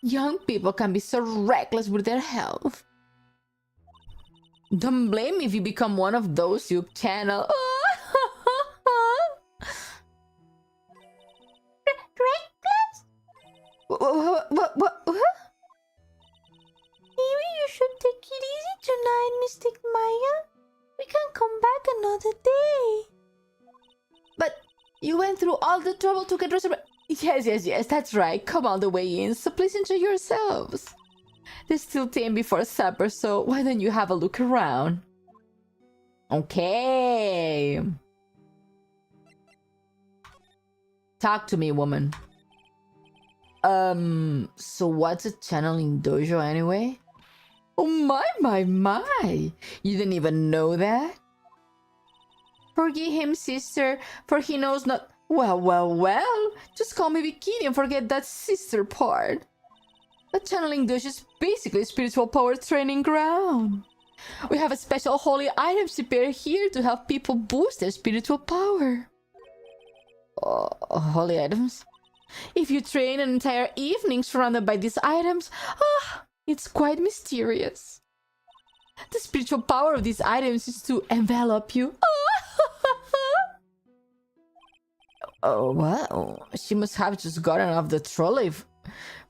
Young people can be so reckless with their health. Don't blame me if you become one of those you channel. Reckless? What? Maybe you should take it easy tonight, Mystic Maya. We can come back another day. But you went through all the trouble to get reserved. Yes, that's right. Come all the way in, so please enjoy yourselves. There's still time before supper, so why don't you have a look around? Okay. Talk to me, woman. So what's a channeling dojo anyway? Oh my. You didn't even know that? Forgive him, sister, for he knows not... Well. Just call me Bikini and forget that sister part. The channeling dojo is basically a spiritual power training ground. We have a special holy items prepared here to help people boost their spiritual power. Holy items? If you train an entire evening surrounded by these items, it's quite mysterious. The spiritual power of these items is to envelop you. Oh, wow. She must have just gotten off the trolley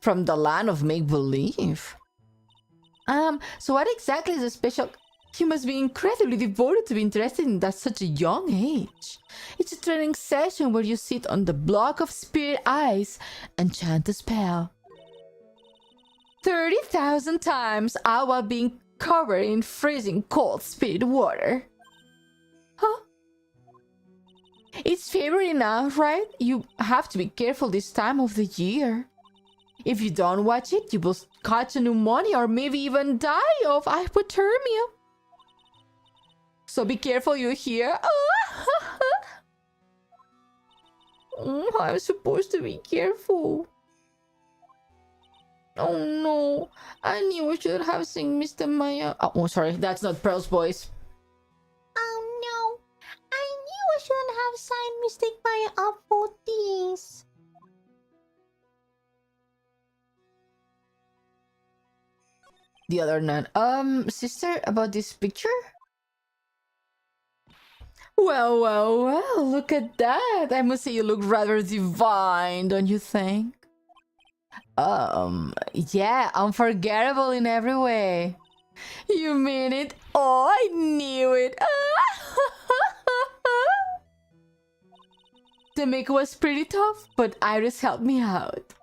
from the land of make-believe. So what exactly is a special... You must be incredibly devoted to be interested in that such a young age. It's a training session where you sit on the block of spirit eyes and chant a spell. 30,000 times while being covered in freezing cold spirit water. Huh? It's February now, right? You have to be careful this time of the year. If you don't watch it, you will catch a pneumonia or maybe even die of hypothermia. So be careful, you hear? I'm supposed to be careful. Oh no, I knew I should have seen Mr. Maya. Oh, sorry, that's not Pearl's voice. Oh no, I knew I shouldn't have signed Mystic Maya up for this. The other nun. Sister, about this picture? Well, look at that. I must say you look rather divine, don't you think? Yeah, unforgettable in every way. You mean it? Oh, I knew it. The makeup was pretty tough, but Iris helped me out.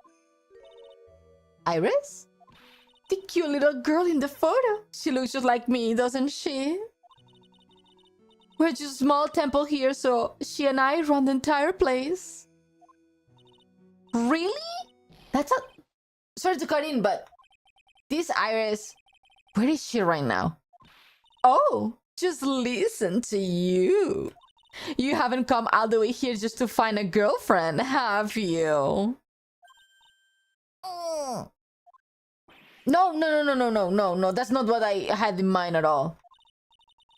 Iris? The cute little girl in the photo. She looks just like me, doesn't she? We're just a small temple here, so she and I run the entire place. Really? That's not... Sorry to cut in, but... This Iris... Where is she right now? Oh, just listen to you. You haven't come all the way here just to find a girlfriend, have you? No. That's not what I had in mind at all.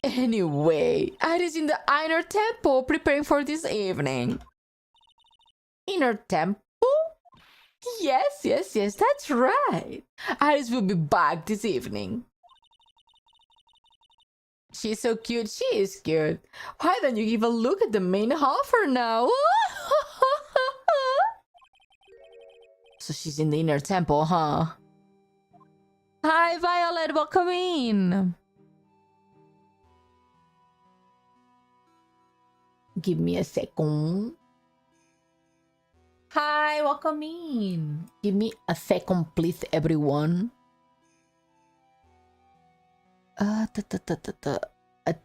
Anyway, Iris in the inner temple preparing for this evening. Inner temple? Yes, that's right. Iris will be back this evening. She's so cute, she is cute. Why don't you give a look at the main hall for now? So she's in the inner temple, huh? Hi, Violet, welcome in. Give me a second. Hi, welcome in. Give me a second, please, everyone. A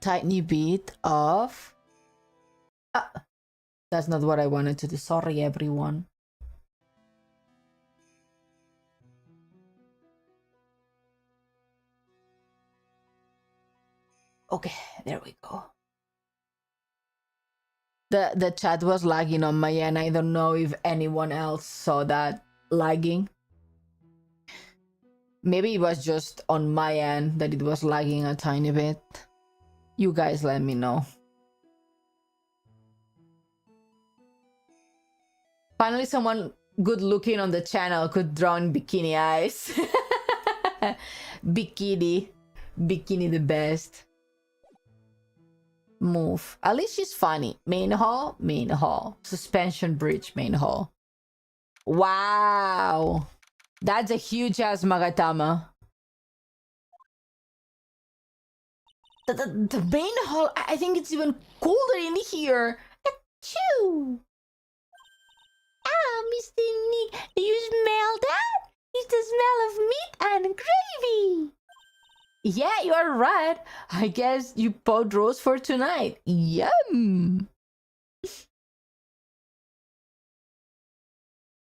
tiny bit of... that's not what I wanted to do. Sorry, everyone. Okay, there we go. The chat was lagging on my end. I don't know if anyone else saw that lagging. Maybe it was just on my end that it was lagging a tiny bit. You guys let me know. Finally, someone good looking on the channel could draw in bikini eyes. Bikini the best. Move. At least she's funny. Main hall. Suspension bridge, main hall. Wow, that's a huge ass Magatama. The main hall, I think it's even colder in here. Achoo! Ah, Mr. Nick, do you smell that? It's the smell of meat and gravy. Yeah, you are right. I guess you bought roast for tonight. Yum!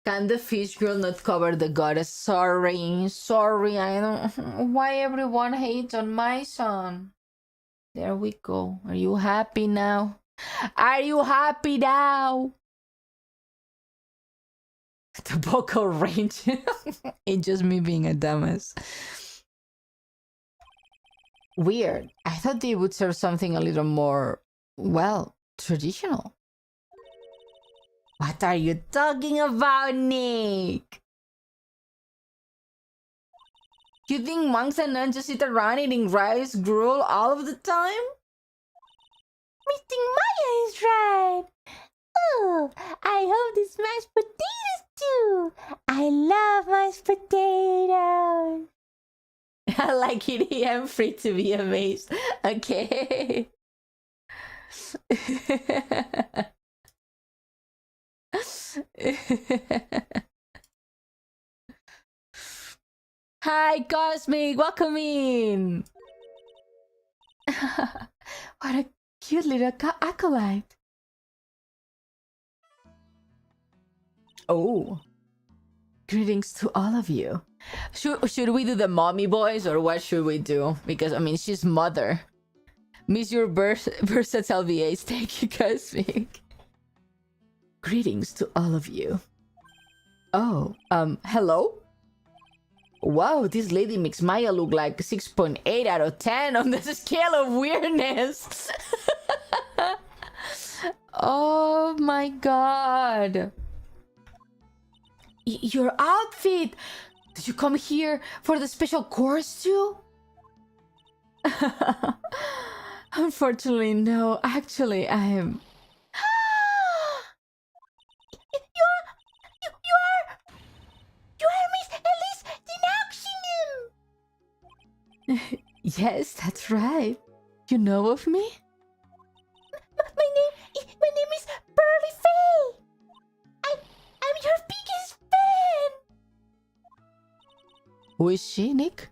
Can the fish girl not cover the goddess? Sorry, I don't... Why everyone hates on my son? There we go. Are you happy now? Are you happy now? The vocal range. It's just me being a dumbass. Weird. I thought they would serve something a little more, well, traditional. What are you talking about, Nick? You think monks and nuns just sit around eating rice gruel all of the time? Mr. Maya is right. Oh, I hope they smash potatoes too. I love mashed potatoes. I like it. I'm free to be amazed. Okay. Hi, Cosmic. Welcome in. What a cute little acolyte. Oh. Greetings to all of you. Should we do the mommy voice or what should we do? Because, I mean, she's mother. Miss your versatile VAs. Thank you, Cosmic. Greetings to all of you. Oh, hello? Wow, this lady makes Maya look like 6.8 out of 10 on the scale of weirdness. Oh my god. Your outfit! Did you come here for the special course too? Unfortunately, no. Actually, I am... You are Miss Elise Dinoxinum! Yes, that's right. You know of me? My name is Burly Faye! I'm your biggest fan! Who is she, Nick?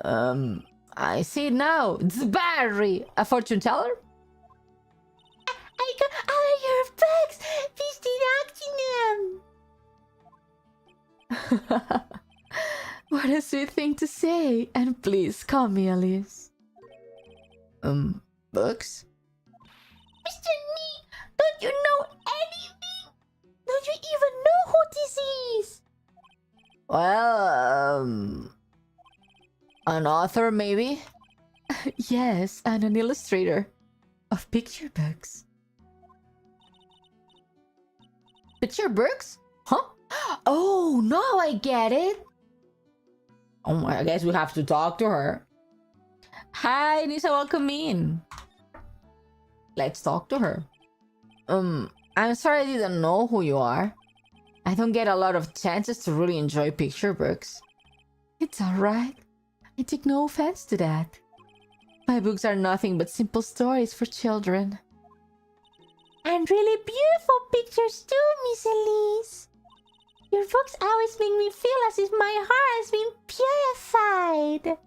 I see now. It's Barry, a fortune teller? I got all of your books, Dinoxinum! What a sweet thing to say. And please, call me Alice. Books? Mr. Nee, don't you know anything? Don't you even know who this is? Well, an author, maybe? Yes, and an illustrator of picture books. Picture books? Huh? Oh, now I get it. Oh, I guess we have to talk to her. Hi, Nisa, welcome in. Let's talk to her. I'm sorry I didn't know who you are. I don't get a lot of chances to really enjoy picture books. It's alright. I take no offense to that. My books are nothing but simple stories for children. And really beautiful pictures too, Miss Elise. Your books always make me feel as if my heart has been purified.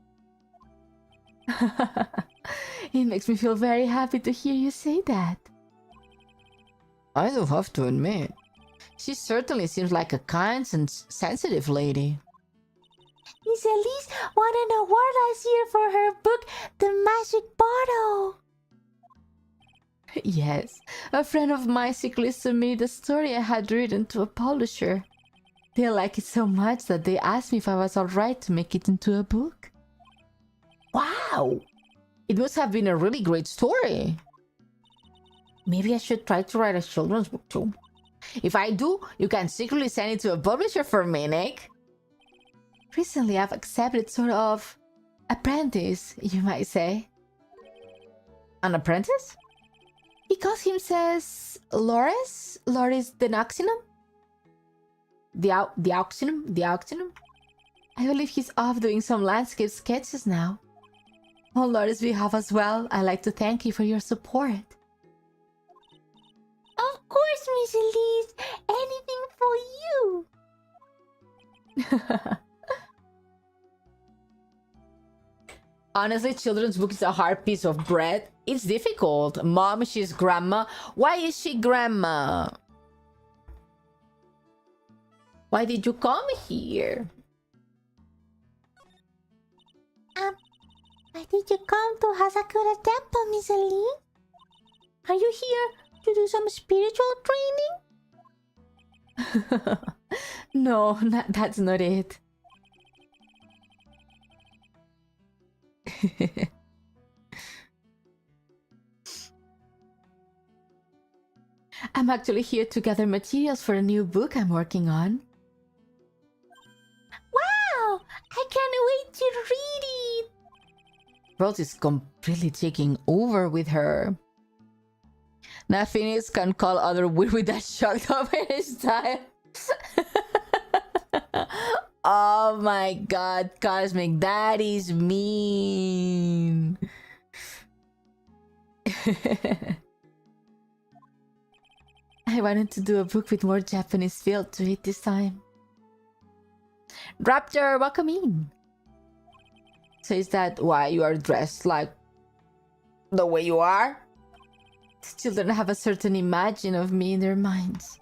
It makes me feel very happy to hear you say that. I do have to admit, she certainly seems like a kind and sensitive lady. Miss Elise won an award last year for her book, The Magic Bottle. Yes, a friend of mine secretly submitted the story I had written to a publisher. They like it so much that they asked me if I was alright to make it into a book. Wow! It must have been a really great story. Maybe I should try to write a children's book too. If I do, you can secretly send it to a publisher for me, Nick. Recently, I've accepted sort of apprentice, you might say. An apprentice? He calls himself Loris the Noxinum? The Auxinum? I believe he's off doing some landscape sketches now. On Loris' behalf as well, I'd like to thank you for your support. Of course, Miss Elise. Anything for you. Honestly, children's book is a hard piece of bread. It's difficult. Mom, she's grandma. Why is she grandma? Why did you come here? Why did you come to Hasakura Temple, Miss Elise? Are you here to do some spiritual training? No, that's not it. I'm actually here to gather materials for a new book I'm working on. Wow! I can't wait to read it! Rose is completely taking over with her. Now Phoenix can call other weird with that shocked over his style. Oh my god, Cosmic, that is mean. I wanted to do a book with more Japanese feel to it this time. Raptor, welcome in. So is that why you are dressed like the way you are? The children have a certain imagine of me in their minds.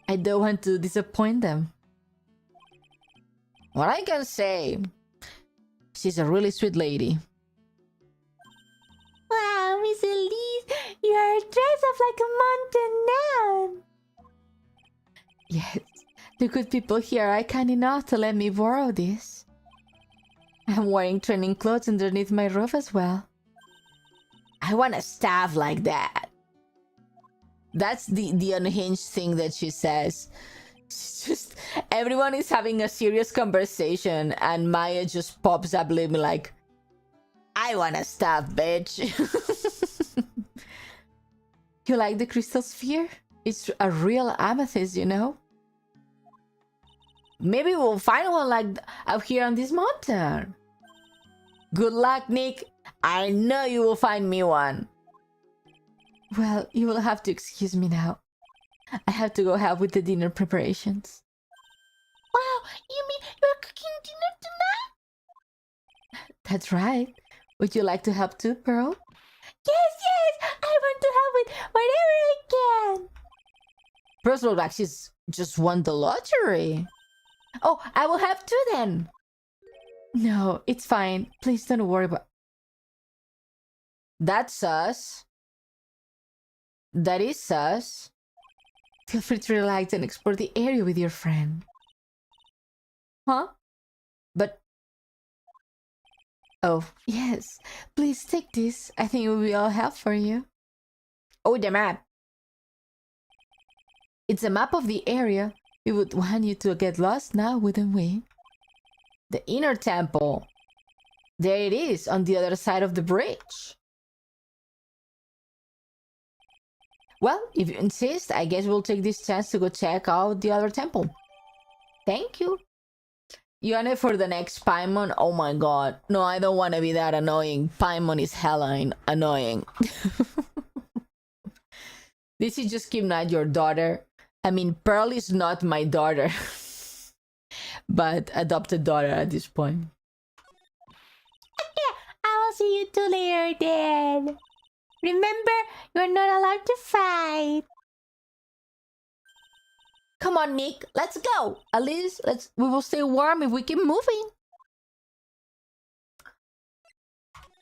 I don't want to disappoint them. What I can say, she's a really sweet lady. Wow, Miss Elise, you are dressed up like a mountain nun. Yes, the good people here are kind enough to let me borrow this. I'm wearing training clothes underneath my roof as well. I want a staff like that. That's the unhinged thing that she says. She's just, everyone is having a serious conversation and Maya just pops up living like, I want a staff, bitch. You like the crystal sphere? It's a real amethyst, you know? Maybe we'll find one like out here on this mountain. Good luck, Nick. I know you will find me one. Well, you will have to excuse me now. I have to go help with the dinner preparations. Wow, you mean you're cooking dinner tonight? That's right. Would you like to help too, Pearl? Yes, I want to help with whatever I can. Pearl looks like she's just won the lottery. Oh, I will help too then. No, it's fine. Please don't worry about... That's sus. That is sus. Feel free to relax and explore the area with your friend. Huh? But... Oh, yes. Please take this. I think it will be all help for you. Oh, the map. It's a map of the area. We would want you to get lost now, wouldn't we? The inner temple. There it is, on the other side of the bridge. Well, if you insist, I guess we'll take this chance to go check out the other temple. Thank you. Ione for the next Paimon. Oh my god. No, I don't want to be that annoying. Paimon is hella annoying. This is just Kim Knight, your daughter. I mean, Pearl is not my daughter. But adopted daughter at this point. Yeah, I will see you two later then. Remember, you're not allowed to fight. Come on, Nick, let's go. At least we will stay warm if we keep moving.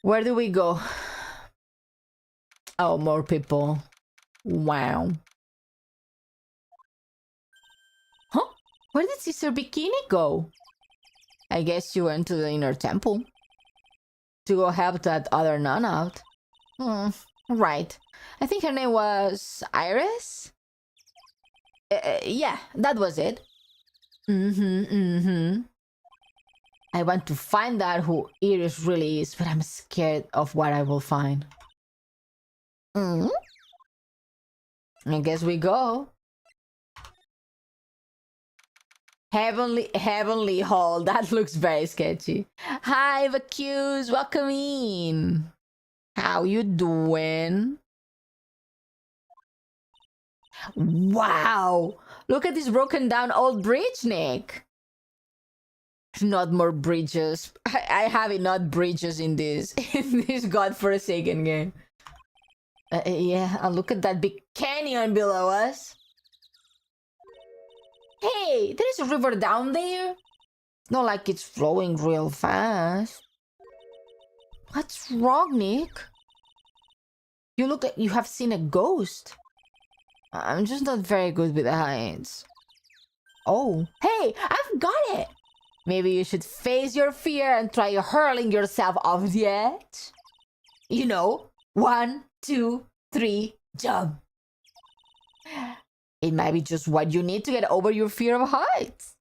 Where do we go? Oh, more people. Wow. Huh? Where did Sister Bikini go? I guess she went to the inner temple. To go help that other nun out. Right. I think her name was Iris? Yeah, that was it. I want to find out who Iris really is, but I'm scared of what I will find. I guess we go. Heavenly Hall. That looks very sketchy. Hi, Vacuse. Welcome in. How you doing? Wow. Look at this broken down old bridge, Nick. Not more bridges. I have enough bridges in this in this godforsaken game. Yeah, and look at that big canyon below us. Hey, there is a river down there. It's not like it's flowing real fast. What's wrong, Nick? You look like you have seen a ghost. I'm just not very good with heights. Oh, hey, I've got it. Maybe you should face your fear and try hurling yourself off the edge. You know, 1, 2, 3, jump. It might be just what you need to get over your fear of heights.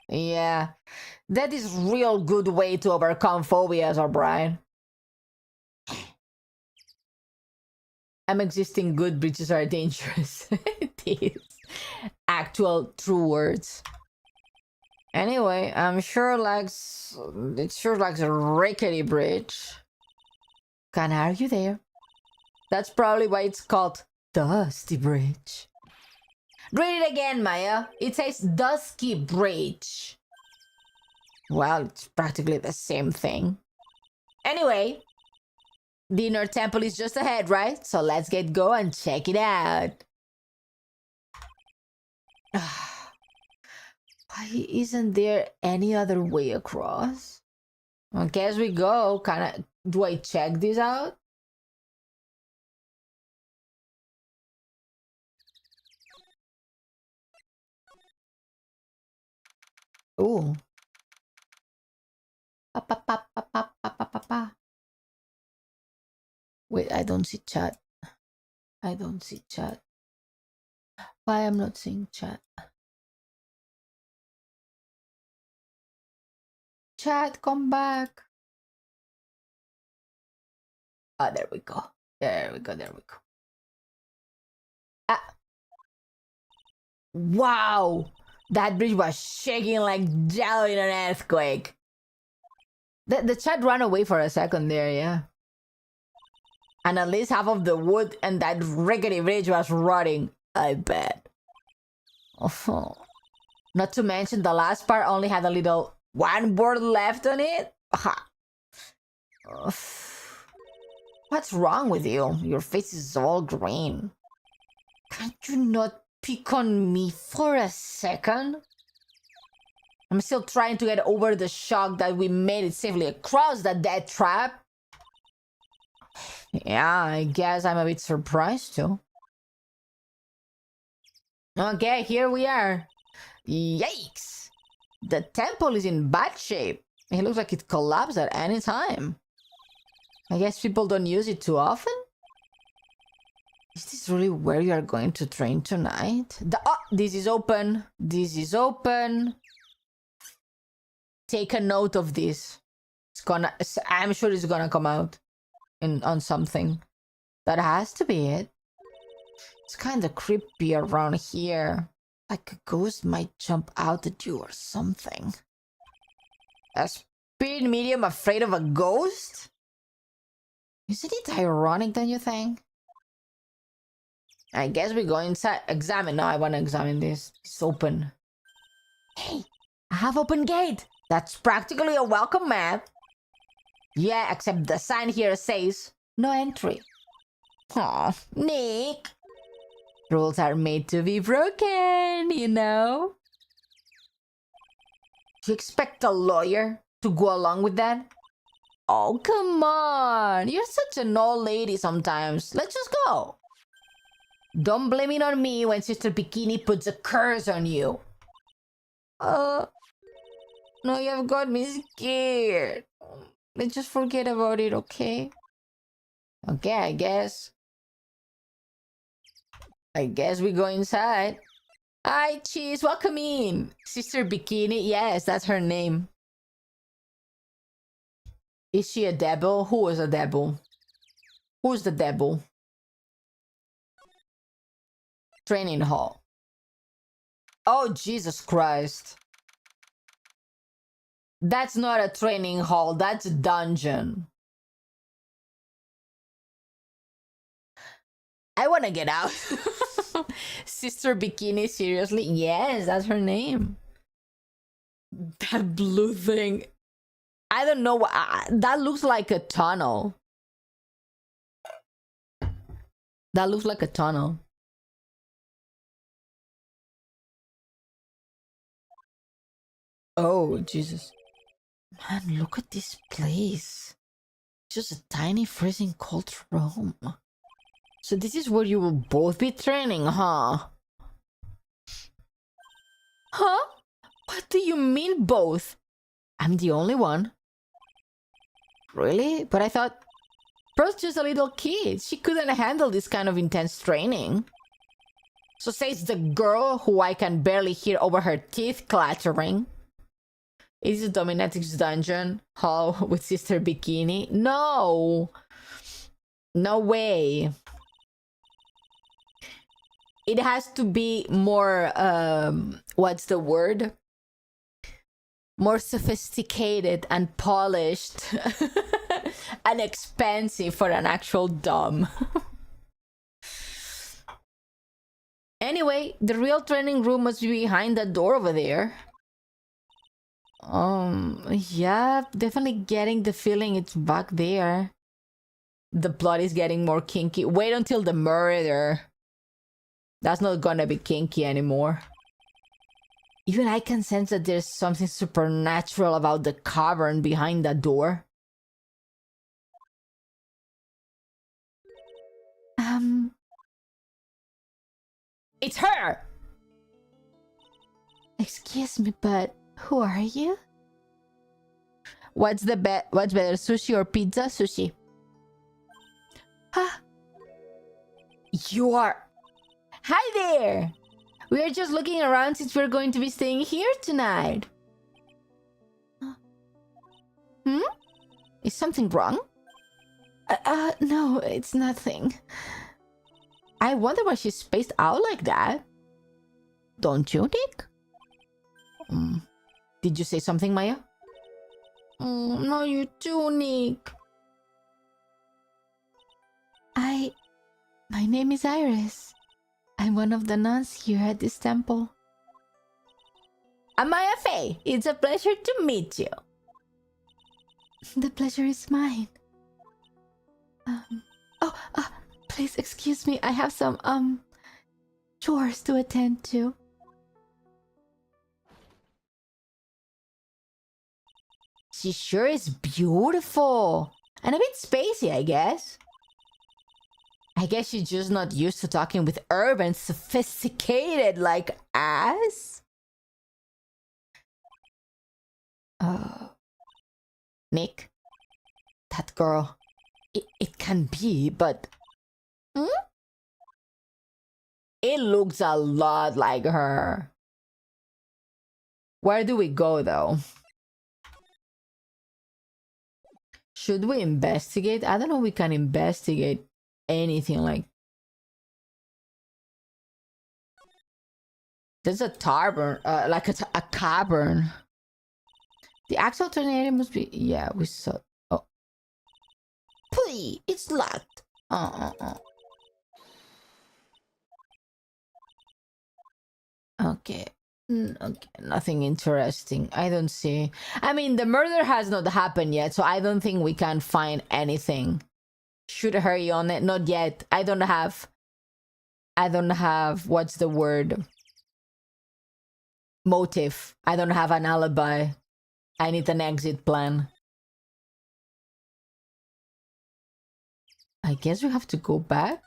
Yeah, that is real good way to overcome phobias, O'Brien. I'm existing good bridges are dangerous. These actual true words. Anyway, it sure likes a rickety bridge. Can't argue there. That's probably why it's called Dusty Bridge. Read it again, Maya. It says Dusky Bridge. Well, it's practically the same thing. Anyway, the inner temple is just ahead, right? So let's get go and check it out. Why isn't there any other way across? I guess we go. Do I check this out? Ooh. Wait, I don't see chat. I don't see chat. Why I'm not seeing chat? Chat, come back. Ah, there we go. There we go. Ah. Wow! That bridge was shaking like jelly in an earthquake. The chat ran away for a second there, yeah. And at least half of the wood and that rickety bridge was rotting, I bet. Oh. Not to mention the last part only had a little one board left on it. What's wrong with you? Your face is all green. Can't you not pick on me for a second? I'm still trying to get over the shock that we made it safely across that death trap. Yeah, I guess I'm a bit surprised too. Okay, here we are. Yikes! The temple is in bad shape. It looks like it collapsed at any time. I guess people don't use it too often? Is this really where you are going to train tonight? This is open. This is open. Take a note of this. I'm sure it's gonna come out on something. That has to be it. It's kind of creepy around here. Like a ghost might jump out at you or something. A speed medium afraid of a ghost? Isn't it ironic, don't you think? I guess we go inside. Examine. No, I want to examine this. It's open. Hey, I have open gate. That's practically a welcome mat. Yeah, except the sign here says no entry. Aw, Nick. Rules are made to be broken, you know? Do you expect a lawyer to go along with that? Oh, come on. You're such an old lady sometimes. Let's just go. Don't blame it on me when Sister Bikini puts a curse on you. No, you have got me scared. Let's just forget about it, okay? Okay, I guess. I guess we go inside. Hi, Cheese. Welcome in. Sister Bikini. Yes, that's her name. Is she a devil? Who is a devil? Who's the devil? Training hall. Oh, Jesus Christ. That's not a training hall. That's a dungeon. I want to get out. Sister Bikini, seriously? Yes, that's her name. That blue thing. I don't know. That looks like a tunnel. That looks like a tunnel. Oh, Jesus. Man, look at this place. Just a tiny freezing cold room. So this is where you will both be training, huh? Huh? What do you mean both? I'm the only one. Really? But I thought Pearl's just a little kid. She couldn't handle this kind of intense training. So says the girl who I can barely hear over her teeth clattering. Is it Dominatrix dungeon hall with Sister Bikini? No. No way. It has to be more, what's the word? More sophisticated and polished and expensive for an actual dom. Anyway, the real training room must be behind that door over there. Yeah, definitely getting the feeling it's back there. The plot is getting more kinky. Wait until the murder. That's not gonna be kinky anymore. Even I can sense that there's something supernatural about the cavern behind that door. It's her! Excuse me, but who are you? What's better, sushi or pizza? Sushi. Huh? You are... Hi there! We are just looking around since we're going to be staying here tonight. Hmm? Is something wrong? No, it's nothing. I wonder why she's spaced out like that. Don't you, Nick? Did you say something, Maya? No, you too, Nick. My name is Iris. I'm one of the nuns here at this temple. I'm Maya Faye. It's a pleasure to meet you. The pleasure is mine. Please excuse me. I have some, chores to attend to. She sure is beautiful. And a bit spacey, I guess. I guess she's just not used to talking with urban, sophisticated like us. Nick, that girl, it can be, but... It looks a lot like her. Where do we go, though? Should we investigate? I don't know if we can investigate anything like... There's a tavern, like a cavern. The actual tornado must be... Yeah, we saw... Oh. Please, it's locked. Okay. Okay, nothing interesting. I don't see. I mean, the murder has not happened yet, so I don't think we can find anything. Should hurry on it. Not yet. I don't have, what's the word? Motive. I don't have an alibi. I need an exit plan. I guess we have to go back.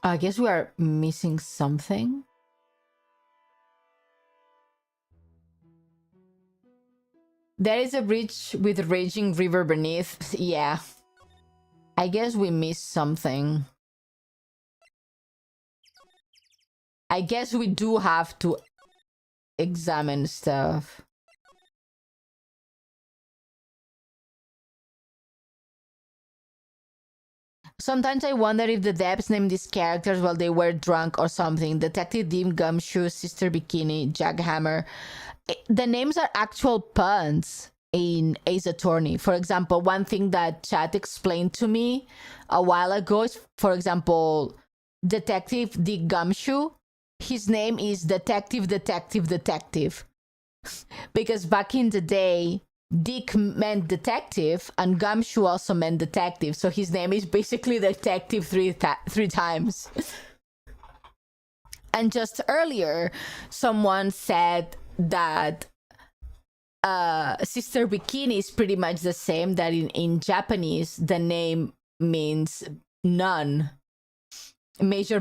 I guess we are missing something. There is a bridge with raging river beneath. Yeah. I guess we missed something. I guess we do have to examine stuff. Sometimes I wonder if the devs named these characters while they were drunk or something. Detective Dim, Gumshoe, Sister Bikini, Jackhammer. The names are actual puns in Ace Attorney. For example, one thing that chat explained to me a while ago is, for example, Detective Dick Gumshoe. His name is Detective. Because back in the day, Dick meant detective and Gumshoe also meant detective. So his name is basically Detective three times. And just earlier, someone said that Sister Bikini is pretty much the same, that in Japanese, the name means none. Major.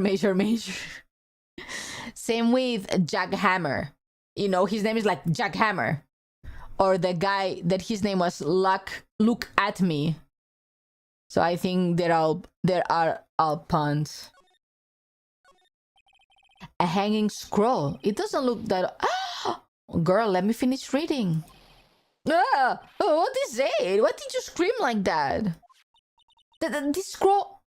Same with Jackhammer. You know, his name is like Jackhammer. Or the guy that his name was Look at Me. So I think there are all puns. A hanging scroll. It doesn't look that... Ah! Girl, let me finish reading. Ah! Oh, what is it? Why did you scream like that? This scroll...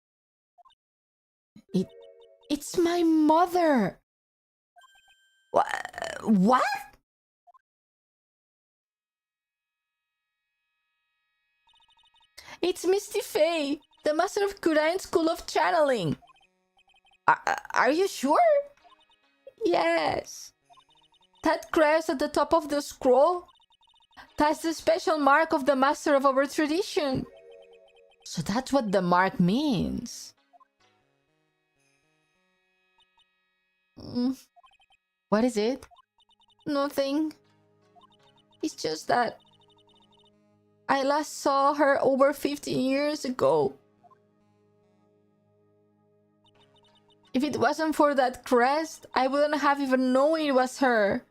It's my mother. What? It's Misty Faye, the master of Kurain School of Channeling. Are you sure? Yes. That crest at the top of the scroll? That's the special mark of the master of our tradition. So that's what the mark means. What is it? Nothing. It's just that I last saw her over 15 years ago. If it wasn't for that crest, I wouldn't have even known it was her.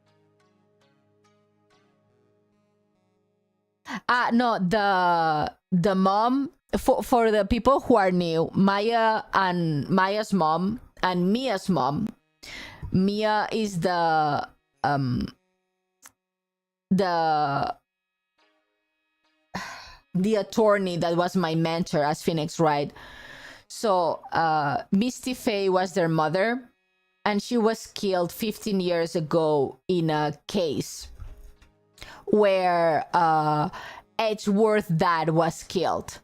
No, the mom, for the people who are new, Maya's mom and Mia's mom. Mia is the attorney that was my mentor as Phoenix Wright. So Misty Faye was their mother, and she was killed 15 years ago in a case where Edgeworth dad was killed.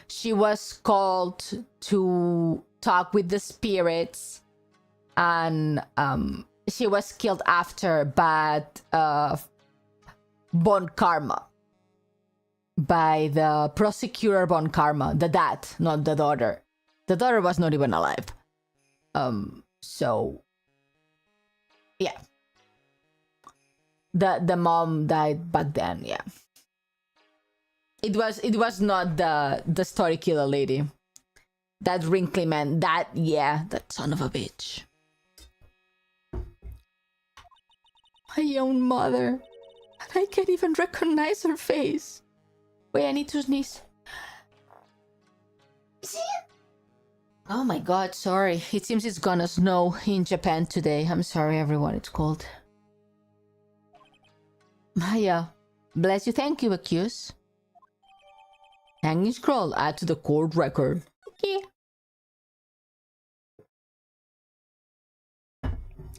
She was called to talk with the spirits, and she was killed after bad Bon Karma. By the prosecutor Bon Karma, the dad, not the daughter. The daughter was not even alive. So yeah. The mom died back then, yeah. It was not the story killer lady. That wrinkly man, that son of a bitch. My own mother. And I can't even recognize her face. Wait, I need to sneeze. See? Oh my god, sorry. It seems it's gonna snow in Japan today. I'm sorry, everyone. It's cold. Maya, bless you. Thank you, Accuse. Hanging scroll. Add to the court record. Okay.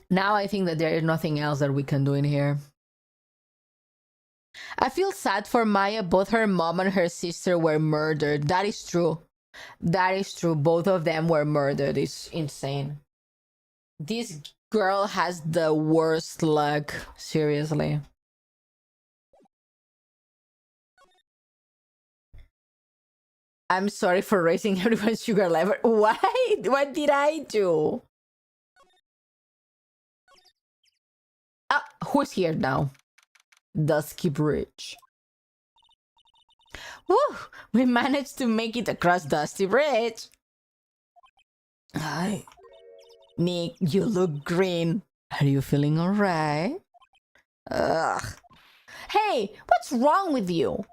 Now I think that there is nothing else that we can do in here. I feel sad for Maya. Both her mom and her sister were murdered. That is true. That is true. Both of them were murdered. It's insane. This girl has the worst luck. Seriously. I'm sorry for raising everyone's sugar level. Why? What did I do? Who's here now? Dusky Bridge. Woo! We managed to make it across Dusty Bridge. Hi. Nick, you look green. Are you feeling alright? Ugh. Hey, what's wrong with you?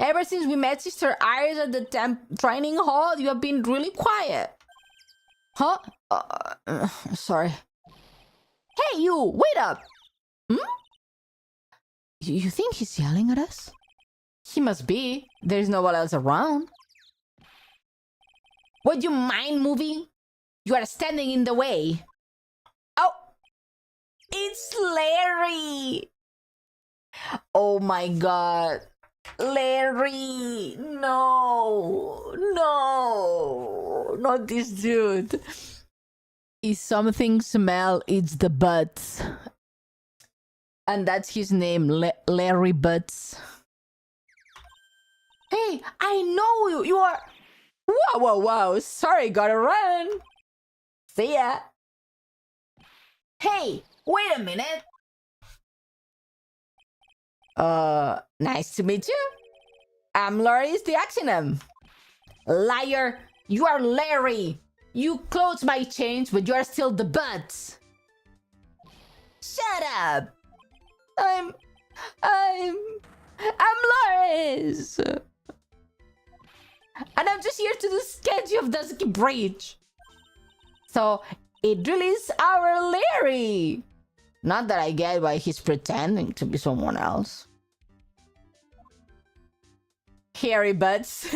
Ever since we met Sister Iris at the training hall, you have been really quiet. Huh? Sorry. Hey, you! Wait up! Hmm? You think he's yelling at us? He must be. There's no one else around. Would you mind moving? You are standing in the way. Oh! It's Larry! Oh my god. Larry! No! No! Not this dude. If something smell, it's the butts. And that's his name, Larry Butts. Hey, I know you! You are... Whoa, whoa, whoa! Sorry, gotta run! See ya! Hey, wait a minute! Nice to meet you. I'm Larry's the acronym. Liar! You are Larry! You clothes might change, but you are still the butts! Shut up! I'm Loris! And I'm just here to do sketch of Dusky Bridge. So, it really is our Larry! Not that I get why he's pretending to be someone else. Hairy Butts.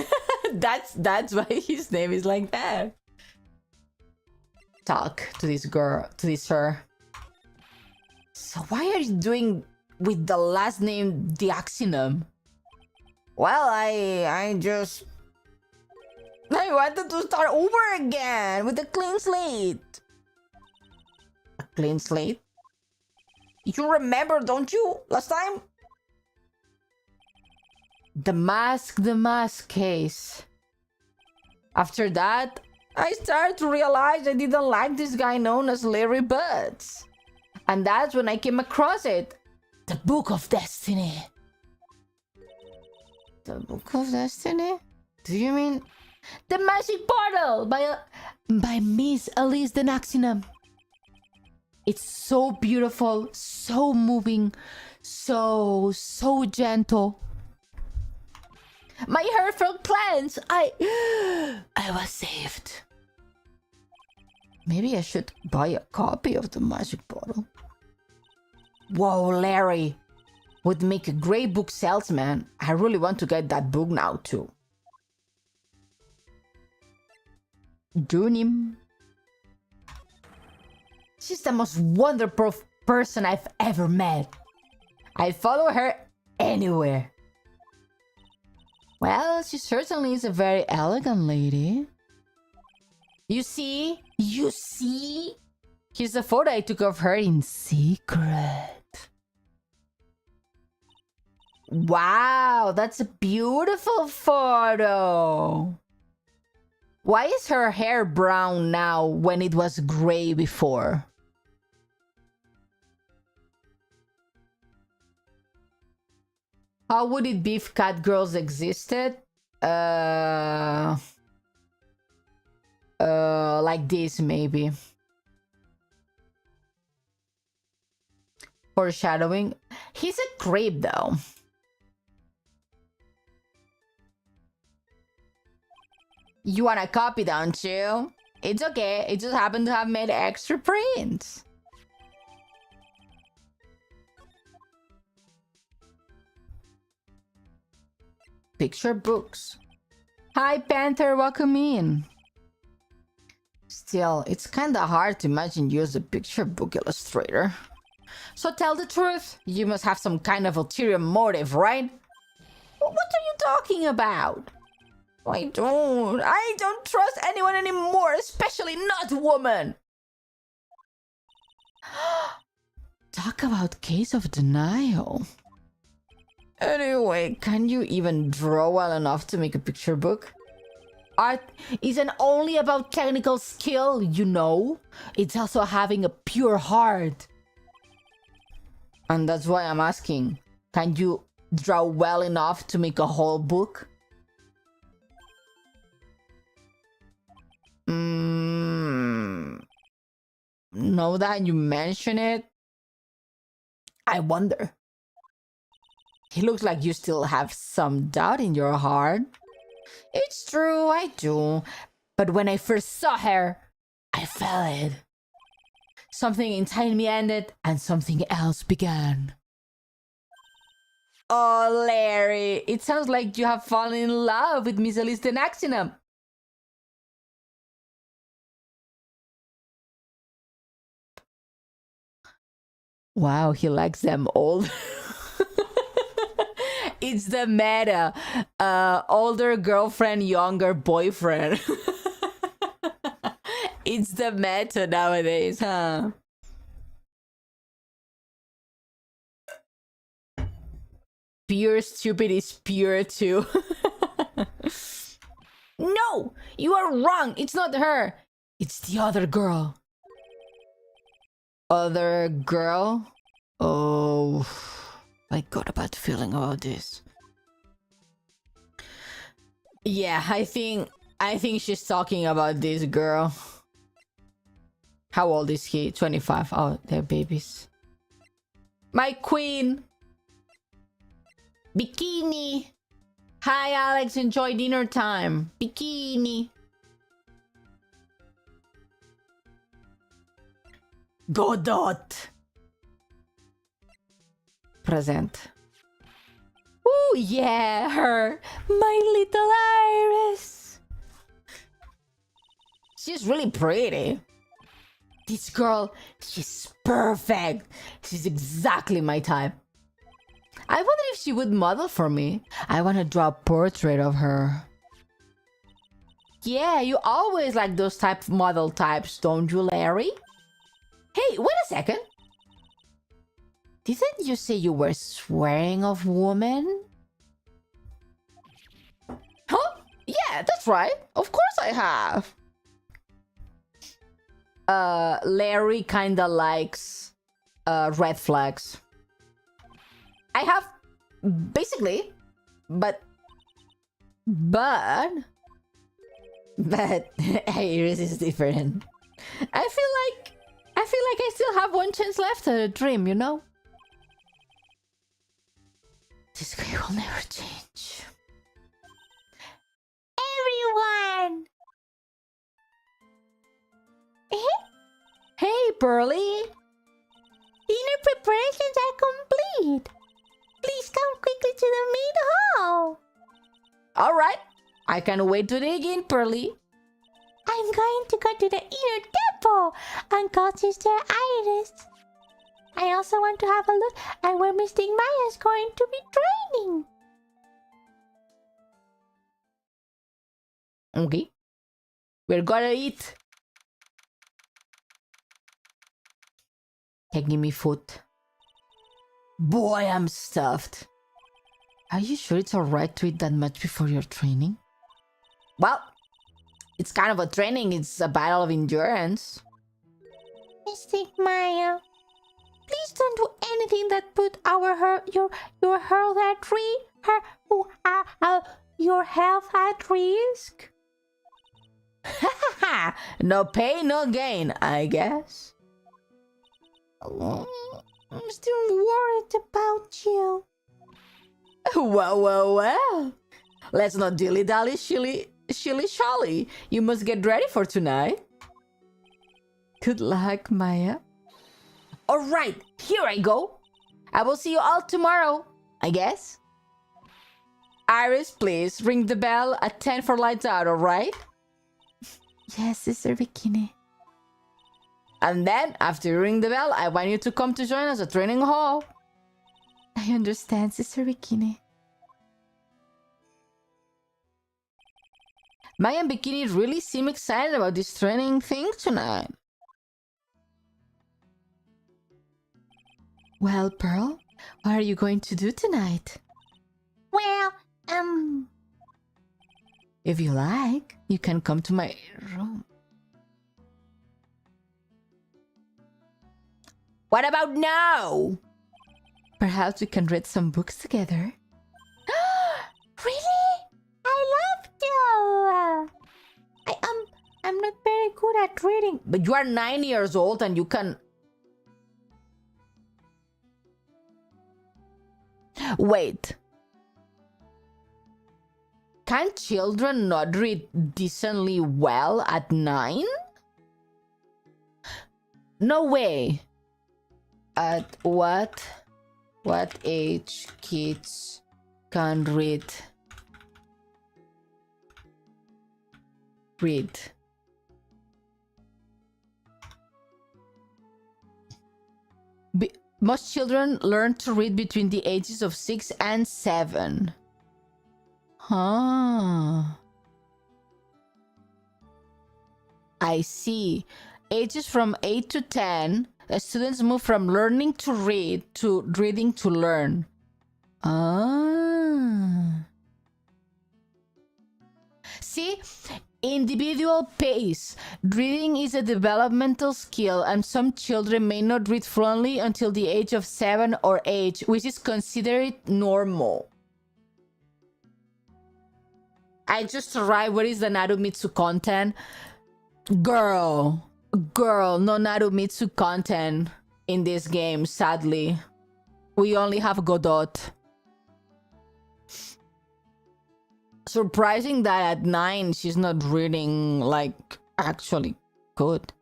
That's why his name is like that. Talk to this girl, to this her. So why are you doing with the last name Dioxinum? Well, I wanted to start over again with a clean slate. A clean slate? You remember, don't you? Last time? The mask case. After that, I started to realize I didn't like this guy known as Larry Butts. And that's when I came across it. The Book of Destiny. The Book of Destiny? Do you mean... The Magic Portal by Miss Elise de Naxinum. It's so beautiful, so moving, so gentle. My hair felt cleansed. I was saved. Maybe I should buy a copy of the Magic Bottle. Whoa, Larry. Would make a great book salesman. I really want to get that book now too. Junim. She's the most wonderful person I've ever met. I follow her anywhere. Well, she certainly is a very elegant lady. You see? Here's a photo I took of her in secret. Wow, that's a beautiful photo. Why is her hair brown now when it was gray before? How would it be if cat girls existed? Like this maybe. Foreshadowing. He's a creep though. You want a copy, don't you? It's okay. It just happened to have made extra prints. Picture books. Hi, Panther. Welcome in. Still, it's kinda hard to imagine you as a picture book illustrator. So tell the truth. You must have some kind of ulterior motive, right? What are you talking about? I don't trust anyone anymore, especially not women. Talk about case of denial. Anyway, can you even draw well enough to make a picture book? Art isn't only about technical skill, you know. It's also having a pure heart. And that's why I'm asking, can you draw well enough to make a whole book? Now that you mention it, I wonder. He looks like you still have some doubt in your heart. It's true, I do. But when I first saw her, I felt it. Something inside me ended and something else began. Oh, Larry, it sounds like you have fallen in love with Miss Elise de Naxinum. Wow, he likes them all. It's the meta. Older girlfriend, younger boyfriend. It's the meta nowadays, huh? Pure stupid is pure too. No! You are wrong! It's not her! It's the other girl. Other girl? Oh, I got a bad feeling about this. Yeah, I think she's talking about this girl. How old is he? 25. Oh, they're babies. My queen! Bikini! Hi, Alex. Enjoy dinner time. Bikini. Godot. Present. Oh, yeah, her. My little Iris. She's really pretty. This girl, she's perfect. She's exactly my type. I wonder if she would model for me. I want to draw a portrait of her. Yeah, you always like those type of model types, don't you, Larry? Hey, wait a second. Didn't you say you were swearing of woman? Huh? Yeah, that's right. Of course I have. Larry kinda likes red flags. I have basically, but Iris is different. I feel like I still have one chance left at a dream, you know? This guy will never change. Everyone! Hey, Pearly! Dinner preparations are complete. Please come quickly to the main hall. All right. I can't wait to dig in, Pearly. I'm going to go to the inner temple and call Sister Iris. I also want to have a look at where Mystic Maya is going to be training. Okay. We're gonna eat. Hey, give me food. Boy, I'm stuffed. Are you sure it's alright to eat that much before your training? Well, it's kind of a training. It's a battle of endurance. Mystic Maya, please don't do anything that put your health at your health at risk. No pain, no gain, I guess. I'm still worried about you. Well. Let's not dilly-dally, shilly-shally. You must get ready for tonight. Good luck, Maya. All right, here I go. I will see you all tomorrow, I guess. Iris, please ring the bell at 10 for lights out, all right? Yes, Sister Bikini. And then, after you ring the bell, I want you to come to join us at training hall. I understand, Sister Bikini. Maya and Bikini really seem excited about this training thing tonight. Well, Pearl, what are you going to do tonight? Well, if you like, you can come to my room. What about now? Perhaps we can read some books together. Really? I love to. I'm not very good at reading. But you are 9 years old and you can... Wait. Can children not read decently well at 9? No way. At what age kids can read? Most children learn to read between the ages of 6 and 7. Huh. I see. Ages from 8 to 10, students move from learning to read to reading to learn. Ah. See? Individual pace. Reading is a developmental skill, and some children may not read fluently until the age of 7 or 8, which is considered normal. I just arrived. Where is the Narumitsu content? Girl, no Narumitsu content in this game, sadly. We only have Godot. Surprising that at 9 she's not reading, like, actually good.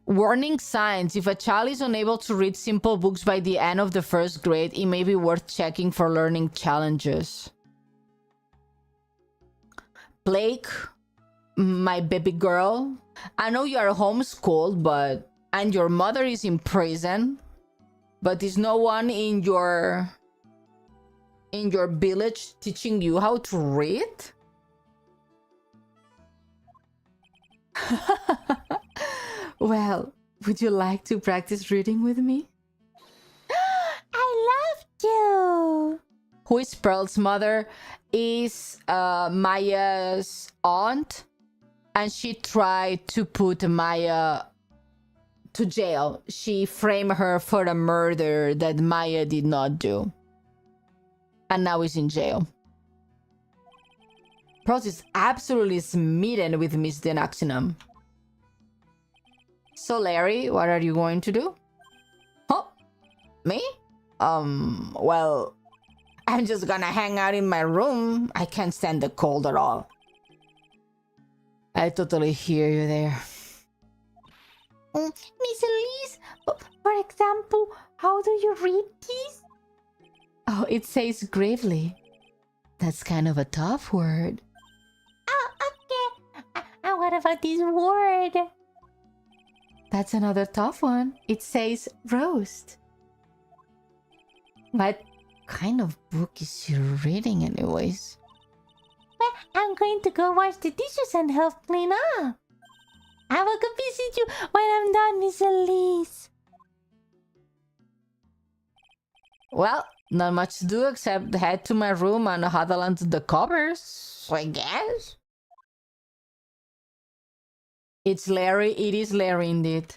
Warning signs. If a child is unable to read simple books by the end of the first grade, it may be worth checking for learning challenges. Blake, my baby girl, I know you are homeschooled, and your mother is in prison, but is no one in your village teaching you how to read? Well, would you like to practice reading with me? I love you. Who is Pearl's mother? Is Maya's aunt, and she tried to put Maya to jail. She framed her for a murder that Maya did not do, and now is in jail. Pearl is absolutely smitten with Miss Denaxinum. So Larry, what are you going to do? Huh? Me? Well, I'm just gonna hang out in my room. I can't stand the cold at all. I totally hear you there. Miss Elise, for example, how do you read this? Oh, it says gravely. That's kind of a tough word. Oh, okay. What about this word? That's another tough one. It says roast. What kind of book is she reading anyways? Well, I'm going to go wash the dishes and help clean up. I will go visit you when I'm done, Miss Elise. Well, not much to do except head to my room and huddle under the covers, I guess. It's Larry. It is Larry indeed.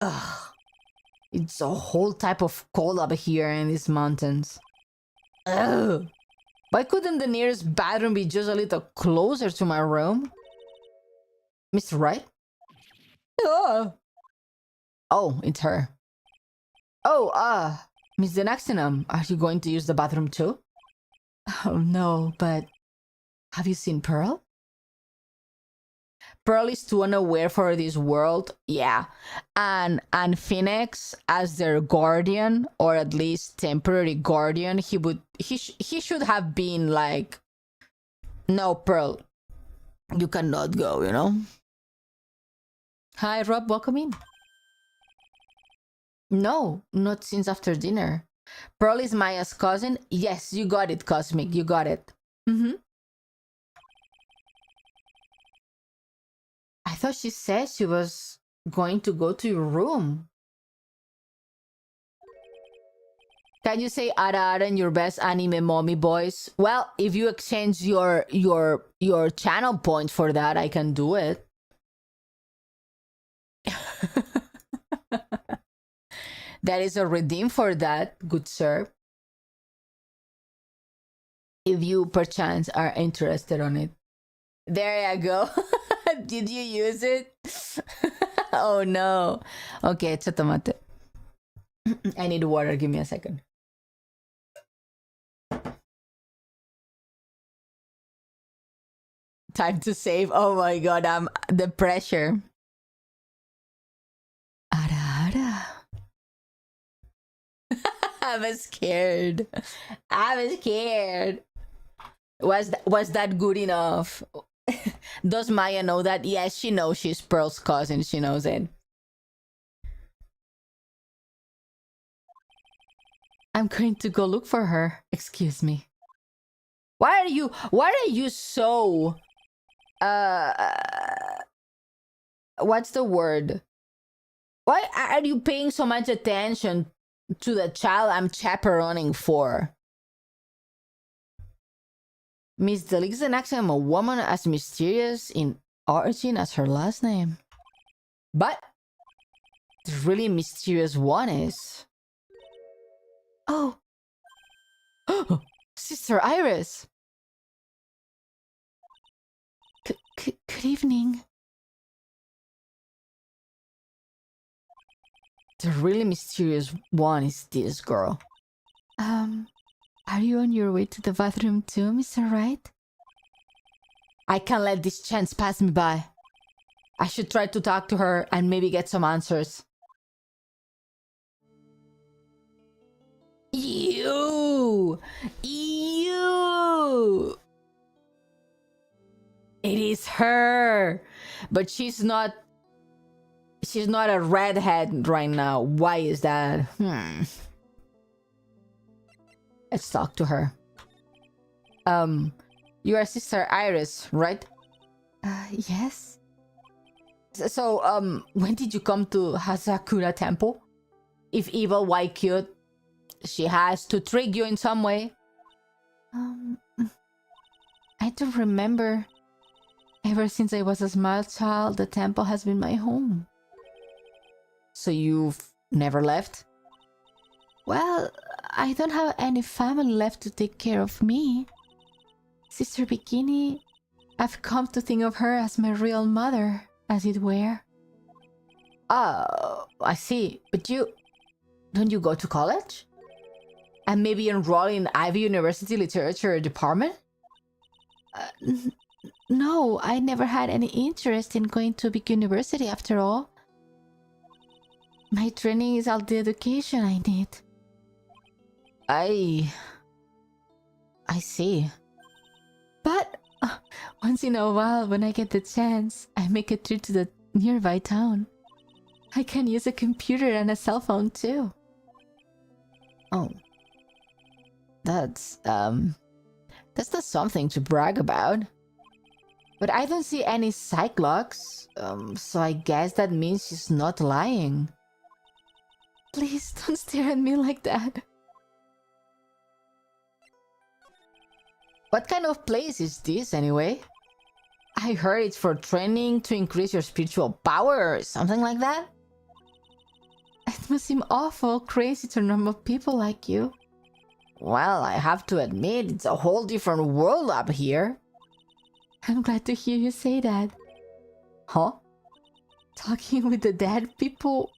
Ugh. It's a whole type of cold up here in these mountains. Ugh. Why couldn't the nearest bathroom be just a little closer to my room? Mr. Wright? Oh, it's her. Oh, Miss Denaxinum, are you going to use the bathroom too? Oh, no, but have you seen Pearl? Pearl is too unaware for this world, yeah. And Phoenix, as their guardian, or at least temporary guardian, he should have been like, no, Pearl, you cannot go, you know? Hi, Rob, welcome in. No, not since after dinner. Pearl is Maya's cousin. Yes, you got it, Cosmic, you got it. I thought she said she was going to go to your room. Can you say Ara Ara in your best anime mommy voice? Well, if you exchange your channel points for that, I can do it. There is a redeem for that, good sir. If you perchance are interested on it. There you go. Did you use it? Oh no. Okay, tomate. I need water. Give me a second. Time to save. Oh my god, I'm the pressure. Ara. I'm scared. I'm scared. Was that good enough? Does Maya know that? Yes, she knows she's Pearl's cousin. She knows it. I'm going to go look for her. Excuse me. Why are you so what's the word? Why are you paying so much attention to the child I'm chaperoning for? Miss Delik is an accent of a woman as mysterious in origin as her last name. But the really mysterious one is... Oh! Sister Iris! Good evening. The really mysterious one is this girl. Are you on your way to the bathroom too, Mr. Wright? I can't let this chance pass me by. I should try to talk to her and maybe get some answers. You! It is her! But she's not a redhead right now. Why is that? Let's talk to her. You are Sister Iris, right? Yes. So, when did you come to Hazakura Temple? If evil, why cute? She has to trick you in some way. I don't remember. Ever since I was a small child, the temple has been my home. So you've never left? Well, I don't have any family left to take care of me. Sister Bikini, I've come to think of her as my real mother, as it were. Oh, I see. But don't you go to college? And maybe enroll in Ivy University Literature Department? No, I never had any interest in going to a big university after all. My training is all the education I need. I see. But once in a while, when I get the chance, I make a trip to the nearby town. I can use a computer and a cell phone too. Oh. That's not something to brag about. But I don't see any cyclops, so I guess that means she's not lying. Please don't stare at me like that. What kind of place is this anyway? I heard it's for training to increase your spiritual power or something like that. It must seem awful crazy to normal people like you. Well, I have to admit, it's a whole different world up here. I'm glad to hear you say that. Huh? Talking with the dead people?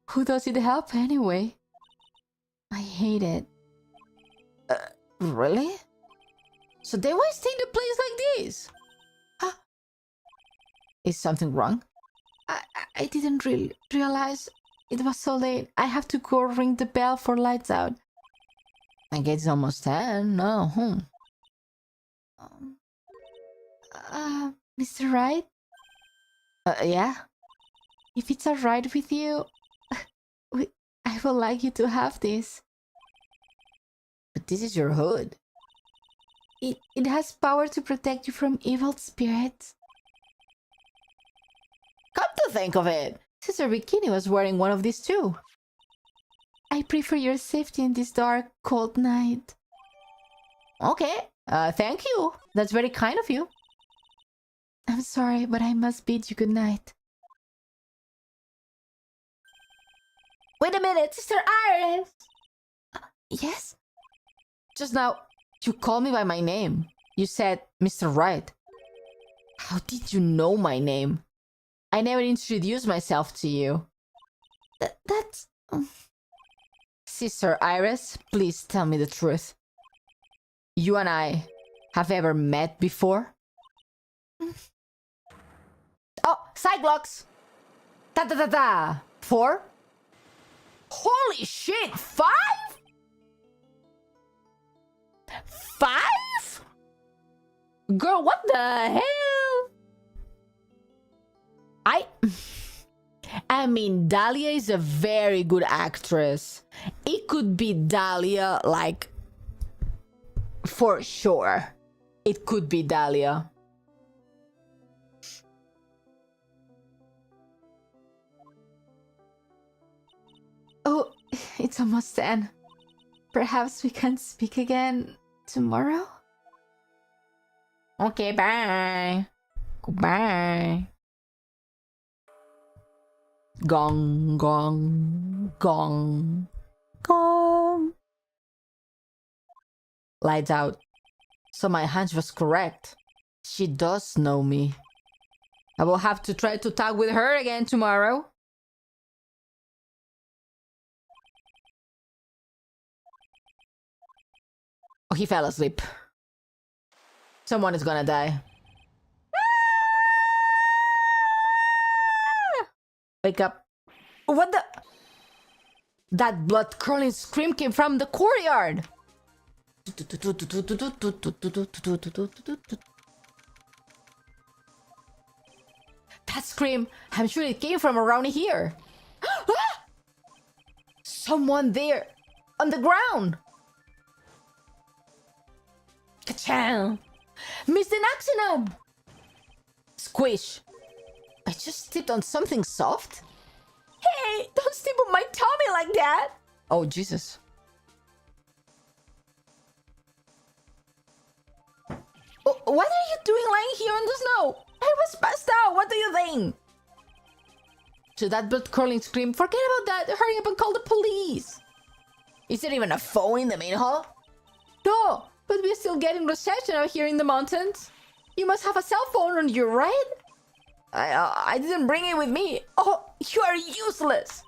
Who does it help anyway? I hate it. Really? So they always take the place like this? Huh? Is something wrong? I didn't really realize it was so late. I have to go ring the bell for lights out. I guess it's almost 10. No. Mr. Wright? Yeah? If it's alright with you, I would like you to have this. But this is your hood. It has power to protect you from evil spirits. Come to think of it, Sister Bikini was wearing one of these too. I pray for your safety in this dark, cold night. Okay, thank you. That's very kind of you. I'm sorry, but I must bid you good night. Wait a minute, Sister Iris! Yes? Just now, you called me by my name. You said Mr. Wright. How did you know my name? I never introduced myself to you. That's... Sister Iris, please tell me the truth. You and I have ever met before? Oh, Cyclops! Ta-ta-ta-ta! 4? Holy shit! 5? 5? Girl, what the hell? I mean, Dahlia is a very good actress. It could be Dahlia, like, for sure. It could be Dahlia. Oh, it's almost 10. Perhaps we can speak again tomorrow? Okay, bye. Goodbye. Gong, gong, gong, gong. Lights out. So my hunch was correct. She does know me. I will have to try to talk with her again tomorrow. Oh, he fell asleep. Someone is gonna die. Wake up. What the? That blood-curdling scream came from the courtyard. That scream, I'm sure it came from around here. Someone there, on the ground. Ka-chow. Missed an accident. Squish. I just stepped on something soft? Hey, don't step on my tummy like that! Oh, Jesus. Oh, what are you doing lying here in the snow? I was passed out, what do you think? To that blood-curdling scream, forget about that, hurry up and call the police! Is there even a phone in the main hall? No, but we're still getting reception out here in the mountains. You must have a cell phone on you, right? I didn't bring it with me. Oh, you are useless.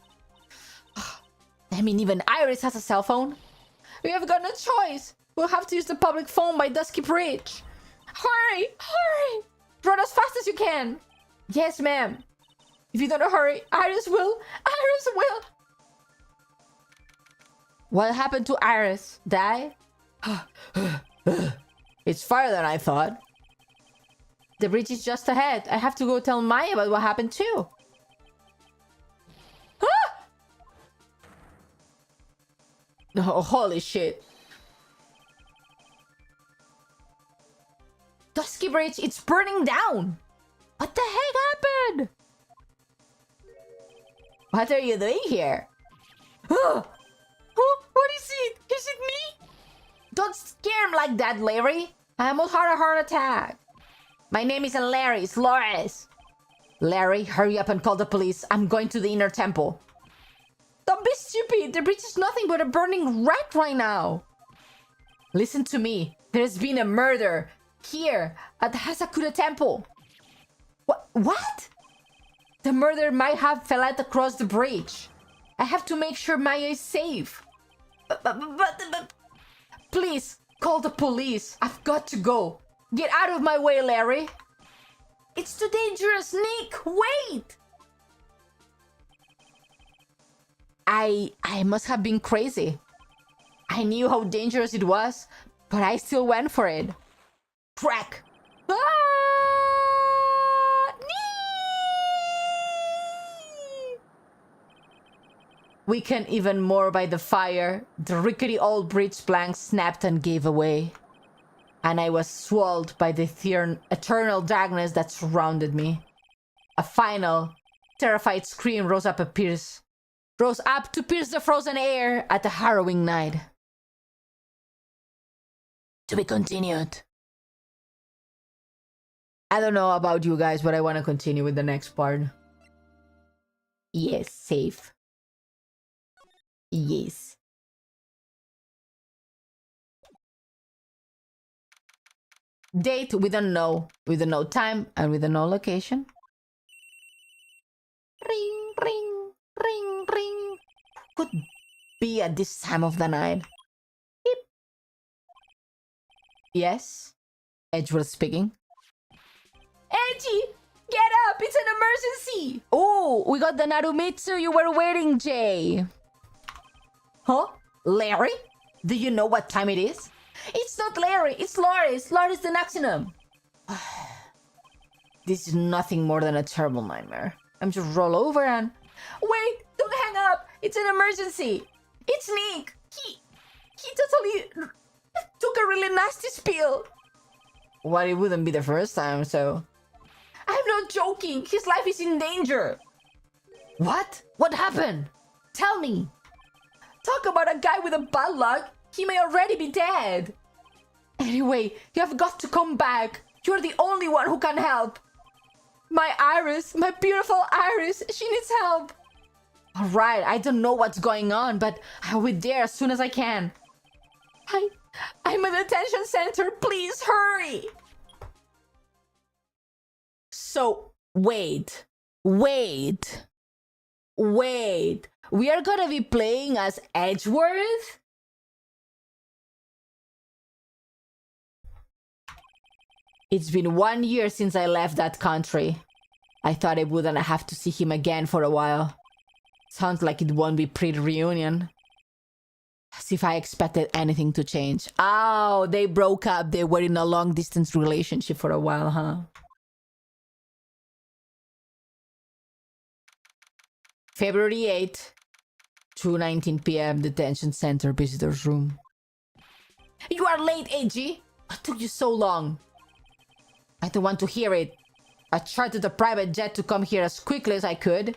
I mean, even Iris has a cell phone. We have got no choice. We'll have to use the public phone by Dusky Bridge. Hurry, hurry. Run as fast as you can. Yes, ma'am. If you don't hurry, Iris will. Iris will. What happened to Iris? Die? It's farther than I thought. The bridge is just ahead. I have to go tell Maya about what happened too. Ah! Oh, holy shit. Dusky Bridge, it's burning down. What the heck happened? What are you doing here? Oh, what is it? Is it me? Don't scare him like that, Larry. I almost had a heart attack. My name isn't Larry, it's Loris. Larry, hurry up and call the police. I'm going to the inner temple. Don't be stupid. The bridge is nothing but a burning wreck right now. Listen to me. There's been a murder here at the Hasakura temple. What? The murderer might have fell out across the bridge. I have to make sure Maya is safe. But please, call the police. I've got to go. Get out of my way, Larry. It's too dangerous, Nick. Wait. I must have been crazy. I knew how dangerous it was, but I still went for it. Crack. Ah! Weakened even more by the fire, the rickety old bridge plank snapped and gave away. And I was swallowed by the eternal darkness that surrounded me. A final, terrified scream rose up to pierce the frozen air at the harrowing night. To be continued. I don't know about you guys, but I want to continue with the next part. Yes, safe. Yes. Date, we don't know. We don't know time, and we don't know location. Ring, ring, ring, ring. Could be at this time of the night. Beep. Yes? Edgeworth speaking. Edgy! Get up! It's an emergency! Oh, we got the Narumitsu you were waiting, Jay. Huh? Larry? Do you know what time it is? It's not Larry, it's Loris. Loris the Naxinum. This is nothing more than a terrible nightmare. I'm just roll over and... Wait! Don't hang up! It's an emergency! It's Nick! He totally took a really nasty spill. Well, it wouldn't be the first time, so... I'm not joking! His life is in danger! What? What happened? Tell me! Talk about a guy with a bad luck! He may already be dead! Anyway, you have got to come back! You're the only one who can help! My Iris! My beautiful Iris! She needs help! Alright, I don't know what's going on, but I'll be there as soon as I can. I'm at the detention center! Please, hurry! So, wait. We are gonna be playing as Edgeworth? It's been 1 year since I left that country. I thought I wouldn't have to see him again for a while. Sounds like it won't be pretty reunion. As if I expected anything to change. Oh, they broke up. They were in a long-distance relationship for a while, huh? February 8th, 2:19 p.m. Detention Center Visitors Room. You are late, AG! What took you so long? I don't want to hear it. I chartered a private jet to come here as quickly as I could.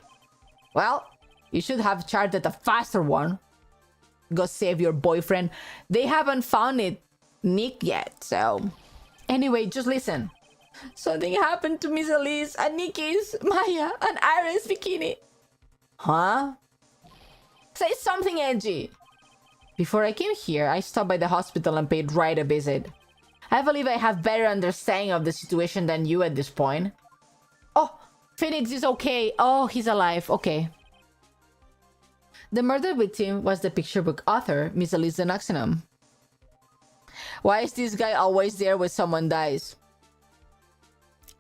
Well, you should have chartered a faster one. Go save your boyfriend. They haven't found Nick yet, so... Anyway, just listen. Something happened to Miss Elise and Nikki's, Maya, and Iris Bikini. Huh? Say something edgy. Before I came here, I stopped by the hospital and paid Wright a visit. I believe I have better understanding of the situation than you at this point. Oh, Phoenix is okay. Oh, he's alive. Okay. The murder victim was the picture book author, Miss Elise Naxinum. Why is this guy always there when someone dies?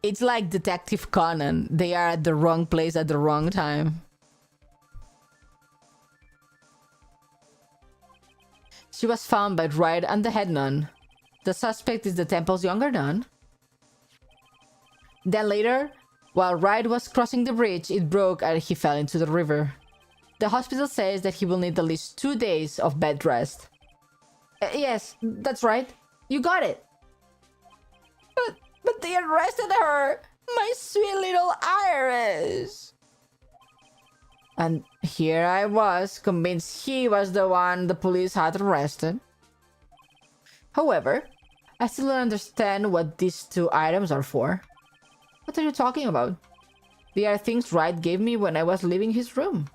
It's like Detective Conan. They are at the wrong place at the wrong time. She was found by Wright and the head nun. The suspect is the temple's younger nun. Then later, while Wright was crossing the bridge, it broke and he fell into the river. The hospital says that he will need at least 2 days of bed rest. Yes, that's right. You got it. But they arrested her! My sweet little Iris! And here I was, convinced he was the one the police had arrested. However, I still don't understand what these 2 items are for. What are you talking about? They are things Wright gave me when I was leaving his room.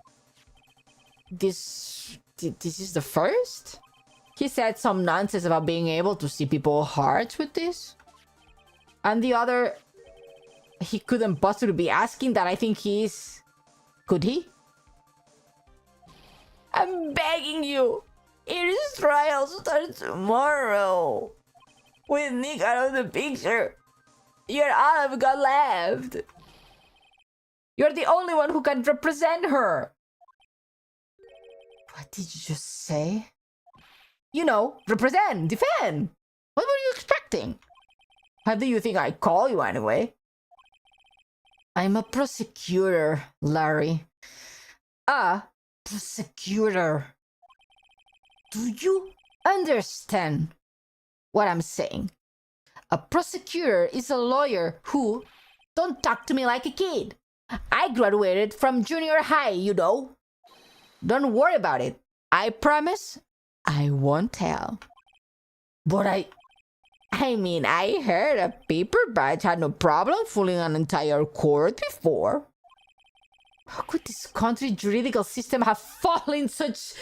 This is the first? He said some nonsense about being able to see people's hearts with this. And the other... He couldn't possibly be asking that. I think he is... Could he? I'm begging you. Iris' trial starts tomorrow. With Nick out of the picture, you're all I've got left. You're the only one who can represent her. What did you just say? You know, represent, defend. What were you expecting? How do you think I call you anyway? I'm a prosecutor, Larry. A prosecutor. Do you understand what I'm saying? A prosecutor is a lawyer who... Don't talk to me like a kid. I graduated from junior high, you know. Don't worry about it. I promise I won't tell. But I mean, I heard a paper badge had no problem fooling an entire court before. How could this country's juridical system have fallen such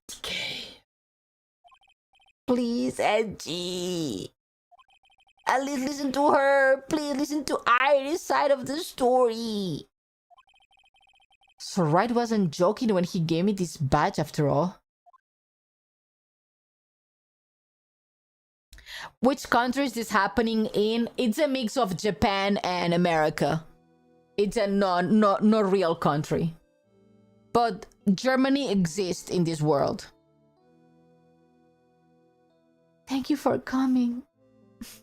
decay? Please, Edgy. At least listen to her. Please listen to Iris' side of the story. So Wright wasn't joking when he gave me this badge after all. Which country is this happening in? It's a mix of Japan and America. It's a not real country. But Germany exists in this world. Thank you for coming.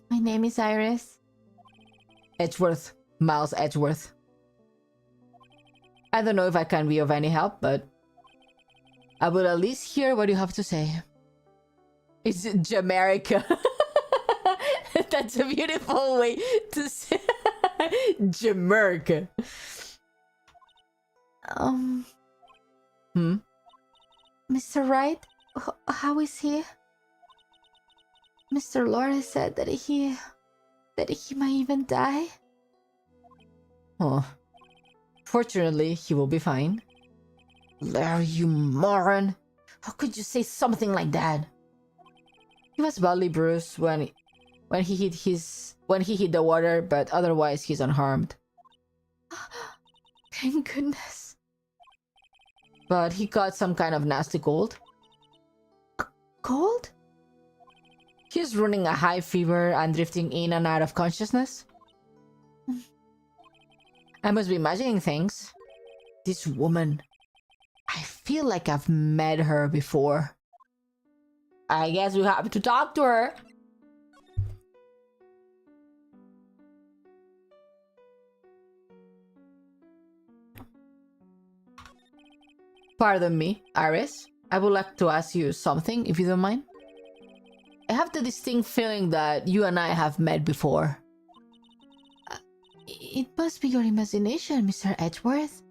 My name is Iris. Edgeworth. Miles Edgeworth. I don't know if I can be of any help, but I will at least hear what you have to say. It's Jamaica. That's a beautiful way to say Jamaica. Mr. Wright, how is he? Mr. Laura said that he might even die. Oh, fortunately, he will be fine. Larry, you moron! How could you say something like that? He was badly bruised when he hit the water, but otherwise he's unharmed. Thank goodness. But he got some kind of nasty cold. Cold? He's running a high fever and drifting in and out of consciousness. I must be imagining things. This woman. I feel like I've met her before. I guess we have to talk to her. Pardon me, Iris. I would like to ask you something, if you don't mind. I have the distinct feeling that you and I have met before. It must be your imagination, Mr. Edgeworth.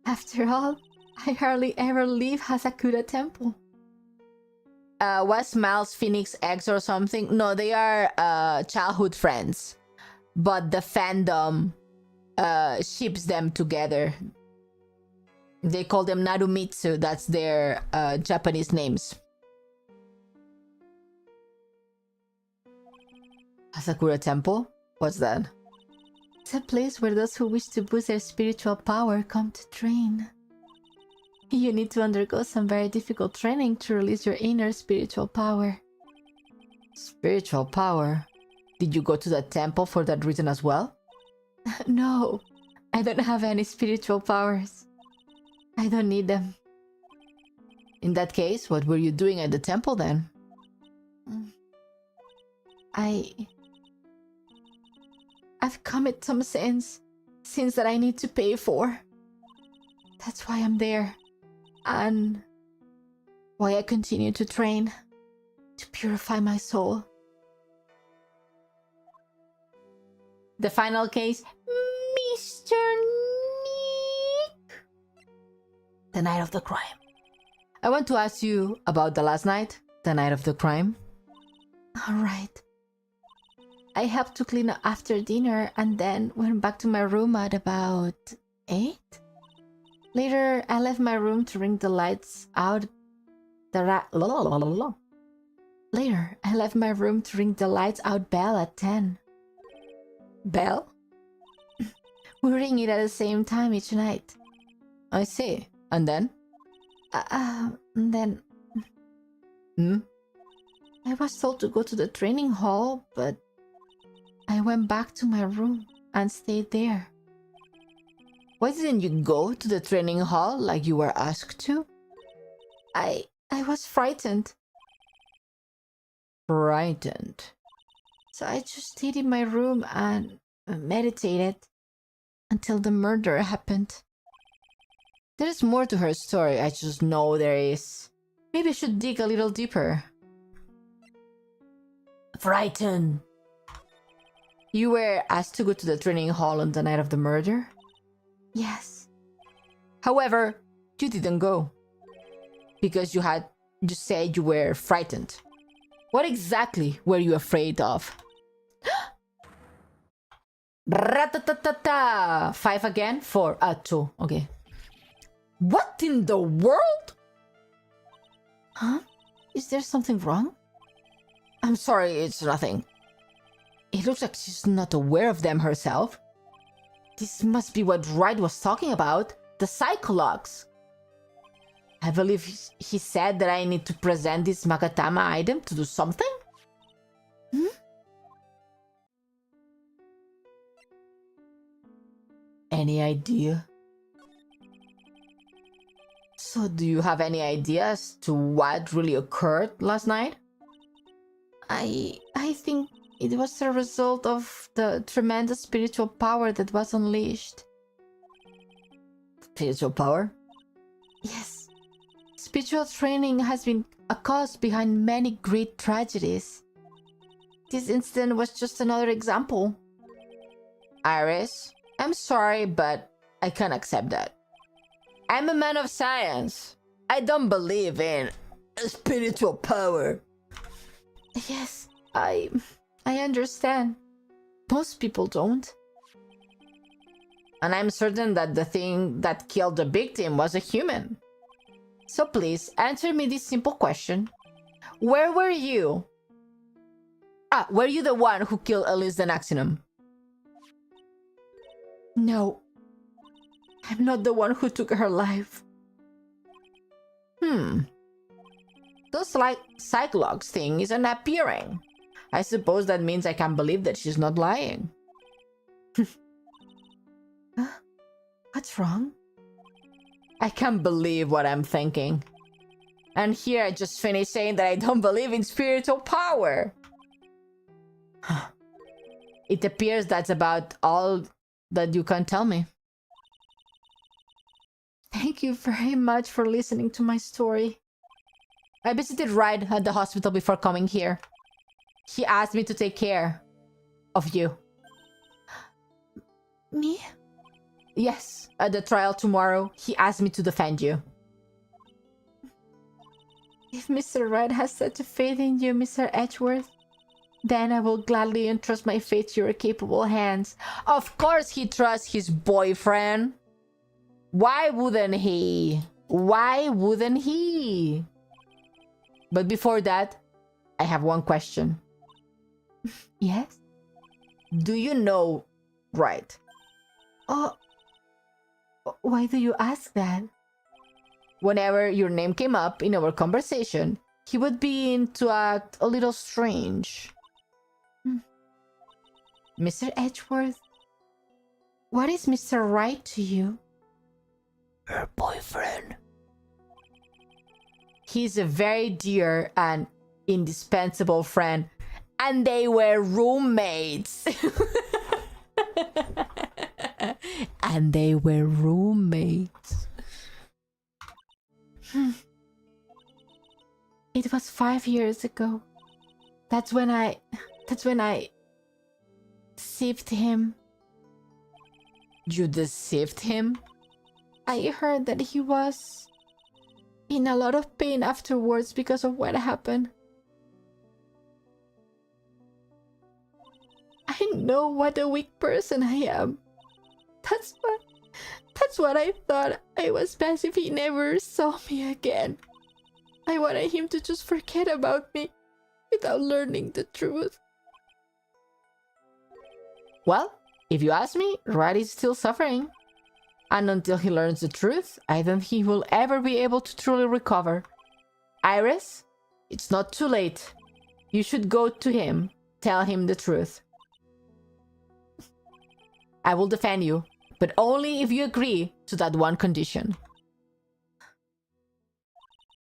After all, I hardly ever leave Hasakura Temple. Was Miles Phoenix X or something? No, they are childhood friends. But the fandom ships them together. They call them Narumitsu. That's their Japanese names. Hasakura Temple? What's that? It's a place where those who wish to boost their spiritual power come to train. You need to undergo some very difficult training to release your inner spiritual power. Spiritual power? Did you go to the temple for that reason as well? No, I don't have any spiritual powers. I don't need them. In that case, what were you doing at the temple then? I've committed some sins that I need to pay for. That's why I'm there. And why I continue to train to purify my soul. The final case, Mr. Nick. The night of the crime. I want to ask you about the last night, the night of the crime. Alright. I helped to clean up after dinner and then went back to my room at about 8. Later, I left my room to ring the lights out. Later, I left my room to ring the lights out bell at 10. Bell? We ring it at the same time each night. I see. And then? Then... I was told to go to the training hall, but I went back to my room and stayed there. Why didn't you go to the training hall like you were asked to? I was frightened. Frightened? So I just stayed in my room and meditated until the murder happened. There's more to her story, I just know there is. Maybe I should dig a little deeper. Frightened. You were asked to go to the training hall on the night of the murder? Yes. However, you didn't go. Because you said you were frightened. What exactly were you afraid of? Ratatata! 5 again? 4. 2. Okay. What in the world? Huh? Is there something wrong? I'm sorry, it's nothing. It looks like she's not aware of them herself. This must be what Wright was talking about, the psychologues. I believe he said that I need to present this Magatama item to do something? Hmm? Any idea? So do you have any idea as to what really occurred last night? I think it was a result of the tremendous spiritual power that was unleashed. Spiritual power? Yes. Spiritual training has been a cause behind many great tragedies. This incident was just another example. Iris, I'm sorry, but I can't accept that. I'm a man of science. I don't believe in spiritual power. Yes, I understand. Most people don't. And I'm certain that the thing that killed the victim was a human. So please, answer me this simple question. Where were you? Were you the one who killed Elise the Naxinum? No. I'm not the one who took her life. Those psychologues thing isn't appearing. I suppose that means I can't believe that she's not lying. What's wrong? I can't believe what I'm thinking. And here I just finished saying that I don't believe in spiritual power. It appears that's about all that you can tell me. Thank you very much for listening to my story. I visited Wright at the hospital before coming here. He asked me to take care of you. Me? Yes, at the trial tomorrow, he asked me to defend you. If Mr. Wright has such a faith in you, Mr. Edgeworth, then I will gladly entrust my fate to your capable hands. Of course he trusts his boyfriend. Why wouldn't he? Why wouldn't he? But before that, I have one question. Yes? Do you know Wright? Oh, why do you ask that? Whenever your name came up in our conversation, he would begin to act a little strange. Mr. Edgeworth, what is Mr. Wright to you? Her boyfriend. He's a very dear and indispensable friend, and they were roommates. And they were roommates. It was 5 years ago. That's when I deceived him. You deceived him? I heard that he was in a lot of pain afterwards because of what happened. I know what a weak person I am. That's what I thought. I was best if he never saw me again. I wanted him to just forget about me without learning the truth. Well, if you ask me, Wright is still suffering. And until he learns the truth, I don't think he will ever be able to truly recover. Iris, it's not too late. You should go to him, tell him the truth. I will defend you, but only if you agree to that one condition.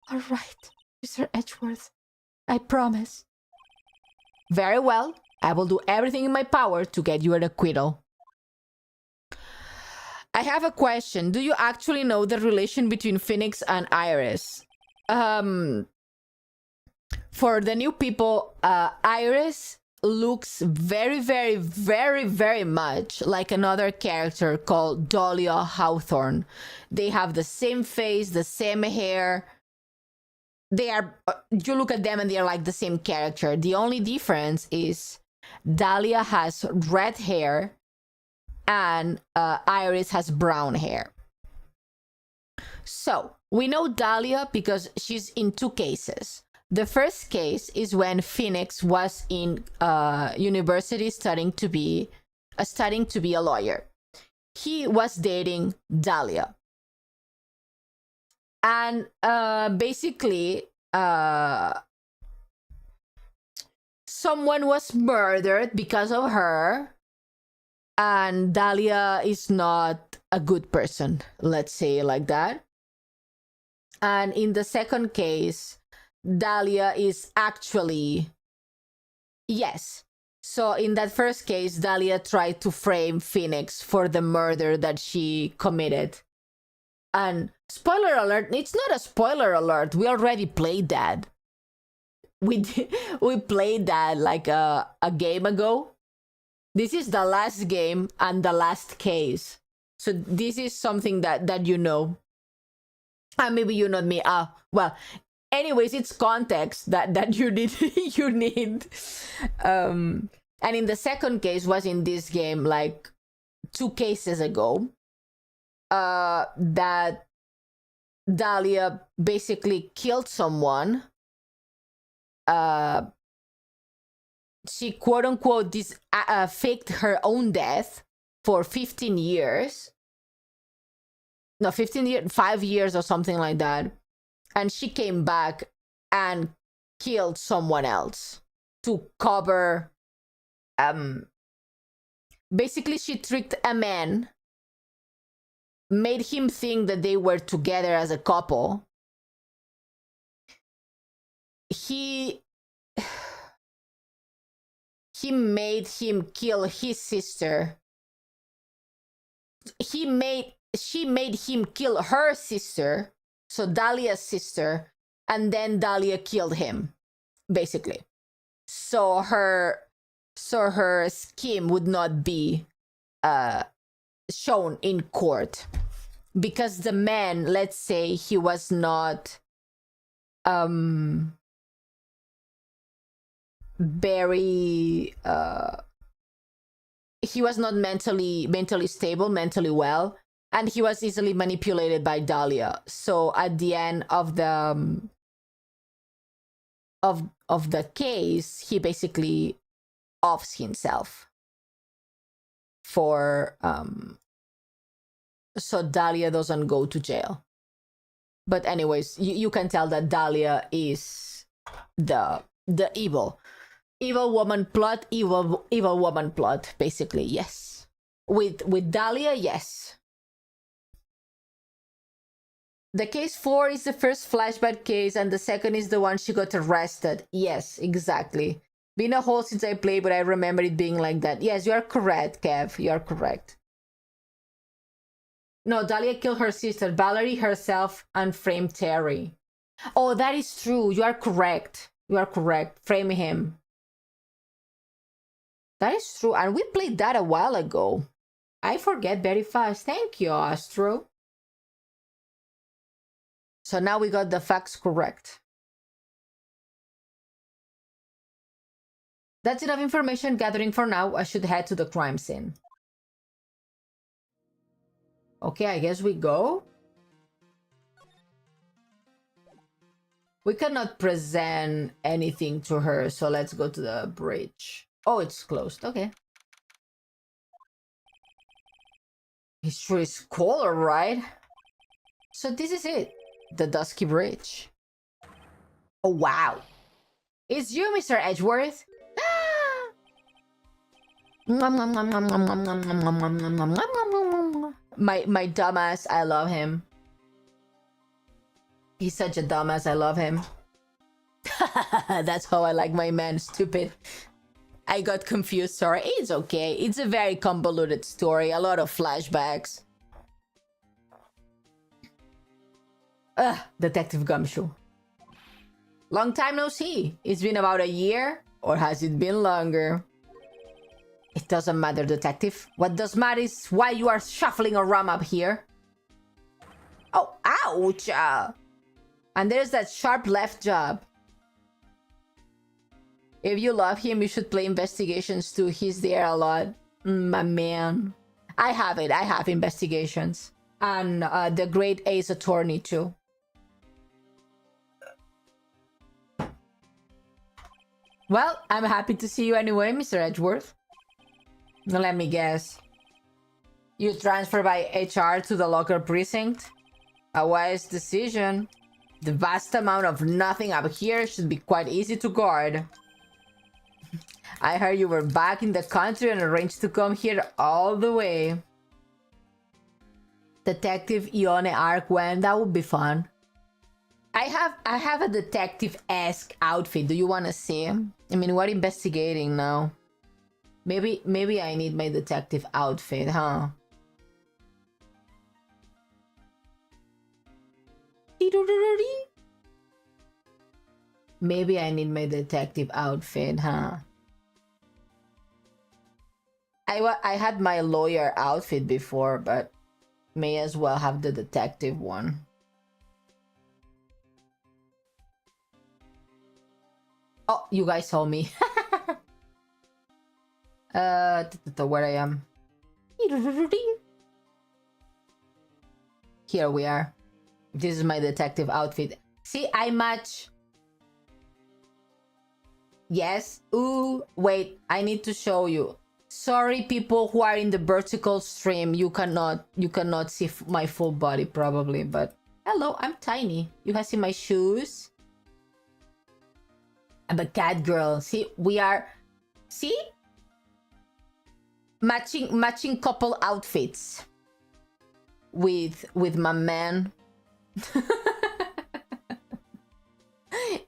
All right, Mr. Edgeworth. I promise. Very well. I will do everything in my power to get you an acquittal. I have a question. Do you actually know the relation between Phoenix and Iris? For the new people, Iris looks very, very, very, very much like another character called Dahlia Hawthorne. They have the same face, the same hair. They are, you look at them and they are like the same character. The only difference is Dahlia has red hair and Iris has brown hair. So we know Dahlia because she's in two cases. The first case is when Phoenix was in university studying to be a lawyer. He was dating Dahlia. And basically, someone was murdered because of her. And Dahlia is not a good person, let's say it like that. And in the second case, Dahlia is actually, yes. So in that first case, Dahlia tried to frame Phoenix for the murder that she committed. And spoiler alert, it's not a spoiler alert. We already played that. We played that like a game ago. This is the last game and the last case. So this is something that you know. And maybe you know me. Well, anyways, it's context that you need. You need. And in the second case was in this game like 2 cases ago. That Dahlia basically killed someone. She quote unquote faked her own death for 15 years. No, 15 years, 5 years or something like that. And she came back and killed someone else to cover. Basically, she tricked a man, made him think that they were together as a couple. He made him kill his sister. She made him kill her sister, so Dahlia's sister, and then Dahlia killed him, basically. So her scheme would not be shown in court because the man, let's say, he was not very he was not mentally stable, mentally well, and he was easily manipulated by Dahlia. So at the end of the case, he basically offs himself for so Dahlia doesn't go to jail. But anyways, you can tell that Dahlia is the evil woman plot, evil woman plot, basically. Yes, with Dahlia, yes. The case 4 is the first flashback case, and the second is the one she got arrested. Yes, exactly. Been a while since I played, but I remember it being like that. Yes, you are correct, Kev. You are correct. No, Dahlia killed her sister, Valerie herself, and framed Terry. Oh, that is true. You are correct. You are correct. Frame him. That is true. And we played that a while ago. I forget very fast. Thank you, Astro. So now we got the facts correct. That's enough information gathering for now. I should head to the crime scene. Okay, I guess we go. We cannot present anything to her, so let's go to the bridge. Oh, it's closed. Okay. History scholar, right? So this is it. The Dusky Bridge. Oh, wow. It's you, Mr. Edgeworth. My dumbass, I love him. He's such a dumbass, I love him. That's how I like my man, stupid. I got confused, sorry. It's okay. It's a very convoluted story, a lot of flashbacks. Detective Gumshoe. Long time no see. It's been about a year, or has it been longer? It doesn't matter, detective. What does matter is why you are shuffling around up here. Oh, ouch! And there's that sharp left jab. If you love him, you should play Investigations too. He's there a lot. My man. I have it. I have Investigations. And the Great Ace Attorney too. Well, I'm happy to see you anyway, Mr. Edgeworth. Now let me guess. You transfer by HR to the local precinct? A wise decision. The vast amount of nothing up here should be quite easy to guard. I heard you were back in the country and arranged to come here all the way. Detective Ione arc when? That would be fun. I have a detective-esque outfit. Do you want to see? I mean, we're investigating now. Maybe I need my detective outfit, huh? Maybe I need my detective outfit, huh? I had my lawyer outfit before, but may as well have the detective one. Oh, you guys saw me. Where I am. Here we are. This is my detective outfit. See, I match. Yes. Ooh, wait. I need to show you. Sorry, people who are in the vertical stream. You cannot see my full body probably, but hello, I'm tiny. You can see my shoes. I'm a cat girl. See, we are. See, matching couple outfits with my man.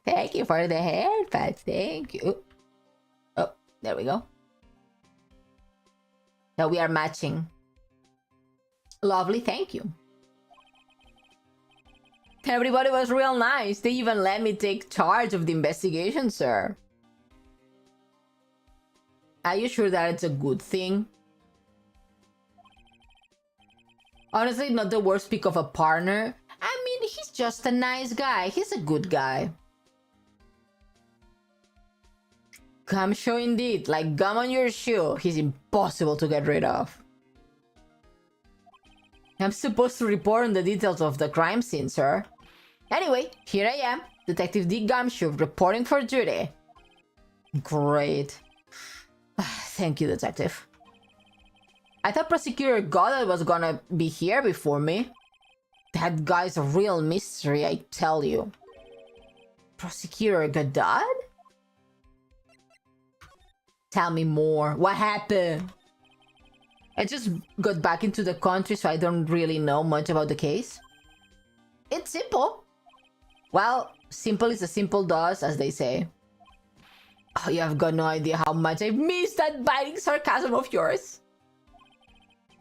Thank you for the haircut. Thank you. Oh, there we go. So we are matching. Lovely, thank you. Everybody was real nice. They even let me take charge of the investigation, sir. Are you sure that it's a good thing? Honestly, not the worst pick of a partner. I mean, he's just a nice guy. He's a good guy. Gum show indeed. Like gum on your shoe. He's impossible to get rid of. I'm supposed to report on the details of the crime scene, sir. Anyway, here I am, Detective D. Gumshoe, reporting for duty. Great. Thank you, Detective. I thought Prosecutor Goddard was gonna be here before me. That guy's a real mystery, I tell you. Prosecutor Goddard? Tell me more. What happened? I just got back into the country, so I don't really know much about the case. It's simple. Well, simple is as simple does, as they say. Oh, you have got no idea how much I've missed that biting sarcasm of yours.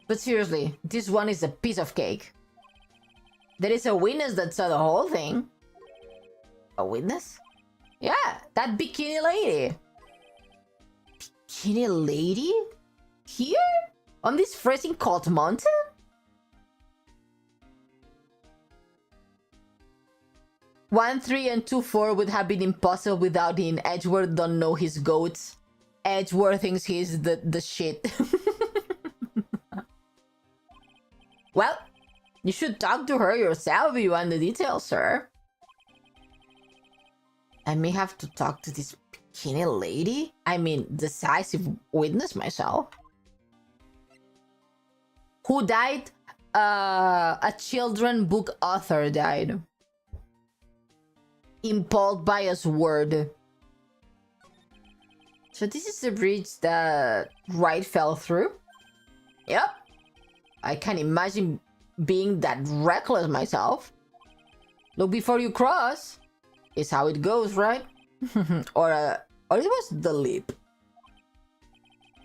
But seriously, this one is a piece of cake. There is a witness that saw the whole thing. A witness? Yeah, that bikini lady. Bikini lady? Here? On this freezing cold mountain? One 3 and 2 4 would have been impossible without him. Edgeworth don't know his goats. Edgeworth thinks he's the shit. Well, you should talk to her yourself if you want the details, sir. I may have to talk to this bikini lady. I mean, decisive witness myself. Who died? A children book author died. Impelled by a sword. So this is the bridge that Wright fell through? Yep. I can't imagine being that reckless myself. Look before you cross. Is how it goes, right? or it was the leap.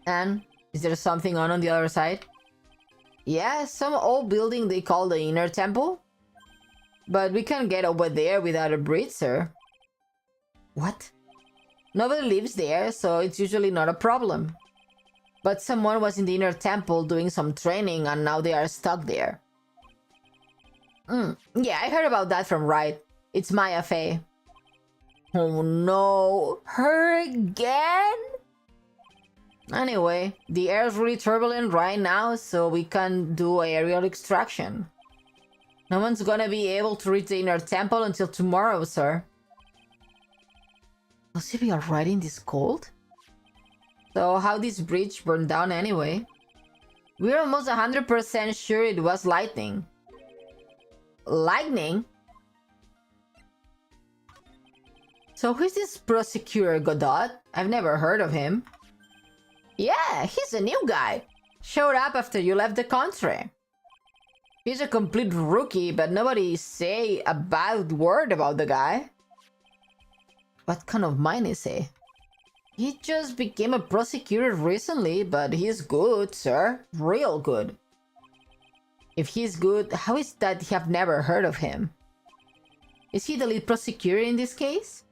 And is there something on the other side? Yeah, some old building they call the Inner Temple. But we can't get over there without a bridge, sir. What? Nobody lives there, so it's usually not a problem. But someone was in the Inner Temple doing some training and now they are stuck there. Yeah, I heard about that from Wright. It's Maya Fey. Oh no, her again? Anyway, the air is really turbulent right now, so we can do aerial extraction. No one's gonna be able to reach the Inner Temple until tomorrow, sir. Possibly already in this cold? So how this bridge burned down anyway? We're almost 100% sure it was lightning. Lightning? So who's this prosecutor Godot? I've never heard of him. Yeah, he's a new guy. Showed up after you left the country. He's a complete rookie, but nobody say a bad word about the guy. What kind of mind is he? He just became a prosecutor recently, but he's good, sir. Real good. If he's good, how is that you have never heard of him? Is he the lead prosecutor in this case?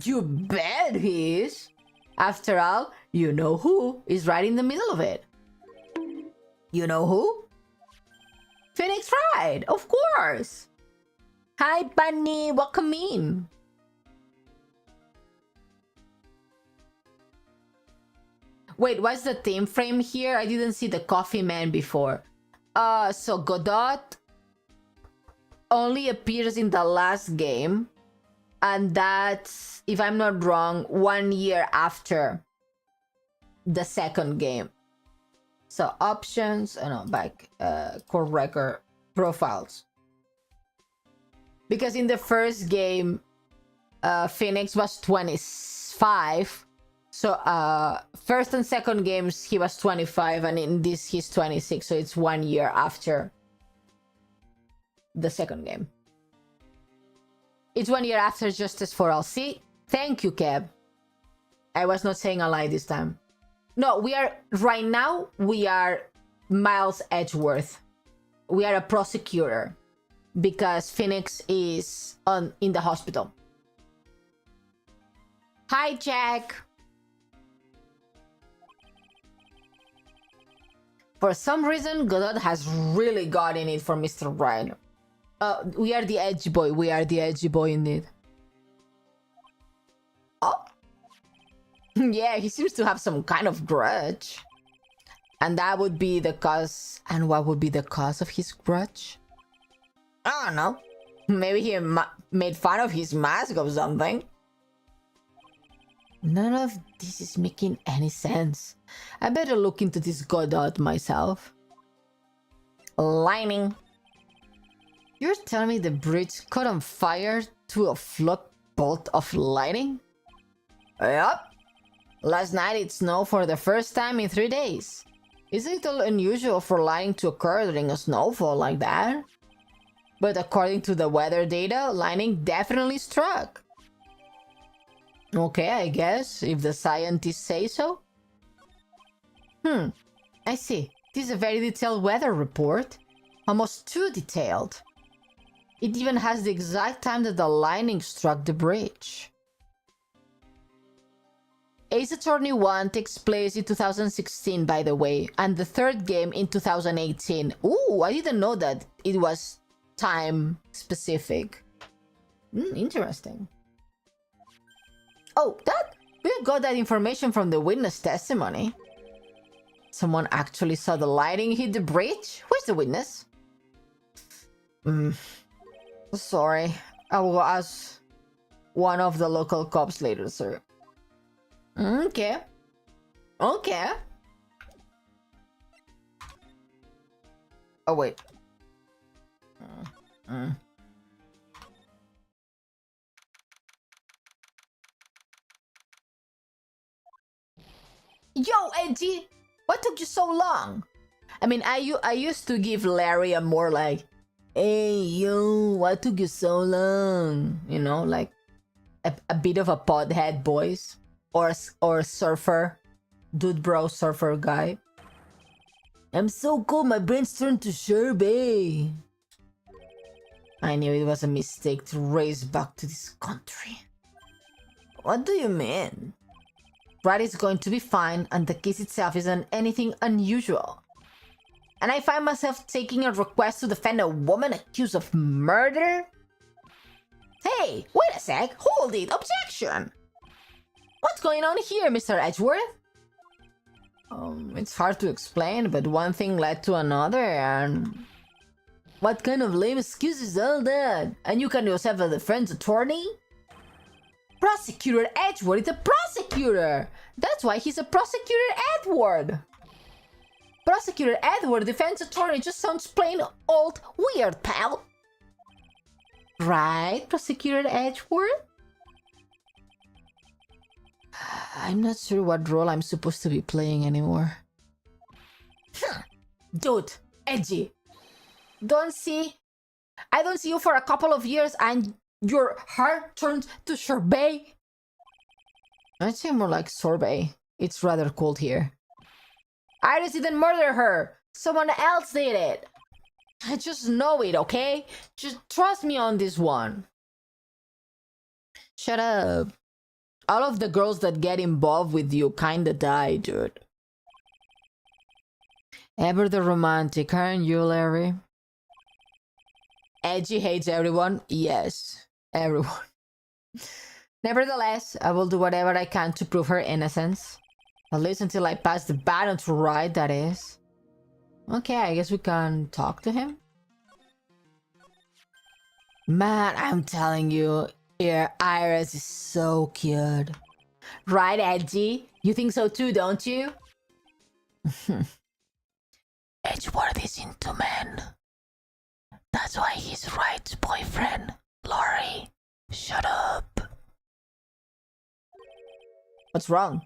You bet he is. After all, you know who is right in the middle of it. You know who? Phoenix Wright, of course. Hi, Bunny. Welcome in. Wait, what's the theme frame here? I didn't see the coffee man before. So Godot only appears in the last game. And that's, if I'm not wrong, 1 year after the second game. So options, back, core record, profiles. Because in the first game, Phoenix was 25. So first and second games, he was 25, and in this, he's 26. So it's 1 year after the second game. It's 1 year after Justice for All. See? Thank you, Keb. I was not saying a lie this time. No, right now, we are Miles Edgeworth. We are a prosecutor because Phoenix is in the hospital. Hi, Jack. For some reason, Godot has really gotten it for Mr. Wright. We are the edgy boy. We are the edgy boy indeed. Oh. Yeah, he seems to have some kind of grudge. And that would be the cause. And what would be the cause of his grudge? I don't know. Maybe he made fun of his mask or something. None of this is making any sense. I better look into this Godot myself. Lightning. You're telling me the bridge caught on fire to a flood bolt of lightning? Yup. Last night it snowed for the first time in 3 days. Isn't it unusual for lightning to occur during a snowfall like that? But according to the weather data, lightning definitely struck. Okay, I guess, if the scientists say so. I see. This is a very detailed weather report. Almost too detailed. It even has the exact time that the lightning struck the bridge. Ace Attorney 1 takes place in 2016, by the way, and the third game in 2018. Ooh, I didn't know that it was time specific. Interesting. Oh, we got that information from the witness testimony. Someone actually saw the lightning hit the bridge? Where's the witness? Sorry, I will ask one of the local cops later, sir. Okay. Okay. Oh, wait. Yo, Edgy! What took you so long? I mean, I used to give Larry a more like, hey, yo, what took you so long? You know, like a bit of a podhead voice. Or surfer. Dude bro surfer guy. I'm so cold, my brain's turned to sherbet. I knew it was a mistake to race back to this country. What do you mean? Brad is going to be fine, and the case itself isn't anything unusual. And I find myself taking a request to defend a woman accused of murder? Hey, wait a sec, hold it, objection! What's going on here, Mr. Edgeworth? It's hard to explain, but one thing led to another, and... What kind of lame excuse is all that? And you can yourself a defense attorney? Prosecutor Edgeworth is a prosecutor! That's why he's a Prosecutor Edward! Prosecutor Edward, defense attorney, just sounds plain old weird, pal. Right, Prosecutor Edgeworth? I'm not sure what role I'm supposed to be playing anymore. Dude, edgy. I don't see you for a couple of years and your heart turns to sorbet. I'd say more like sorbet. It's rather cold here. Iris didn't murder her. Someone else did it. I just know it, okay? Just trust me on this one. Shut up. All of the girls that get involved with you kinda die, dude. Ever the romantic, aren't you, Larry? Edgy hates everyone? Yes, everyone. Nevertheless, I will do whatever I can to prove her innocence. At least until I pass the baton to Wright, that is. Okay, I guess we can talk to him. Man, I'm telling you, your Iris is so cute. Right, Edgy? You think so too, don't you? Edgeworth is into men. That's why he's Wright's boyfriend. Laurie, shut up. What's wrong?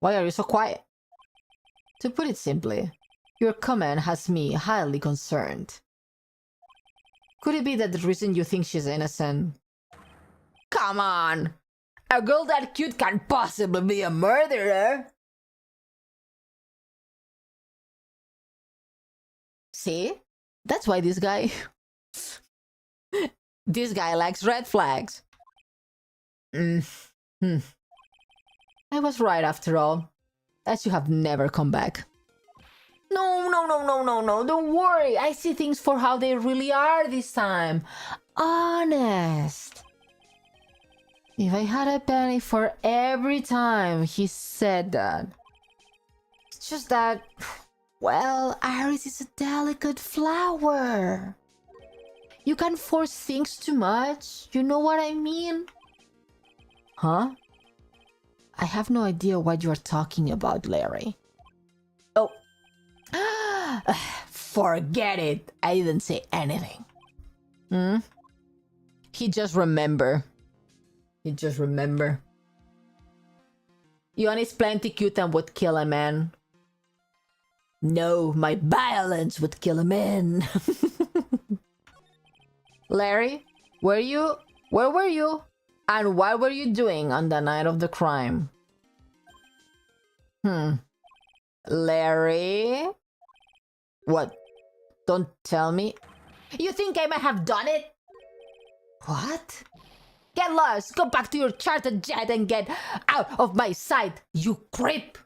Why are you so quiet? To put it simply, your comment has me highly concerned. Could it be that the reason you think she's innocent? Come on! A girl that cute can't possibly be a murderer! See? That's why this guy... this guy likes red flags. I was right after all. As you have never come back. No, don't worry. I see things for how they really are this time. Honest. If I had a penny for every time he said that. It's just that, well, Iris is a delicate flower. You can't force things too much. You know what I mean? Huh? I have no idea what you are talking about, Larry. Oh. Forget it. I didn't say anything. He just remember. Ione is plenty cute and would kill a man. No, my violence would kill a man. Larry, where were you? And what were you doing on the night of the crime? Larry? What? Don't tell me. You think I might have done it? What? Get lost! Go back to your charter jet and get out of my sight, you creep!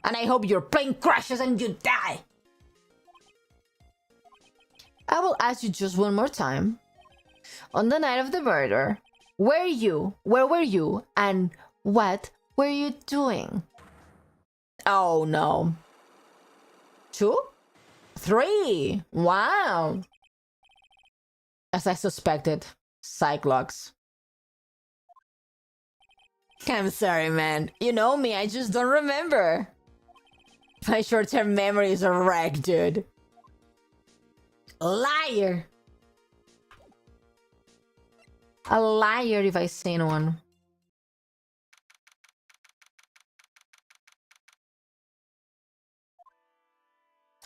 And I hope your plane crashes and you die! I will ask you just one more time. On the night of the murder, where were you, and what were you doing? Oh no. 2? 3! Wow! As I suspected, Cyclops. I'm sorry, man. You know me, I just don't remember. My short-term memory is a wreck, dude. Liar! A liar if I seen one.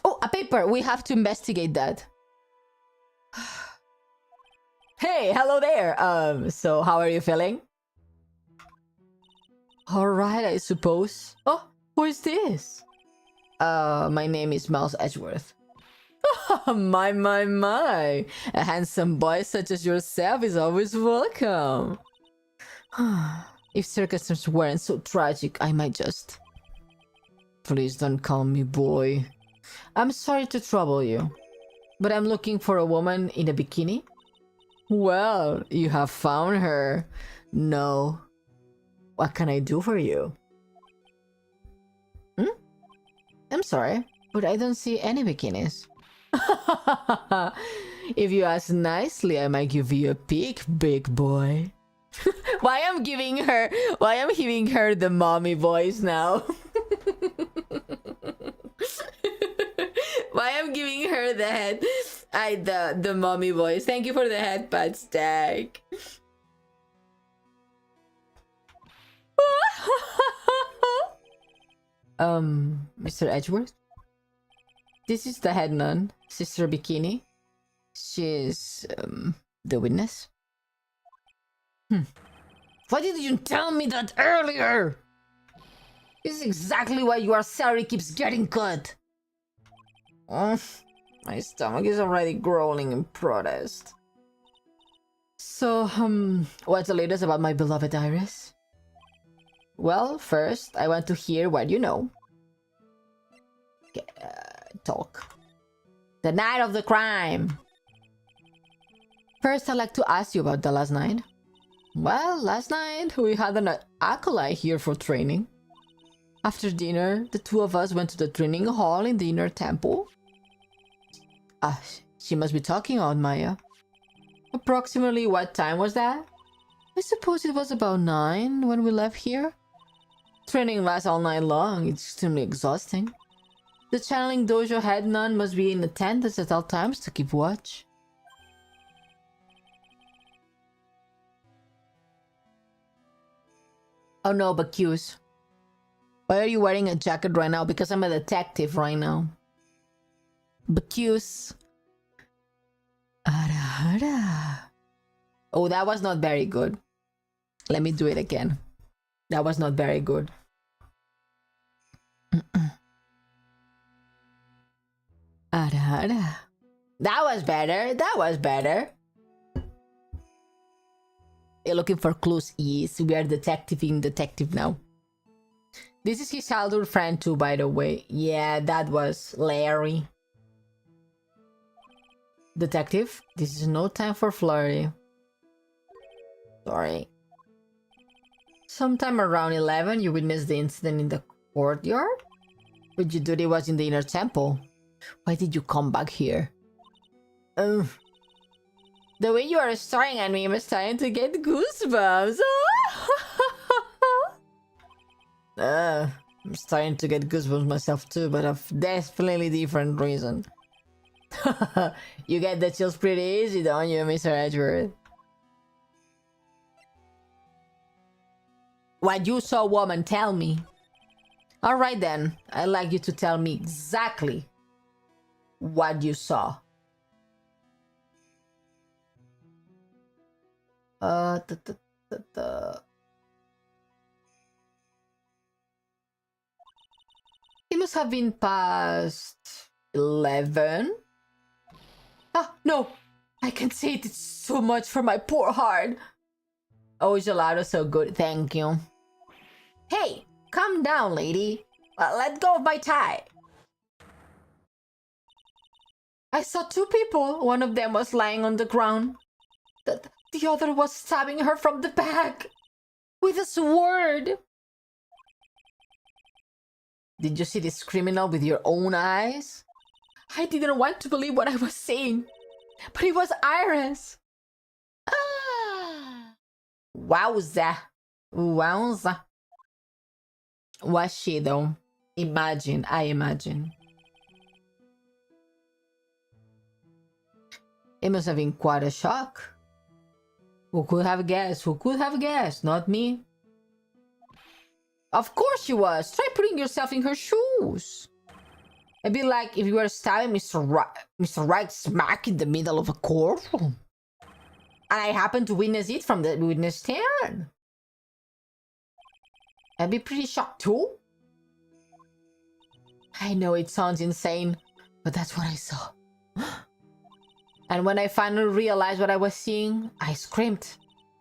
Oh, a paper! We have to investigate that. Hey, hello there! So how are you feeling? Alright, I suppose. Oh, who is this? My name is Miles Edgeworth. My. A handsome boy such as yourself is always welcome. If circumstances weren't so tragic, I might just... Please don't call me boy. I'm sorry to trouble you, but I'm looking for a woman in a bikini. Well, you have found her. No. What can I do for you? I'm sorry, but I don't see any bikinis. If you ask nicely, I might give you a peek, big boy. Why I'm giving her the mommy voice now? Why I'm giving her the mommy voice. Thank you for the headpad stack. Mr. Edgeworth? This is the head nun, Sister Bikini. She's the witness. Why did you tell me that earlier? This is exactly why your salary keeps getting cut. My stomach is already growling in protest. So, what's the latest about my beloved Iris? Well, first, I want to hear what you know. Okay, talk. The night of the crime. First, I'd like to ask you about the last night. Well, last night, we had an acolyte here for training. After dinner, the two of us went to the training hall in the inner temple. She must be talking on Maya. Approximately what time was that? I suppose it was about 9 when we left here. Training lasts all night long. It's extremely exhausting. The channeling dojo head nun must be in attendance at all times to keep watch. Oh no, but Q's. Why are you wearing a jacket right now? Because I'm a detective right now. Bacchus. Oh, that was not very good. Let me do it again. That was not very good. That was better. That was better. You're looking for clues. Yes, we are detective now. This is his childhood friend too, by the way. Yeah, that was Larry. Detective, this is no time for flirty. Sorry. Sometime around 11, you witnessed the incident in the courtyard? But your duty was in the inner temple. Why did you come back here? The way you are staring at me, I'm starting to get goosebumps. I'm starting to get goosebumps myself too, but of definitely different reason. You get the chills pretty easy, don't you, Mr. Edgeworth? What you saw, woman, tell me. Alright then, I'd like you to tell me exactly what you saw. It must have been past 11. No! I can say it. It's so much for my poor heart. Oh, gelato's so good. Thank you. Hey, calm down, lady. Let go of my tie. I saw 2 people. One of them was lying on the ground. The other was stabbing her from the back with a sword. Did you see this criminal with your own eyes? I didn't want to believe what I was seeing, but it was Iris. Wowza. Wowza. Was she though? I imagine. It must have been quite a shock. Who could have guessed? Who could have guessed? Not me. Of course she was. Try putting yourself in her shoes. It'd be like if you were stabbing Mr. Wright smack in the middle of a courtroom. And I happened to witness it from the witness stand. I'd be pretty shocked too. I know it sounds insane, but that's what I saw. And when I finally realized what I was seeing, I screamed.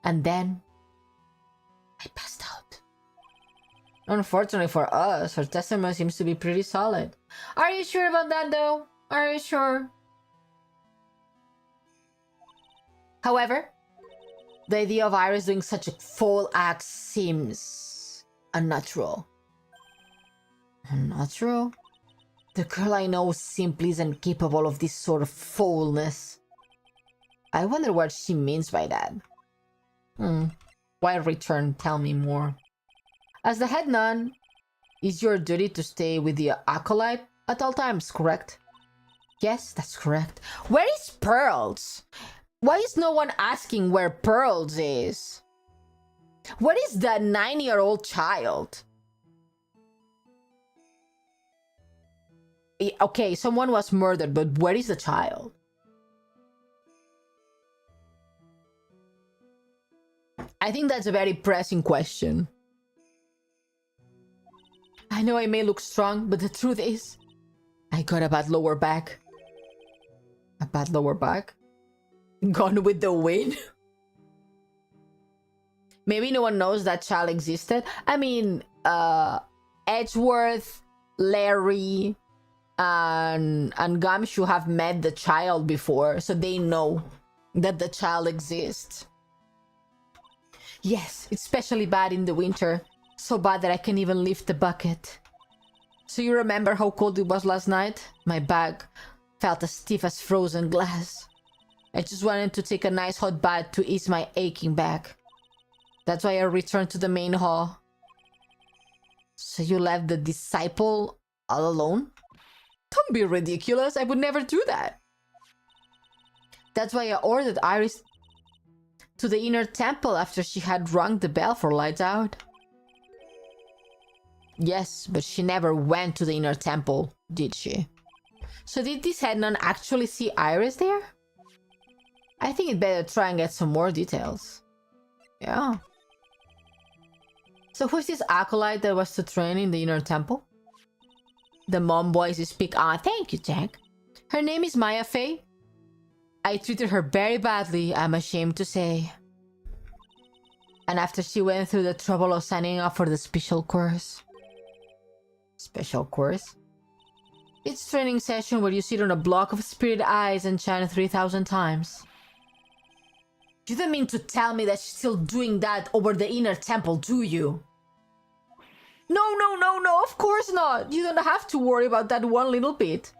And then I passed out. Unfortunately for us, her testimony seems to be pretty solid. Are you sure about that though? Are you sure? However, the idea of Iris doing such a foul act seems unnatural. Unnatural? The girl I know simply isn't capable of this sort of foulness. I wonder what she means by that. Why return? Tell me more. As the head nun, it's your duty to stay with the acolyte at all times, correct? Yes, that's correct. Where is Pearls? Why is no one asking where Pearls is? What is that 9-year-old child? Okay, someone was murdered, but where is the child? I think that's a very pressing question. I know I may look strong, but the truth is, I got a bad lower back. A bad lower back? Gone with the wind? Maybe no one knows that child existed. I mean, Edgeworth, Larry, and Gumshoe have met the child before, so they know that the child exists. Yes, it's especially bad in the winter. So bad that I can't even lift the bucket. So you remember how cold it was last night? My back felt as stiff as frozen glass. I just wanted to take a nice hot bath to ease my aching back. That's why I returned to the main hall. So you left the disciple all alone? Don't be ridiculous, I would never do that. That's why I ordered Iris to the inner temple after she had rung the bell for lights out. Yes, but she never went to the inner temple, did she? So did this head nun actually see Iris there? I think it better try and get some more details. Yeah. So who's this acolyte that was to train in the inner temple? The mom voice speak. Ah, thank you, Jack. Her name is Maya Fey. I treated her very badly, I'm ashamed to say. And after she went through the trouble of signing up for the special course. Special course? It's training session where you sit on a block of spirit eyes and chant 3,000 times. You don't mean to tell me that she's still doing that over the inner temple, do you? No, of course not. You don't have to worry about that one little bit.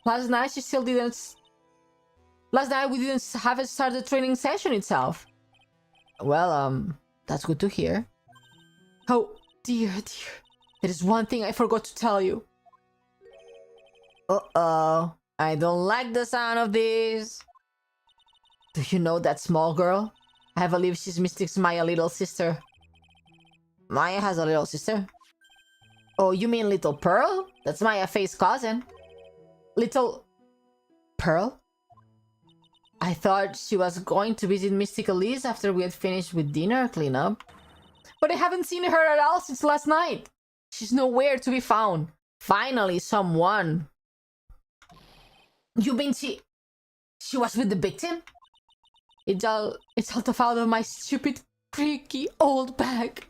Last night she still didn't... Last night we didn't have it start the training session itself. Well, that's good to hear. Oh, dear. There is one thing I forgot to tell you. Uh-oh. I don't like the sound of this. Do you know that small girl? I believe she's Mystic's Maya little sister. Maya has a little sister? Oh, you mean Little Pearl? That's Maya Faye's cousin. Little... Pearl? I thought she was going to visit Mystic Elise after we had finished with dinner cleanup. But I haven't seen her at all since last night. She's nowhere to be found. Finally, someone. You mean she was with the victim? It's all the fault of my stupid, creaky old bag.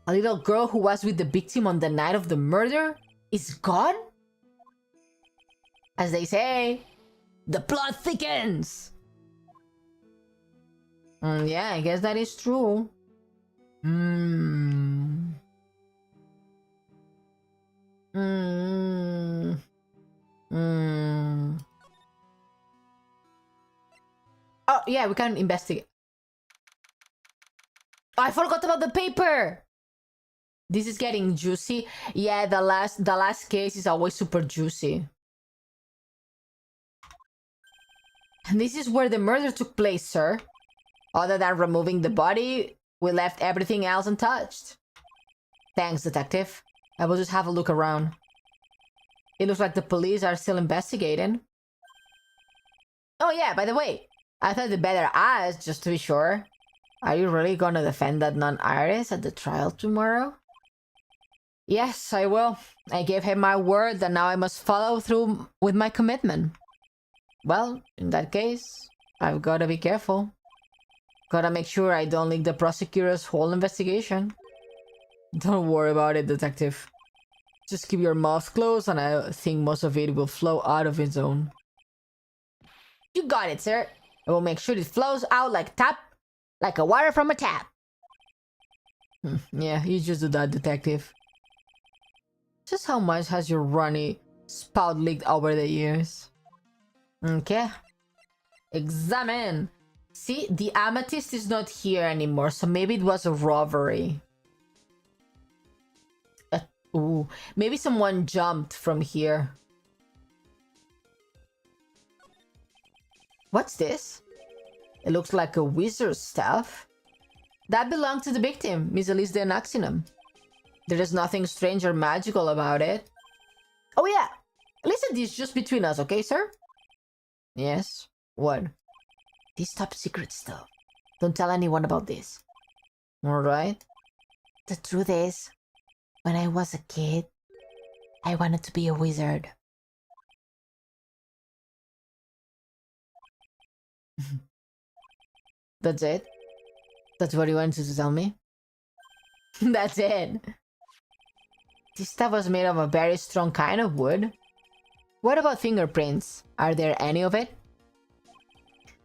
A little girl who was with the victim on the night of the murder is gone? As they say, the plot thickens! Yeah, I guess that is true. Oh, yeah, we can investigate. Oh, I forgot about the paper! This is getting juicy. Yeah, the last case is always super juicy. And this is where the murder took place, sir. Other than removing the body, we left everything else untouched. Thanks, detective. I will just have a look around. It looks like the police are still investigating. Oh yeah, by the way, I thought you'd better ask just to be sure. Are you really gonna defend that non-Iris at the trial tomorrow? Yes, I will. I gave him my word and now I must follow through with my commitment. Well, in that case, I've gotta be careful. Gotta make sure I don't leak the prosecutor's whole investigation. Don't worry about it, detective. Just keep your mouth closed and I think most of it will flow out of its own. You got it, sir. I will make sure it flows out like a water from a tap. Yeah, you just do that, detective. Just how much has your runny spout leaked over the years? Okay. Examine. See, the amethyst is not here anymore, so maybe it was a robbery. Ooh, maybe someone jumped from here. What's this? It looks like a wizard's staff. That belonged to the victim, Miss Elise de Naxinum. There is nothing strange or magical about it. Oh yeah, listen, this is just between us, okay, sir? Yes, what? This top secret stuff. Don't tell anyone about this. Alright. The truth is, when I was a kid, I wanted to be a wizard. That's it? That's what you wanted to tell me? That's it. This stuff was made of a very strong kind of wood. What about fingerprints? Are there any of it?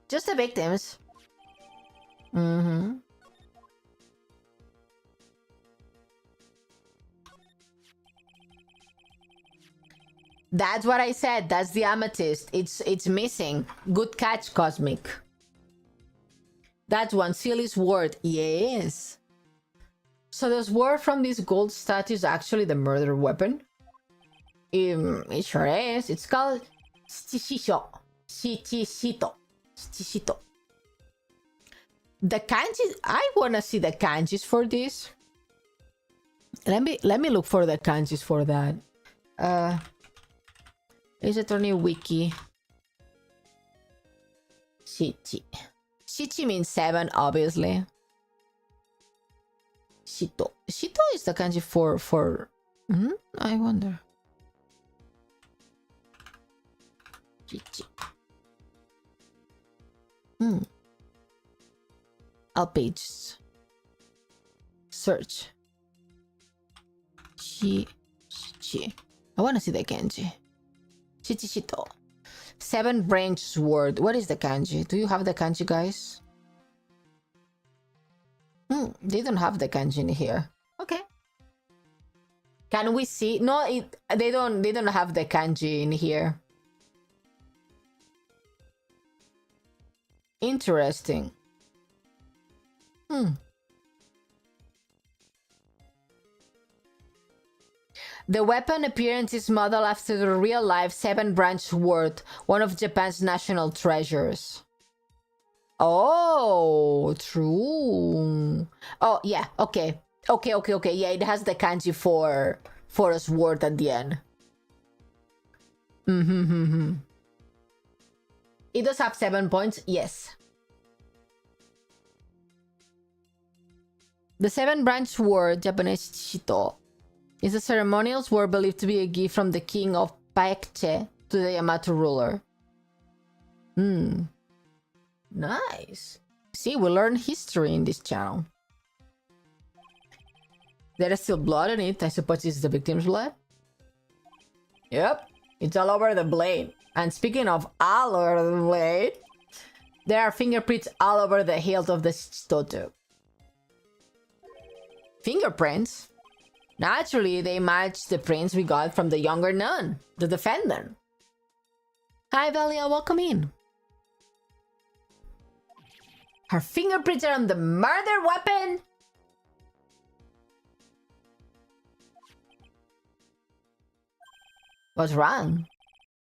Just the victims. Mm-hmm. That's what I said. That's the amethyst. It's missing. Good catch, Cosmic. That one, silly sword. Yes. So the sword from this gold statue is actually the murder weapon? It sure is. It's called Shishisho. Shishito. Shishito. The kanji, I wanna see the kanjis for this. Let me look for the kanjis for that. Is it only wiki? Shichi. Shichi means 7, obviously. Shito. Shito is the kanji for I wonder. Shichi. All pages. Search. Shichi. I want to see the kanji. Shichishito. 7 branch sword. What is the kanji? Do you have the kanji, guys? They don't have the kanji in here. Okay. Can we see? No, they don't have the kanji in here. Interesting. The weapon appearance is modeled after the real-life 7-branch sword, one of Japan's national treasures. Oh, true. Oh, yeah, okay. Okay. Yeah, it has the kanji for a sword at the end. It does have 7 points, yes. The 7-branch sword, Japanese Shito, is a ceremonial sword believed to be a gift from the king of Paekche to the Yamato ruler. Nice. See, we learn history in this channel. There is still blood on it. I suppose it's the victim's blood? Yep. It's all over the blade. And speaking of all over the blade, there are fingerprints all over the hilt of the Shitoto. Fingerprints? Naturally, they match the prints we got from the younger nun, the defendant. Hi, Velia, welcome in. Her fingerprints are on the murder weapon? What's wrong?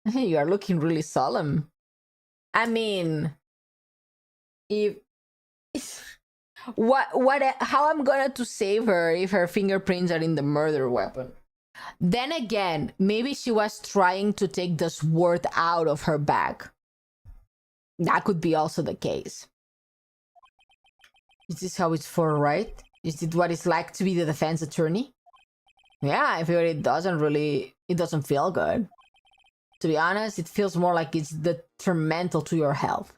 You are looking really solemn. I mean, if... how I'm gonna to save her if her fingerprints are in the murder weapon? Then again, maybe she was trying to take the sword out of her bag. That could be also the case. Is this how it's for, right? Is it what it's like to be the defense attorney? Yeah, I feel it doesn't feel good. To be honest, it feels more like it's detrimental to your health.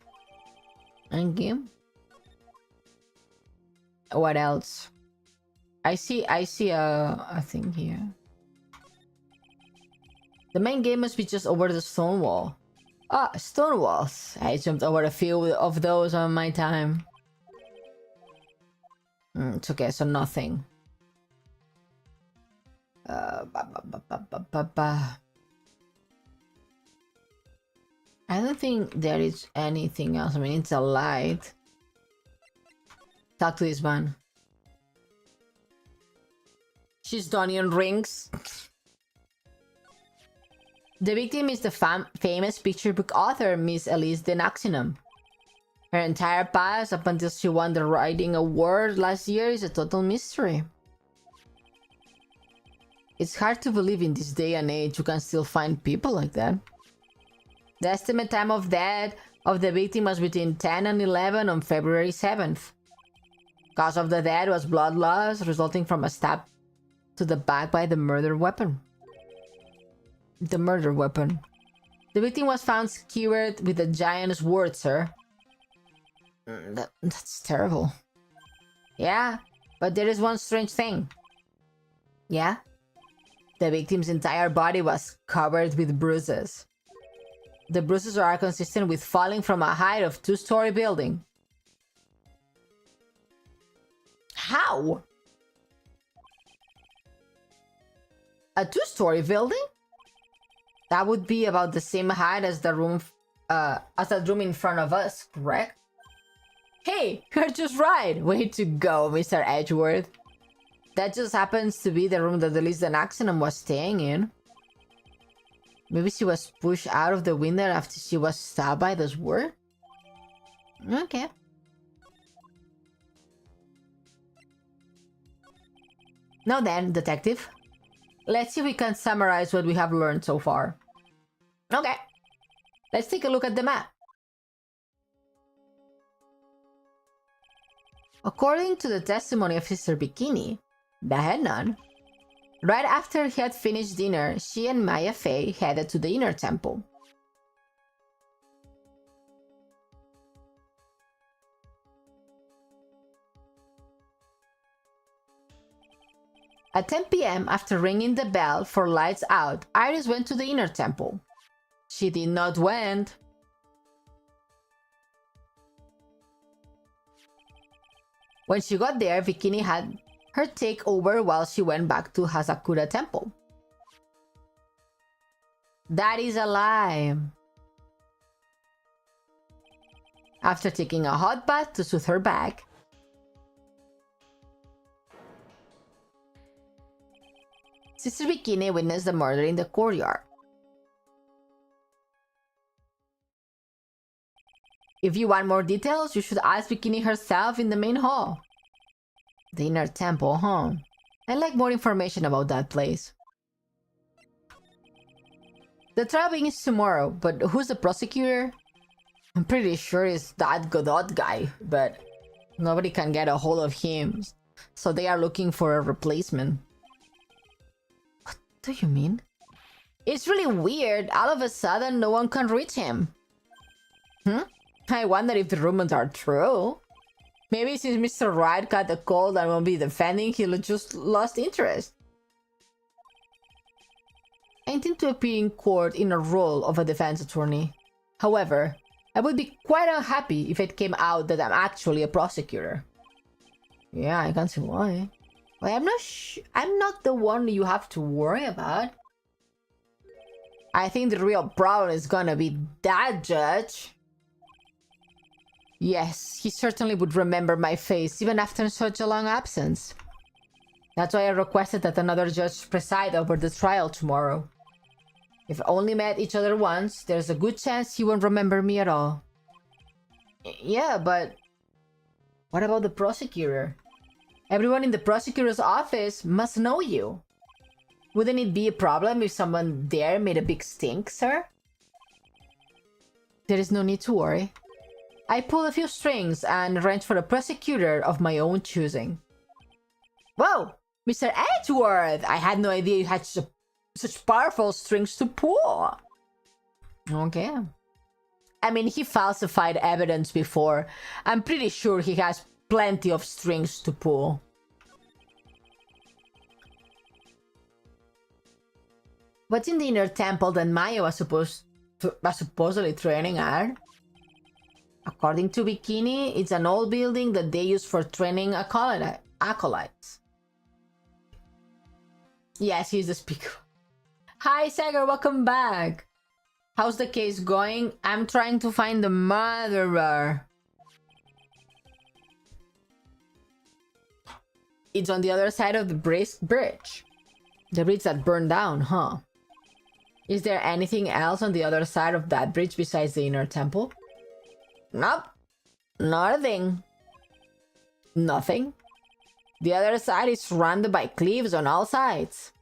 Thank you. What else? I see a thing here. The main game must be just over the stone wall. Ah, stone walls. I jumped over a few of those on my time. It's okay, so nothing. I don't think there is anything else. I mean, it's a light. Talk to this man. She's donning rings. The victim is the famous picture book author, Miss Elise de Naxinum. Her entire past, up until she won the writing award last year, is a total mystery. It's hard to believe in this day and age you can still find people like that. The estimate time of death of the victim was between 10 and 11 on February 7th. Cause of the death was blood loss resulting from a stab to the back by the murder weapon. The murder weapon. The victim was found skewered with a giant sword, sir. That's terrible. Yeah, but there is one strange thing. Yeah? The victim's entire body was covered with bruises. The bruises are consistent with falling from a height of 2-story building. How? A 2-story building? That would be about the same height as the room in front of us, correct? Hey, you're just right. Way to go, Mr. Edgeworth. That just happens to be the room that Elise de Naxinum was staying in. Maybe she was pushed out of the window after she was stabbed by the sword? Okay. Now then, detective. Let's see if we can summarize what we have learned so far. Okay. Let's take a look at the map. According to the testimony of Sister Bikini, the head nun, right after he had finished dinner, she and Maya Fey headed to the inner temple. At 10 p.m., after ringing the bell for lights out, Iris went to the inner temple. She did not went. When she got there, Bikini had her take over while she went back to Hazakura Temple. That is a lie. After taking a hot bath to soothe her back, Sister Bikini witnessed the murder in the courtyard. If you want more details, you should ask Bikini herself in the main hall. The inner temple, huh? I'd like more information about that place. The trial begins tomorrow, but who's the prosecutor? I'm pretty sure it's that Godot guy, but nobody can get a hold of him, so they are looking for a replacement. What do you mean? It's really weird. All of a sudden, no one can reach him. I wonder if the rumors are true. Maybe since Mr. Wright got the cold and won't be defending, he'll just lost interest. I intend to appear in court in a role of a defense attorney. However, I would be quite unhappy if it came out that I'm actually a prosecutor. Yeah, I can see why. But I'm not the one you have to worry about. I think the real problem is gonna be that judge. Yes, he certainly would remember my face even after such a long absence. That's why I requested that another judge preside over the trial tomorrow. If only met each other once, there's a good chance he won't remember me at all. Yeah, but what about the prosecutor? Everyone in the prosecutor's office must know you. Wouldn't it be a problem if someone there made a big stink, sir? There is no need to worry. I pulled a few strings and arranged for a prosecutor of my own choosing. Whoa! Mr. Edgeworth! I had no idea you had such powerful strings to pull. Okay. I mean, he falsified evidence before. I'm pretty sure he has plenty of strings to pull. What's in the inner temple that Maya was supposedly training at? According to Bikini, it's an old building that they use for training acolytes. Yes, he's the speaker. Hi, Sagar, welcome back. How's the case going? I'm trying to find the murderer. It's on the other side of the bridge. The bridge that burned down, huh? Is there anything else on the other side of that bridge besides the inner temple? Nope. Not a thing. Nothing. The other side is surrounded by cliffs on all sides.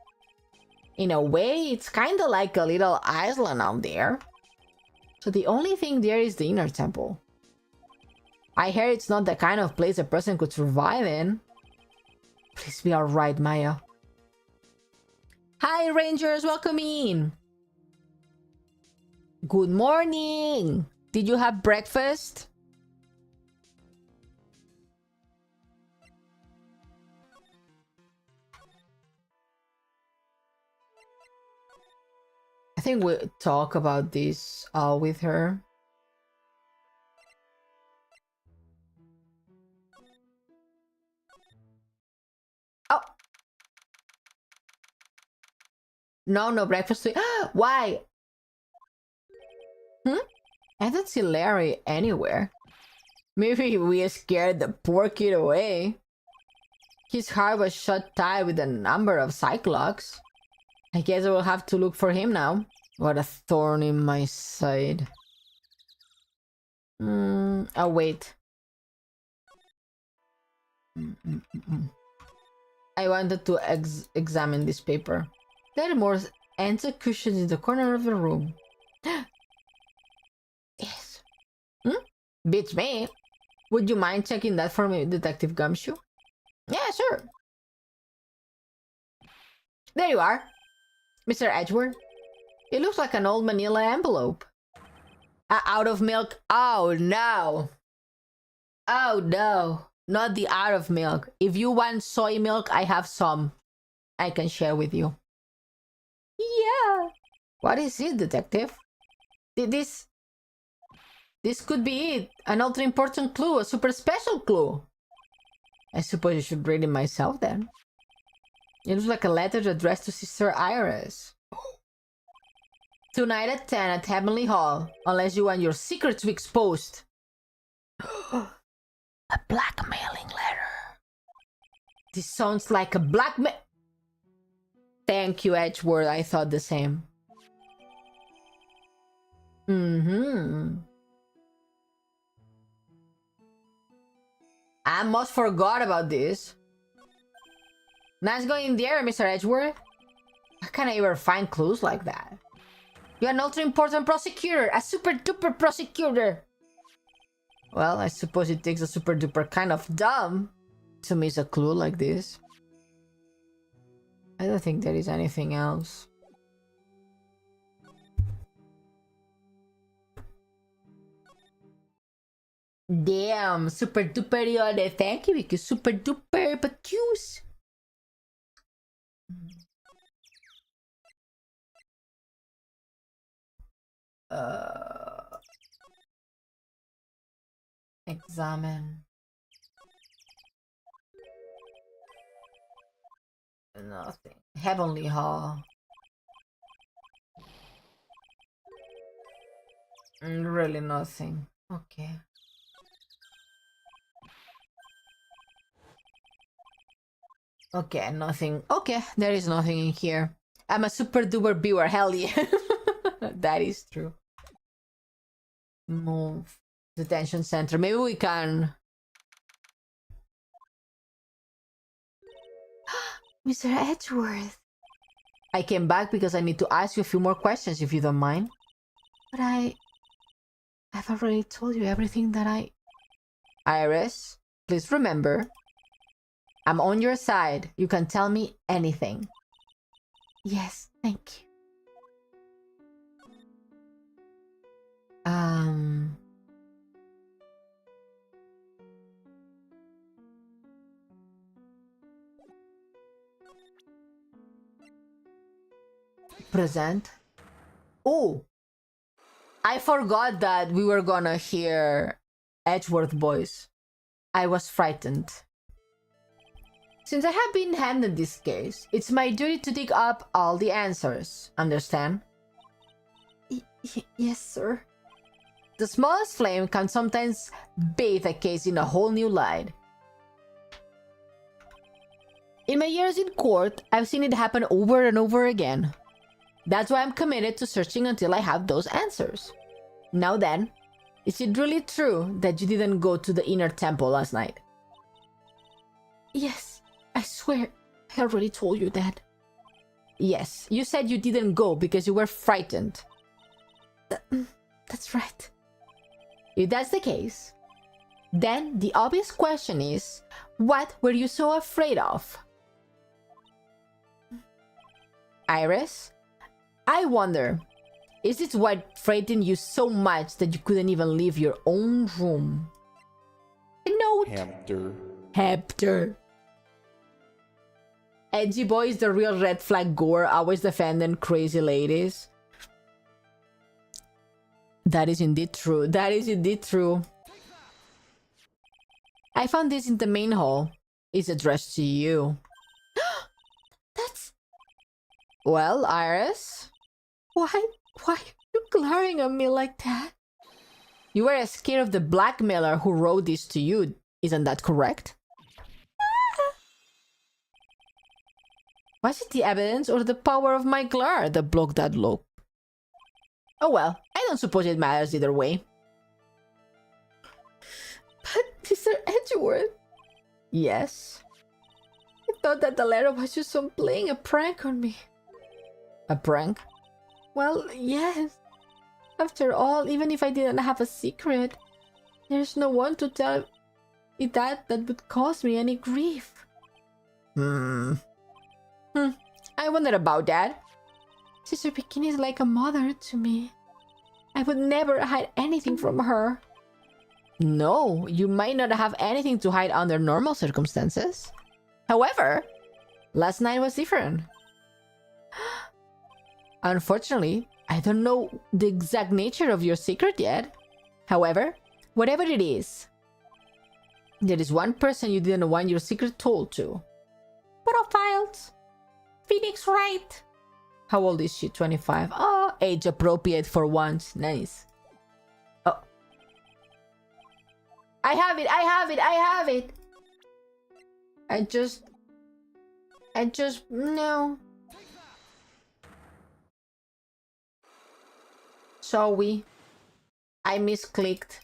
In a way, it's kind of like a little island out there. So the only thing there is the inner temple. I hear it's not the kind of place a person could survive in. Please be alright, Maya. Hi, Rangers! Welcome in! Good morning! Did you have breakfast? I think we'll talk about this with her. Oh! No breakfast. Why? I don't see Larry anywhere. Maybe we scared the poor kid away. His heart was shut tight with a number of cyclops. I guess I will have to look for him now. What a thorn in my side. Oh, wait. I wanted to examine this paper. There are more executions in the corner of the room. Yes. Beats me. Would you mind checking that for me, Detective Gumshoe? Yeah, sure. There you are, Mr. Edgeworth. It looks like an old manila envelope. Out of milk? Oh, no. Oh, no. Not the out of milk. If you want soy milk, I have some. I can share with you. Yeah. What is it, Detective? This could be it. An ultra important clue, a super special clue. I suppose I should read it myself then. It looks like a letter addressed to Sister Iris. Tonight at 10 at Heavenly Hall, unless you want your secret to be exposed. A blackmailing letter. This sounds like a blackmail. Thank you, Edgeworth. I thought the same. I must forgot about this. Nice going there, Mr. Edgeworth. How can I ever find clues like that? You're an ultra important prosecutor, a super duper prosecutor. Well, I suppose it takes a super duper kind of dumb to miss a clue like this. I don't think there is anything else. Damn, super duper Ione. Thank you, because super duper but cute. Examine. Nothing. Heavenly Hall. Really nothing. Okay. Okay, nothing. Okay, there is nothing in here. I'm a super duper viewer. Hell yeah. That is true. Move. Detention center. Maybe we can... Mr. Edgeworth. I came back because I need to ask you a few more questions if you don't mind. But I've already told you everything that Iris, please remember, I'm on your side. You can tell me anything. Yes, thank you. Present. Oh, I forgot that we were gonna hear Edgeworth voice. I was frightened. Since I have been handed this case, it's my duty to dig up all the answers. Understand? Yes, sir. The smallest flame can sometimes bathe a case in a whole new light. In my years in court, I've seen it happen over and over again. That's why I'm committed to searching until I have those answers. Now then, is it really true that you didn't go to the inner temple last night? Yes, I swear, I already told you that. Yes, you said you didn't go because you were frightened. That's right. If that's the case, then the obvious question is, what were you so afraid of? Iris, I wonder, is this what frightened you so much that you couldn't even leave your own room? Note. Hector. Edgy boy is the real red flag gore, always defending crazy ladies. That is indeed true. That is indeed true. I found this in the main hall. It's addressed to you. That's... Well, Iris? Why are you glaring at me like that? You were scared of the blackmailer who wrote this to you. Isn't that correct? Was it the evidence or the power of my glare that blocked that look? Oh well, I don't suppose it matters either way. But Mr. Edgeworth... Yes? I thought that the letter was just some playing a prank on me. A prank? Well, yes. After all, even if I didn't have a secret, there's no one to tell it that would cause me any grief. I wondered about that. Sister Bikini is like a mother to me. I would never hide anything from her. No, you might not have anything to hide under normal circumstances. However, last night was different. Unfortunately, I don't know the exact nature of your secret yet. However, whatever it is, there is one person you didn't want your secret told to. Profiles. Phoenix Wright. How old is she? 25. Oh, age appropriate for once. Nice. Oh. I have it. No. Sorry. I misclicked.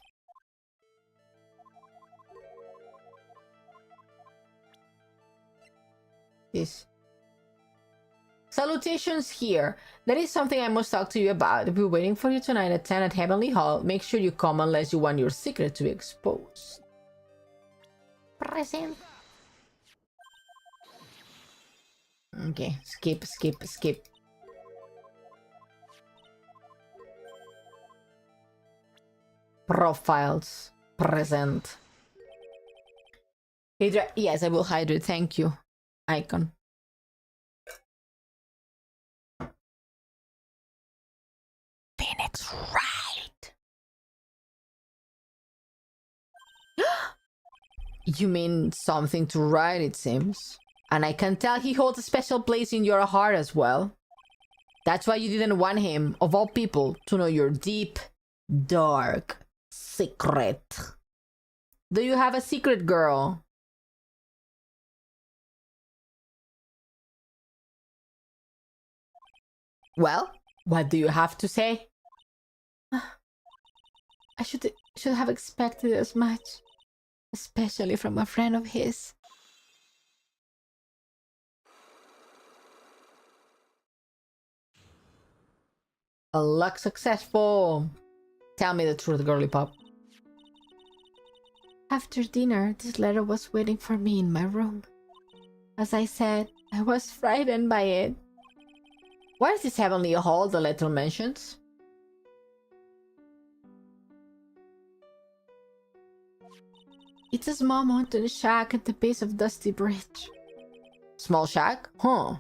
This. Salutations here. There is something I must talk to you about. I'll be waiting for you tonight at 10 at Heavenly Hall. Make sure you come unless you want your secret to be exposed. Present. Okay, skip. Profiles. Present. Hydra. Yes, I will hydrate. Thank you. Icon. Phoenix Wright. You mean something to write, it seems. And I can tell he holds a special place in your heart as well. That's why you didn't want him, of all people, to know your deep, dark secret. Do you have a secret, girl? Well, what do you have to say? I should have expected as much, especially from a friend of his. A luck successful. Tell me the truth, girly pop. After dinner, this letter was waiting for me in my room. As I said, I was frightened by it. Where is this heavenly hall the letter mentions? It's a small mountain shack at the base of Dusty Bridge. Small shack? Huh.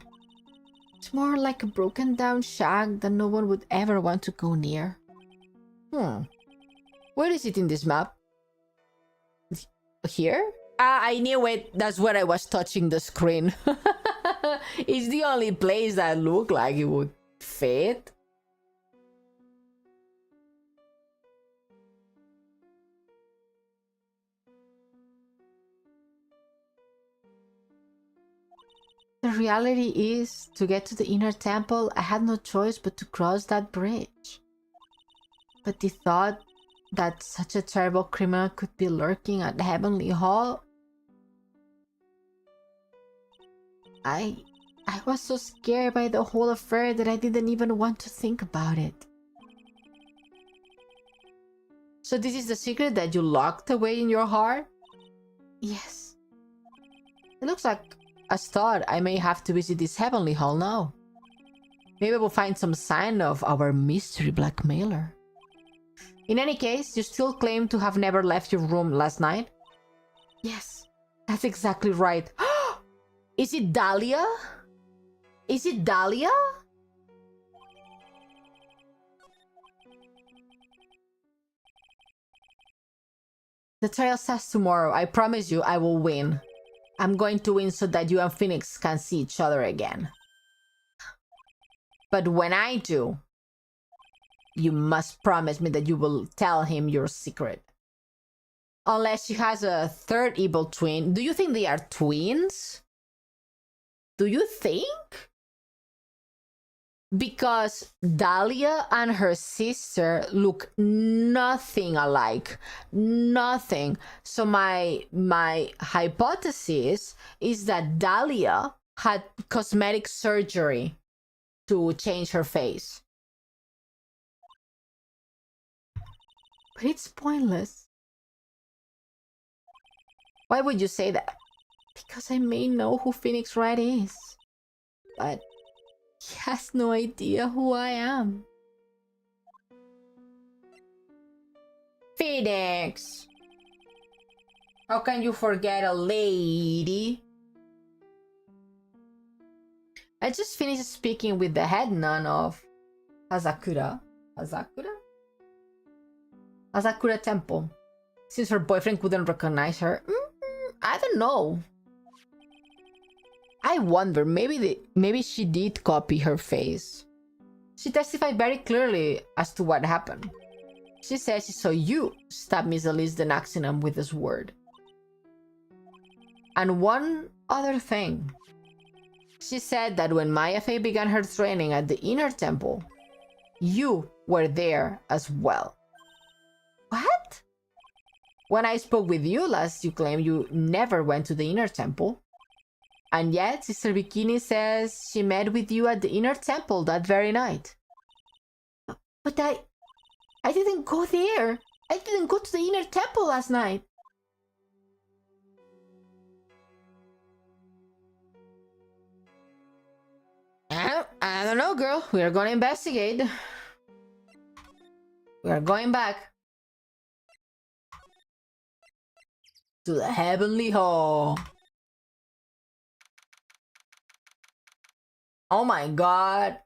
It's more like a broken down shack that no one would ever want to go near. Where is it in this map? Here? Ah, I knew it. That's where I was touching the screen. It's the only place that looked like it would fit. The reality is, to get to the inner temple, I had no choice but to cross that bridge. But the thought that such a terrible criminal could be lurking at Heavenly Hall... I was so scared by the whole affair that I didn't even want to think about it. So this is the secret that you locked away in your heart? Yes. It looks like, as thought, I may have to visit this Heavenly Hall now. Maybe we'll find some sign of our mystery blackmailer. In any case, you still claim to have never left your room last night? Yes, that's exactly right. Is it Dahlia? Is it Dahlia? The trial starts tomorrow. I promise you I will win. I'm going to win so that you and Phoenix can see each other again. But when I do, you must promise me that you will tell him your secret. Unless she has a third evil twin. Do you think they are twins? Do you think? Because Dahlia and her sister look nothing alike. Nothing. So my hypothesis is that Dahlia had cosmetic surgery to change her face. But it's pointless. Why would you say that? Because I may know who Phoenix Wright is. But he has no idea who I am. Phoenix! How can you forget a lady? I just finished speaking with the head nun of Hazakura Temple. Since her boyfriend couldn't recognize her, I don't know. I wonder, maybe she did copy her face. She testified very clearly as to what happened. She says she saw you stab Miss Elise the Naxinum with a sword. And one other thing. She said that when Maya Fey began her training at the Inner Temple, you were there as well. What? When I spoke with you last, you claimed you never went to the Inner Temple. And yet, Sister Bikini says she met with you at the Inner Temple that very night. But I didn't go there. I didn't go to the Inner Temple last night. I don't know, girl. We are going to investigate. We are going back to the Heavenly Hall. Oh my god.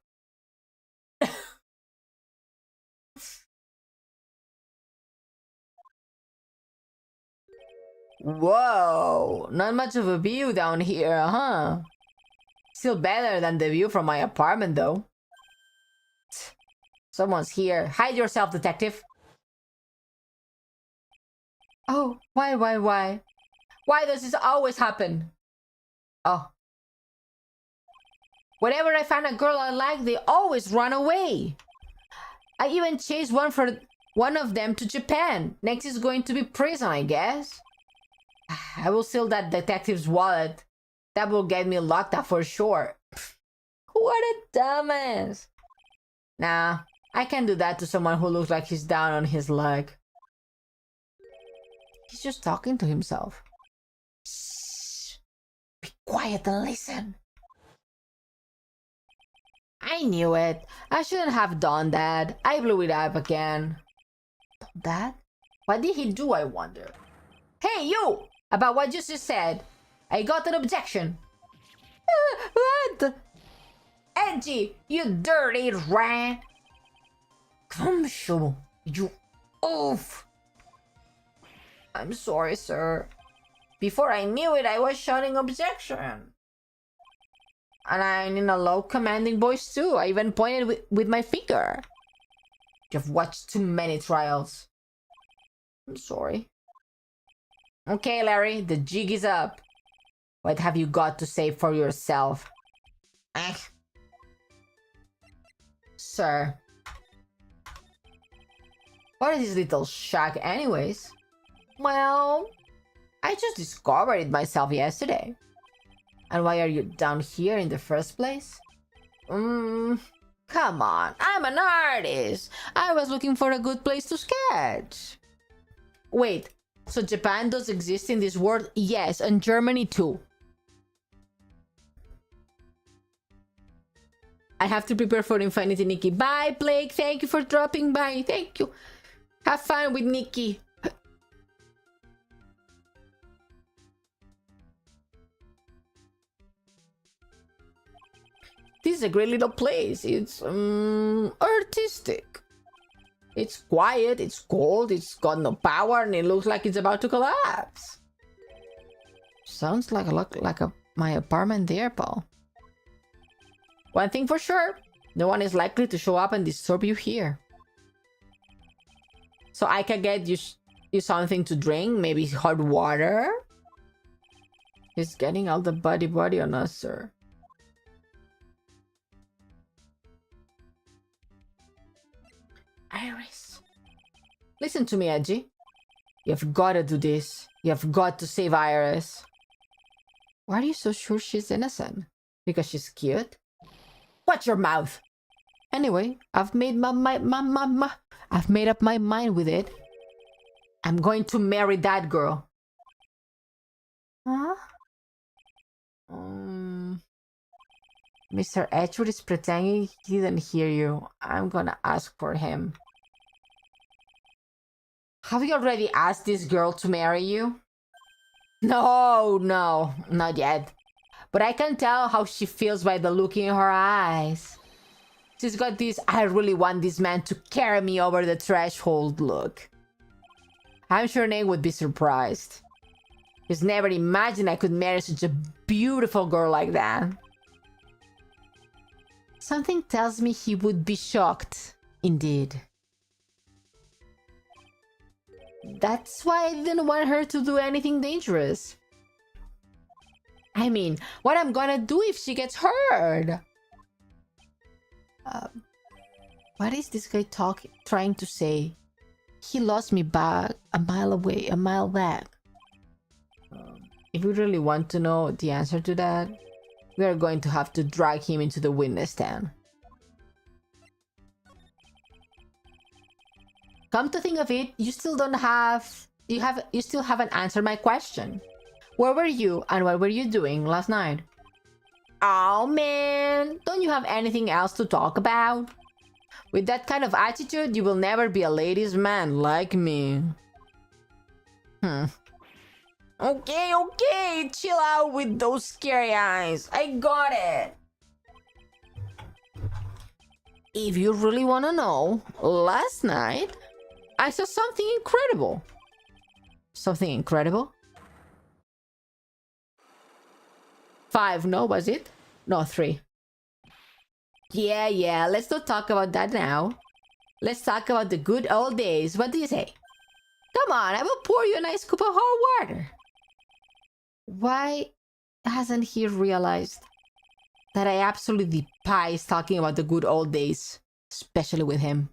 Whoa, not much of a view down here, huh? Still better than the view from my apartment, though. Someone's here. Hide yourself, detective. Oh, why? Why does this always happen? Oh. Whenever I find a girl I like, they always run away. I even chased one of them to Japan. Next is going to be prison, I guess. I will steal that detective's wallet. That will get me locked up for sure. What a dumbass. Nah, I can't do that to someone who looks like he's down on his luck. He's just talking to himself. Shh. Be quiet and listen. I knew it. I shouldn't have done that. I blew it up again. That? What did he do, I wonder? Hey, you! About what you just said. I got an objection. What? Edgy, you dirty rat. Come show. You oof. I'm sorry, sir. Before I knew it, I was shouting objection. And I'm in a low commanding voice too. I even pointed with my finger. You've watched too many trials. I'm sorry. Okay, Larry, the jig is up. What have you got to say for yourself? Eh. Sir. What is this little shack anyways? Well, I just discovered it myself yesterday. And why are you down here in the first place? Come on, I'm an artist. I was looking for a good place to sketch. Wait, so Japan does exist in this world? Yes, and Germany too. I have to prepare for Infinity, Nikki. Bye, Blake. Thank you for dropping by. Thank you. Have fun with Nikki. This is a great little place. It's artistic. It's quiet, it's cold, it's got no power, and it looks like it's about to collapse. Sounds like my apartment there, Paul. One thing for sure, no one is likely to show up and disturb you here. So I can get you something to drink, maybe hot water? He's getting all the body on us, sir. Iris. Listen to me, Edgy. You've got to do this. You've got to save Iris. Why are you so sure she's innocent? Because she's cute? Watch your mouth! Anyway, I've made I've made up my mind with it. I'm going to marry that girl. Huh? Mr. Edgewood is pretending he didn't hear you. I'm gonna ask for him. Have you already asked this girl to marry you? No, not yet. But I can tell how she feels by the look in her eyes. She's got this, I really want this man to carry me over the threshold look. I'm sure Nate would be surprised. He's never imagined I could marry such a beautiful girl like that. Something tells me he would be shocked, indeed. That's why I didn't want her to do anything dangerous. I mean, what I'm gonna do if she gets hurt? What is this guy trying to say? He lost me back a mile back. If you really want to know the answer to that, we are going to have to drag him into the witness stand. Come to think of it, you still haven't answered my question. Where were you and what were you doing last night? Oh man, don't you have anything else to talk about? With that kind of attitude, you will never be a ladies' man like me. Okay, chill out with those scary eyes. I got it. If you really want to know, last night, I saw something incredible. Something incredible? 5, no, was it? No, 3. Yeah, let's not talk about that now. Let's talk about the good old days. What do you say? Come on, I will pour you a nice cup of hot water. Why hasn't he realized that I absolutely despise talking about the good old days, especially with him?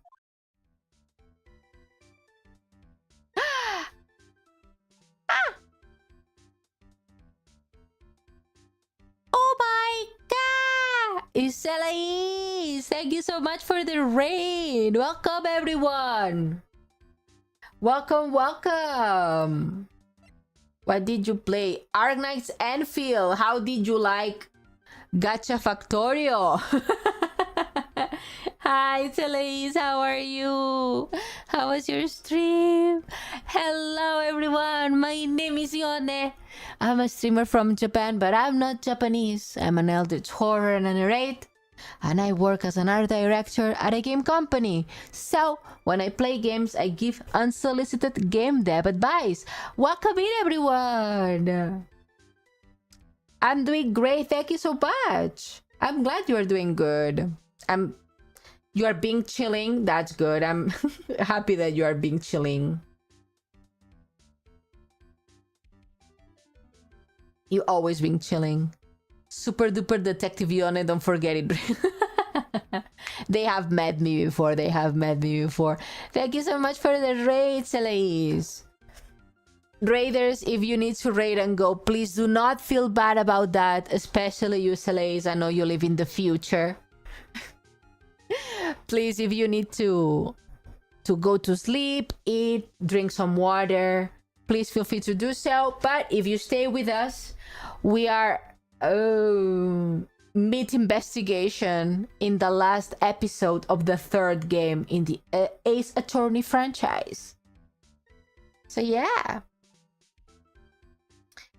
Oh my god! It's Elise! Thank you so much for the raid! Welcome everyone! Welcome! What did you play? Arknights Enfield! How did you like Gacha Factorio? Hi, it's Elise. How are you? How was your stream? Hello, everyone. My name is Ione. I'm a streamer from Japan, but I'm not Japanese. I'm an Eldritch Horror and a Nereid, and I work as an art director at a game company. So, when I play games, I give unsolicited game dev advice. Welcome in, everyone. I'm doing great. Thank you so much. I'm glad you are doing good. You are being chilling. That's good. I'm happy that you are being chilling. You always been chilling. Super duper detective Ione, don't forget it. They have met me before. Thank you so much for the raid, Celeste. Raiders, if you need to raid and go, please do not feel bad about that, especially you, Celeste. I know you live in the future. Please, if you need to go to sleep, eat, drink some water, please feel free to do so. But if you stay with us, we are mid-investigation in the last episode of the third game in the Ace Attorney franchise. So yeah.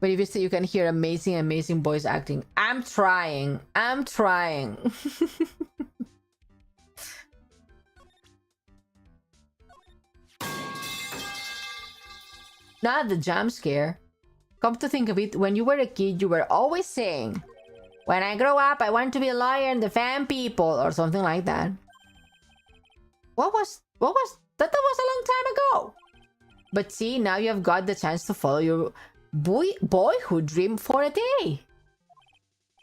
But if you say you can hear amazing voice acting. I'm trying. Not the jump scare. Come to think of it, when you were a kid, you were always saying, when I grow up, I want to be a lawyer and defend people, or something like that. What was that? That was a long time ago. But see, now you have got the chance to follow your boyhood dream for a day.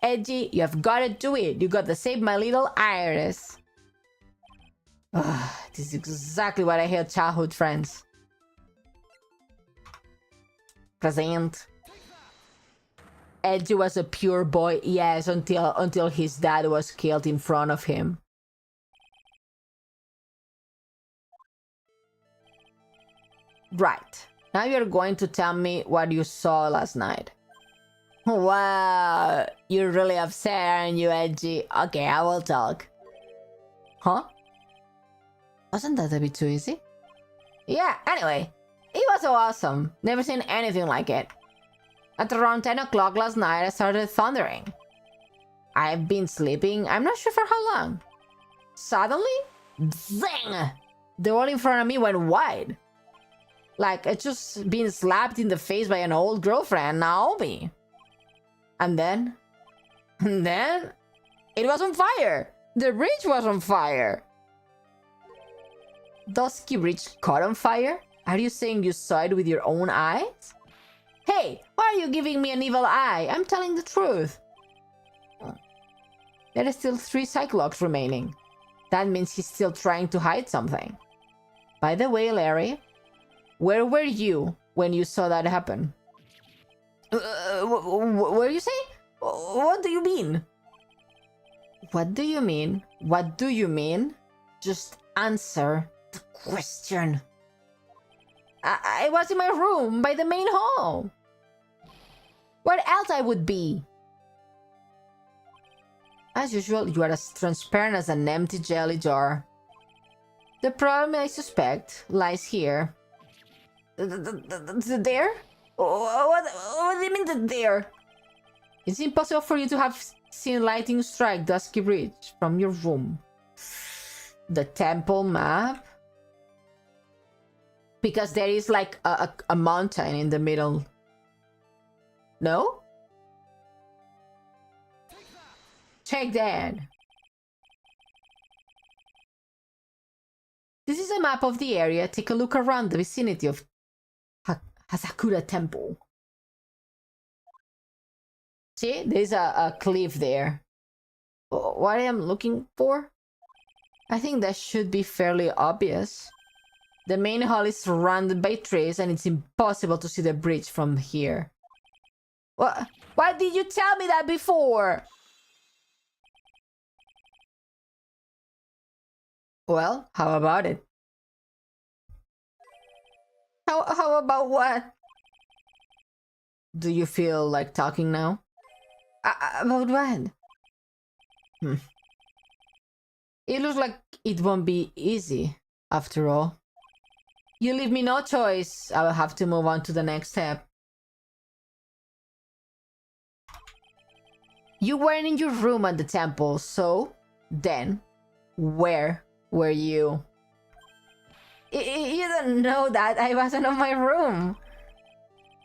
Edgy, you have got to do it. You got to save my little Iris. This is exactly what I hate childhood friends. Present. Edgy was a pure boy, yes, until his dad was killed in front of him. Right. Now you're going to tell me what you saw last night. Wow, you're really upset, aren't you, Edgy? Okay, I will talk. Huh? Wasn't that a bit too easy? Yeah, anyway, it was so awesome. Never seen anything like it. At around 10 o'clock last night, I started thundering. I've been sleeping, I'm not sure for how long. Suddenly, zing! The wall in front of me went wide. Like I just been slapped in the face by an old girlfriend, Naomi. And then, it was on fire. The bridge was on fire. Dusky Bridge caught on fire? Are you saying you saw it with your own eyes? Hey, why are you giving me an evil eye? I'm telling the truth. There are still 3 Cyclops remaining. That means he's still trying to hide something. By the way, Larry, where were you when you saw that happen? What do you say? What do you mean? What do you mean? What do you mean? Just answer the question. I was in my room by the main hall. Where else I would be? As usual, you are as transparent as an empty jelly jar. The problem, I suspect, lies here. There? What do you mean the there? It's impossible for you to have seen lightning strike Dusky Bridge from your room. The temple map? Because there is like a mountain in the middle. No? Check that. This is a map of the area. Take a look around the vicinity of Hasakura Temple. See, there's a cliff there. What I am looking for? I think that should be fairly obvious. The main hall is surrounded by trees and it's impossible to see the bridge from here. What? Why did you tell me that before? Well, how about it? How about what? Do you feel like talking now? About what? It looks like it won't be easy, after all. You leave me no choice. I will have to move on to the next step. You weren't in your room at the temple, so then, where were you? You don't know that I wasn't in my room.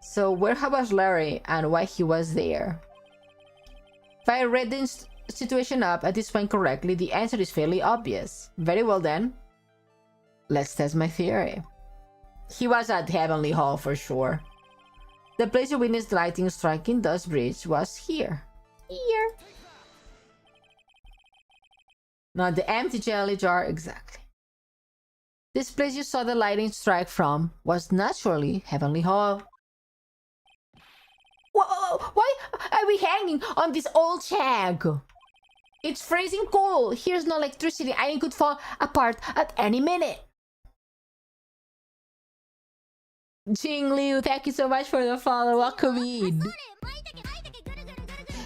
So where was Larry and why he was there? If I read the situation up at this point correctly, the answer is fairly obvious. Very well then. Let's test my theory. He was at Heavenly Hall for sure. The place you witnessed the lightning striking Dust Bridge was here. Here. Not the empty jelly jar, exactly. This place you saw the lightning strike from was naturally Heavenly Hall. Whoa, why are we hanging on this old shag? It's freezing cold. Here's no electricity and it could fall apart at any minute. Jing Liu, thank you so much for the follow. Welcome in.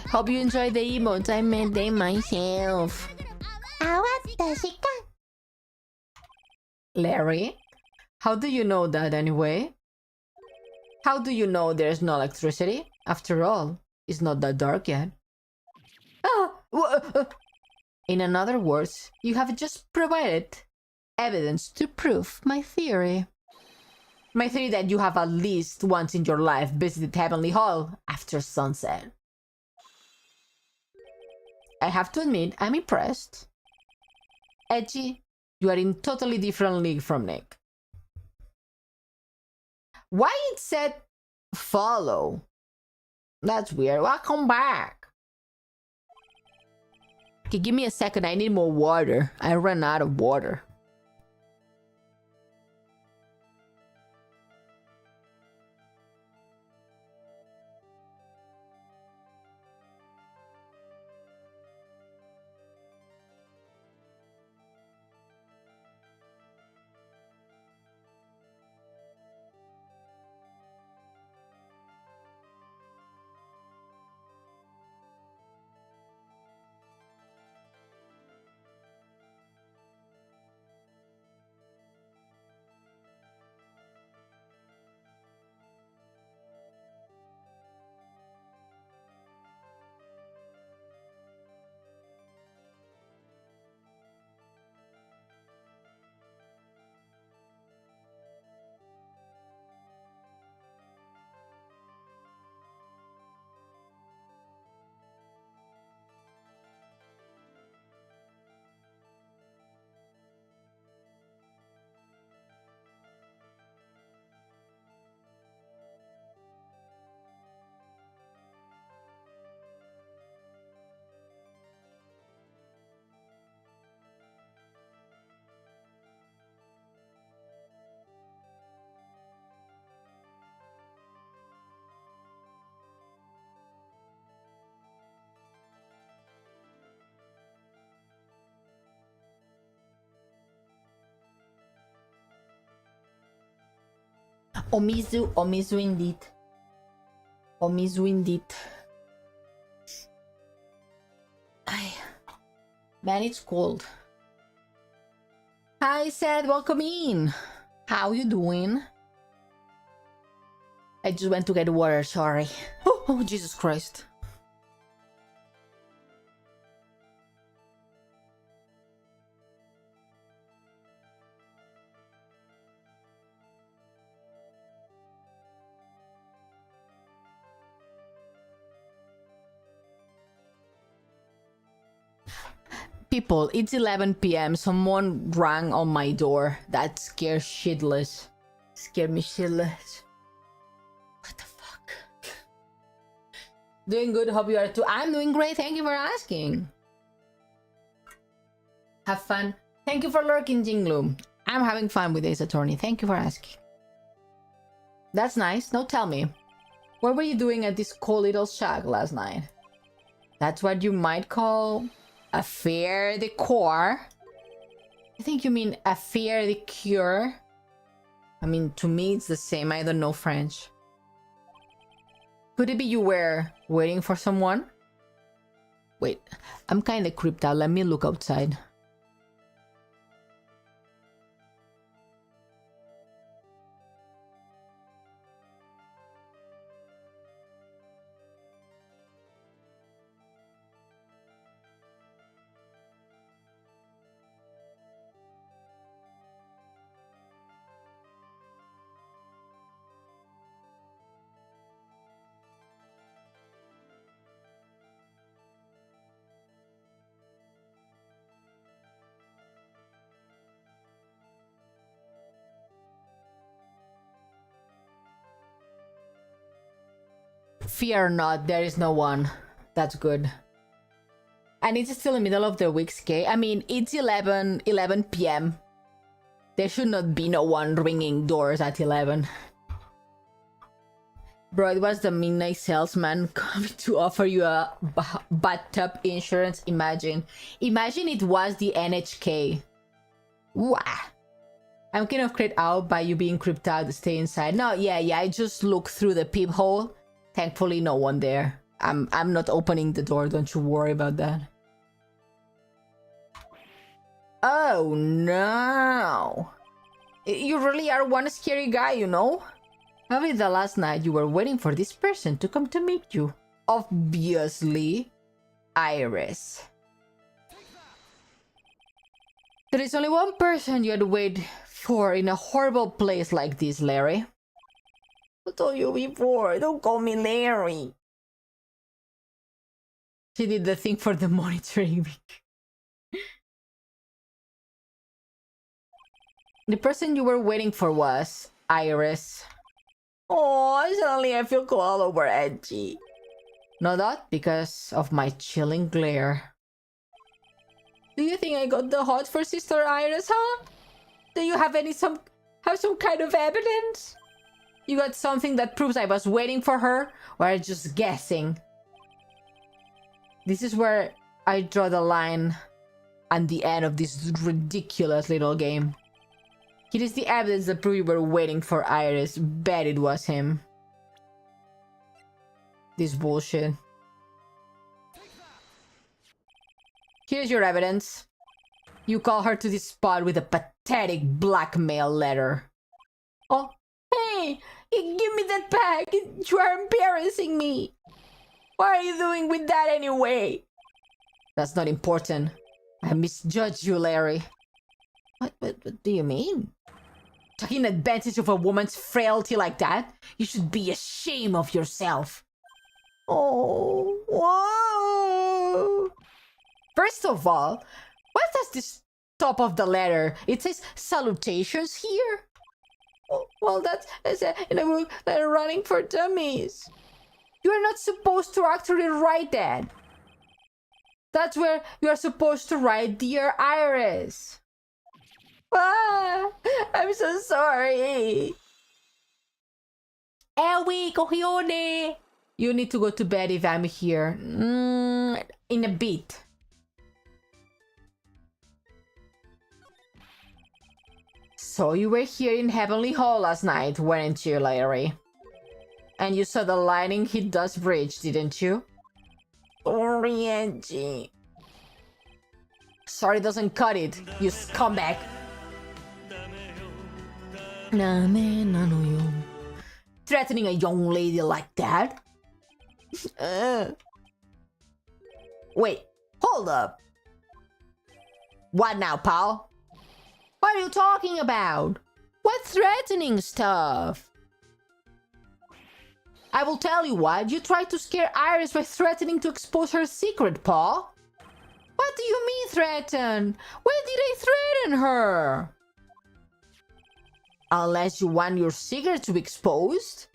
Hope you enjoyed the emotes. I made them myself. Larry, how do you know that anyway? How do you know there's no electricity? After all, it's not that dark yet. In other words, you have just provided evidence to prove my theory. My theory that you have at least once in your life visited Heavenly Hall after sunset. I have to admit, I'm impressed. Edgy, you are in totally different league from Nick. Why it said follow? That's weird. Welcome back. Okay, give me a second. I need more water. I ran out of water. Omizu indeed. Omizu indeed. Ay, man, it's cold. Hi, Seth, welcome in. How you doing? I just went to get water, sorry. Oh, Jesus Christ. People, it's 11 p.m. Someone rang on my door. That scared shitless. Scared me shitless. What the fuck? Doing good, hope you are too. I'm doing great, thank you for asking. Have fun. Thank you for lurking, Jingloom. I'm having fun with Ace Attorney, thank you for asking. That's nice, now tell me. What were you doing at this cool little shack last night? That's what you might call affaire de corps? I think you mean affaire de cure. I mean, to me it's the same, I don't know French. Could it be you were waiting for someone? Wait, I'm kinda creeped out, let me look outside. Fear not, there is no one. That's good. And it's still in the middle of the week, okay? I mean, it's 11 p.m. There should not be no one ringing doors at 11. Bro, it was the midnight salesman coming to offer you a bathtub insurance. Imagine it was the NHK. Wah. I'm kind of creeped out by you being creeped out to stay inside. No, yeah, I just looked through the peephole. Thankfully, no one there. I'm not opening the door, don't you worry about that. Oh no. You really are one scary guy, you know? Maybe the last night you were waiting for this person to come to meet you. Obviously, Iris. There is only one person you had to wait for in a horrible place like this, Larry. I told you before, don't call me Larry. She did the thing for the monitoring. The person you were waiting for was Iris. Oh, suddenly I feel cold all over edgy. No doubt because of my chilling glare. Do you think I got the hot for Sister Iris, huh? Do you have some kind of evidence? You got something that proves I was waiting for her, or are you just guessing? This is where I draw the line at the end of this ridiculous little game. It is the evidence that proves you were waiting for Iris. Bet it was him. This bullshit. Here's your evidence. You call her to this spot with a pathetic blackmail letter. Oh, hey! Give me that bag! You are embarrassing me! What are you doing with that anyway? That's not important. I misjudged you, Larry. What do you mean? Taking advantage of a woman's frailty like that? You should be ashamed of yourself. Oh, whoa! First of all, what does this top of the letter? It says salutations here? Well, that's in a book that are running for dummies. You are not supposed to actually write that. That's where you are supposed to write Dear Iris. Ah, I'm so sorry. Ewi, cogione. You need to go to bed if I'm here. In a bit. So you were here in Heavenly Hall last night, weren't you, Larry? And you saw the lightning hit Dust Bridge, didn't you? Sorry, Angie. Sorry doesn't cut it, you scumbag. Threatening a young lady like that? Wait, hold up. What now, pal? What are you talking about? What threatening stuff? I will tell you what, you tried to scare Iris by threatening to expose her secret, Paul. What do you mean threaten? When did I threaten her? Unless you want your secret to be exposed?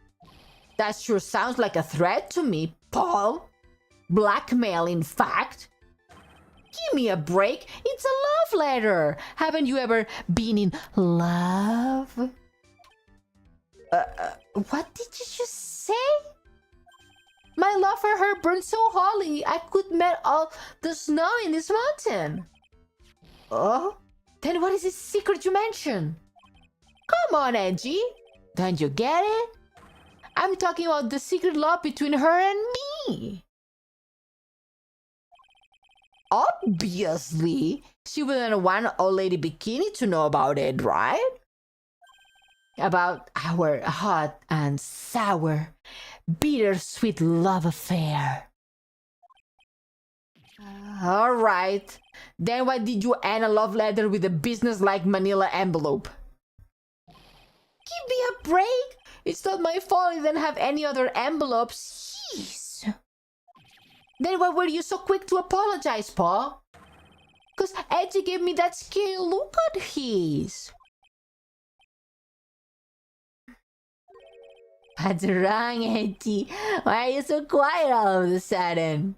That sure sounds like a threat to me, Paul. Blackmail, in fact. Give me a break. It's a love letter. Haven't you ever been in love? What did you just say? My love for her burned so hotly I could melt all the snow in this mountain. Oh? Then what is this secret you mentioned? Come on, Angie. Don't you get it? I'm talking about the secret love between her and me. Obviously, she wouldn't want old lady Bikini to know about it, right? About our hot and sour, bittersweet love affair. All right. Then why did you end a love letter with a business-like manila envelope? Give me a break. It's not my fault I didn't have any other envelopes. Jeez. Then why were you so quick to apologize, Paul? Because Edgy gave me that scary look at his. What's wrong, Auntie? Why are you so quiet all of a sudden?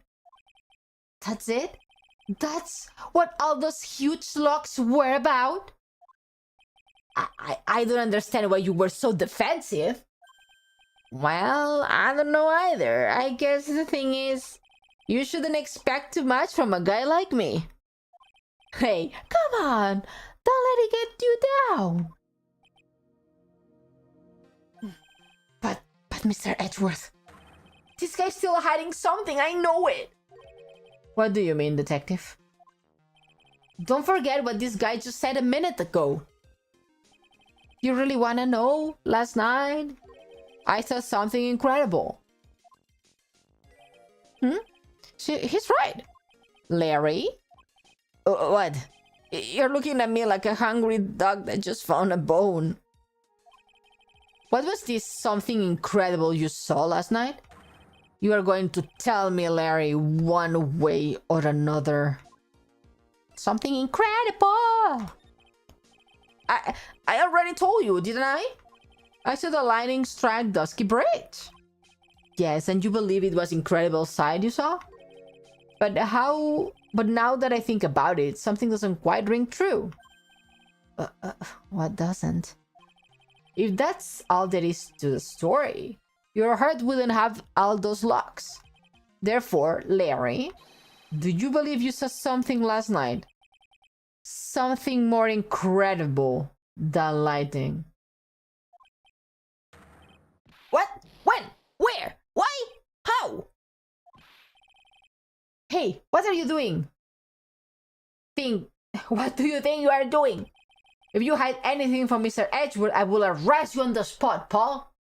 That's it? That's what all those huge locks were about? I don't understand why you were so defensive. Well, I don't know either. I guess the thing is, you shouldn't expect too much from a guy like me. Hey, come on! Don't let it get you down! But Mr. Edgeworth, this guy's still hiding something, I know it! What do you mean, detective? Don't forget what this guy just said a minute ago. You really wanna know? Last night, I saw something incredible. He's right. Larry? What? You're looking at me like a hungry dog that just found a bone. What was this something incredible you saw last night? You are going to tell me, Larry, one way or another. Something incredible! I already told you, didn't I? I saw the lightning strike Dusky Bridge. Yes, and you believe it was incredible sight you saw? But now that I think about it, something doesn't quite ring true. What doesn't? If that's all there is to the story, your heart wouldn't have all those locks. Therefore, Larry, do you believe you saw something last night? Something more incredible than lightning. What? When? Where? Why? How? Hey, what are you doing? What do you think you are doing? If you hide anything from Mr. Edgewood, I will arrest you on the spot, Paul.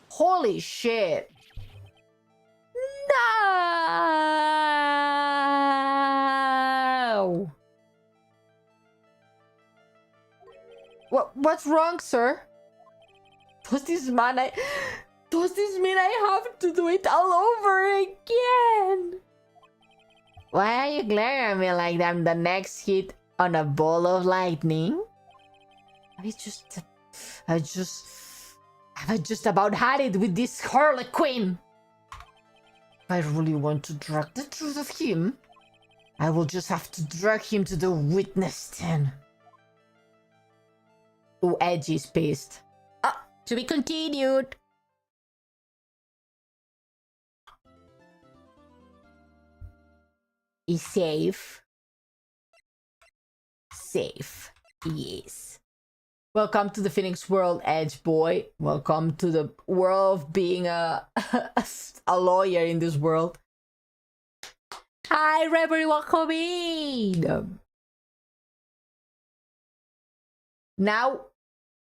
Holy shit. No! What's wrong, sir? Does this mean I have to do it all over again? Why are you glaring at me like I'm the next hit on a ball of lightning? I just about had it with this Harlequin. If I really want to drag the truth of him, I will just have to drag him to the witness stand. Oh, Edgy's pissed. To be continued. Is safe. Safe. Yes. Welcome to the Phoenix world, Edge boy. Welcome to the world of being a lawyer in this world. Hi, everybody. Welcome in. Now,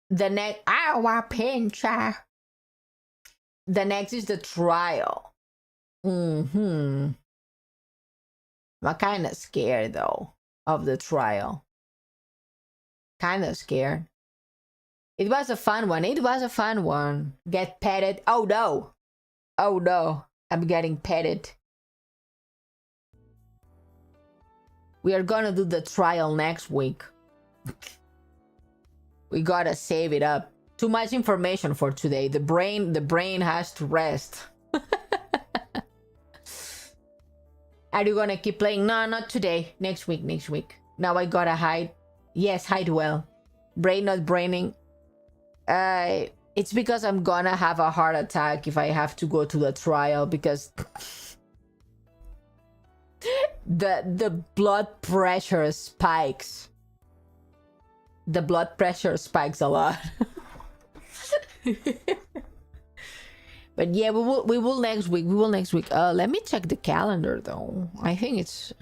the next... Our pincher. The next is the trial. I'm kind of scared, though, of the trial. Kind of scared. It was a fun one. Get petted. Oh, no. I'm getting petted. We are gonna do the trial next week. We gotta save it up. Too much information for today. The brain has to rest. Are you gonna keep playing? No, not today. Next week. Now I gotta hide. Yes, hide well. Brain not braining. It's because I'm gonna have a heart attack if I have to go to the trial, because the blood pressure spikes. The blood pressure spikes a lot. But yeah, we will next week. Let me check the calendar though. I think it's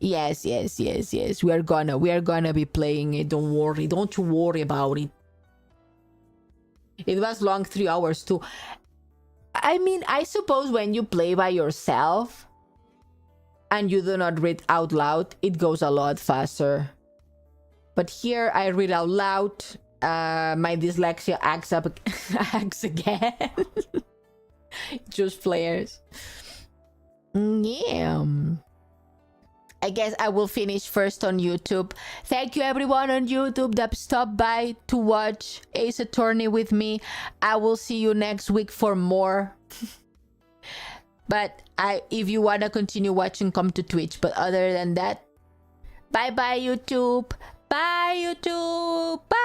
yes. We are gonna be playing it. Don't you worry about it. It was long, 3 hours too. I mean, I suppose when you play by yourself and you do not read out loud, it goes a lot faster. But here I read out loud. My dyslexia acts again. Just players. Yeah. I guess I will finish first on YouTube. Thank you everyone on YouTube that stopped by to watch Ace Attorney with me. I will see you next week for more. But if you want to continue watching, come to Twitch. But other than that, bye bye YouTube. Bye YouTube. Bye.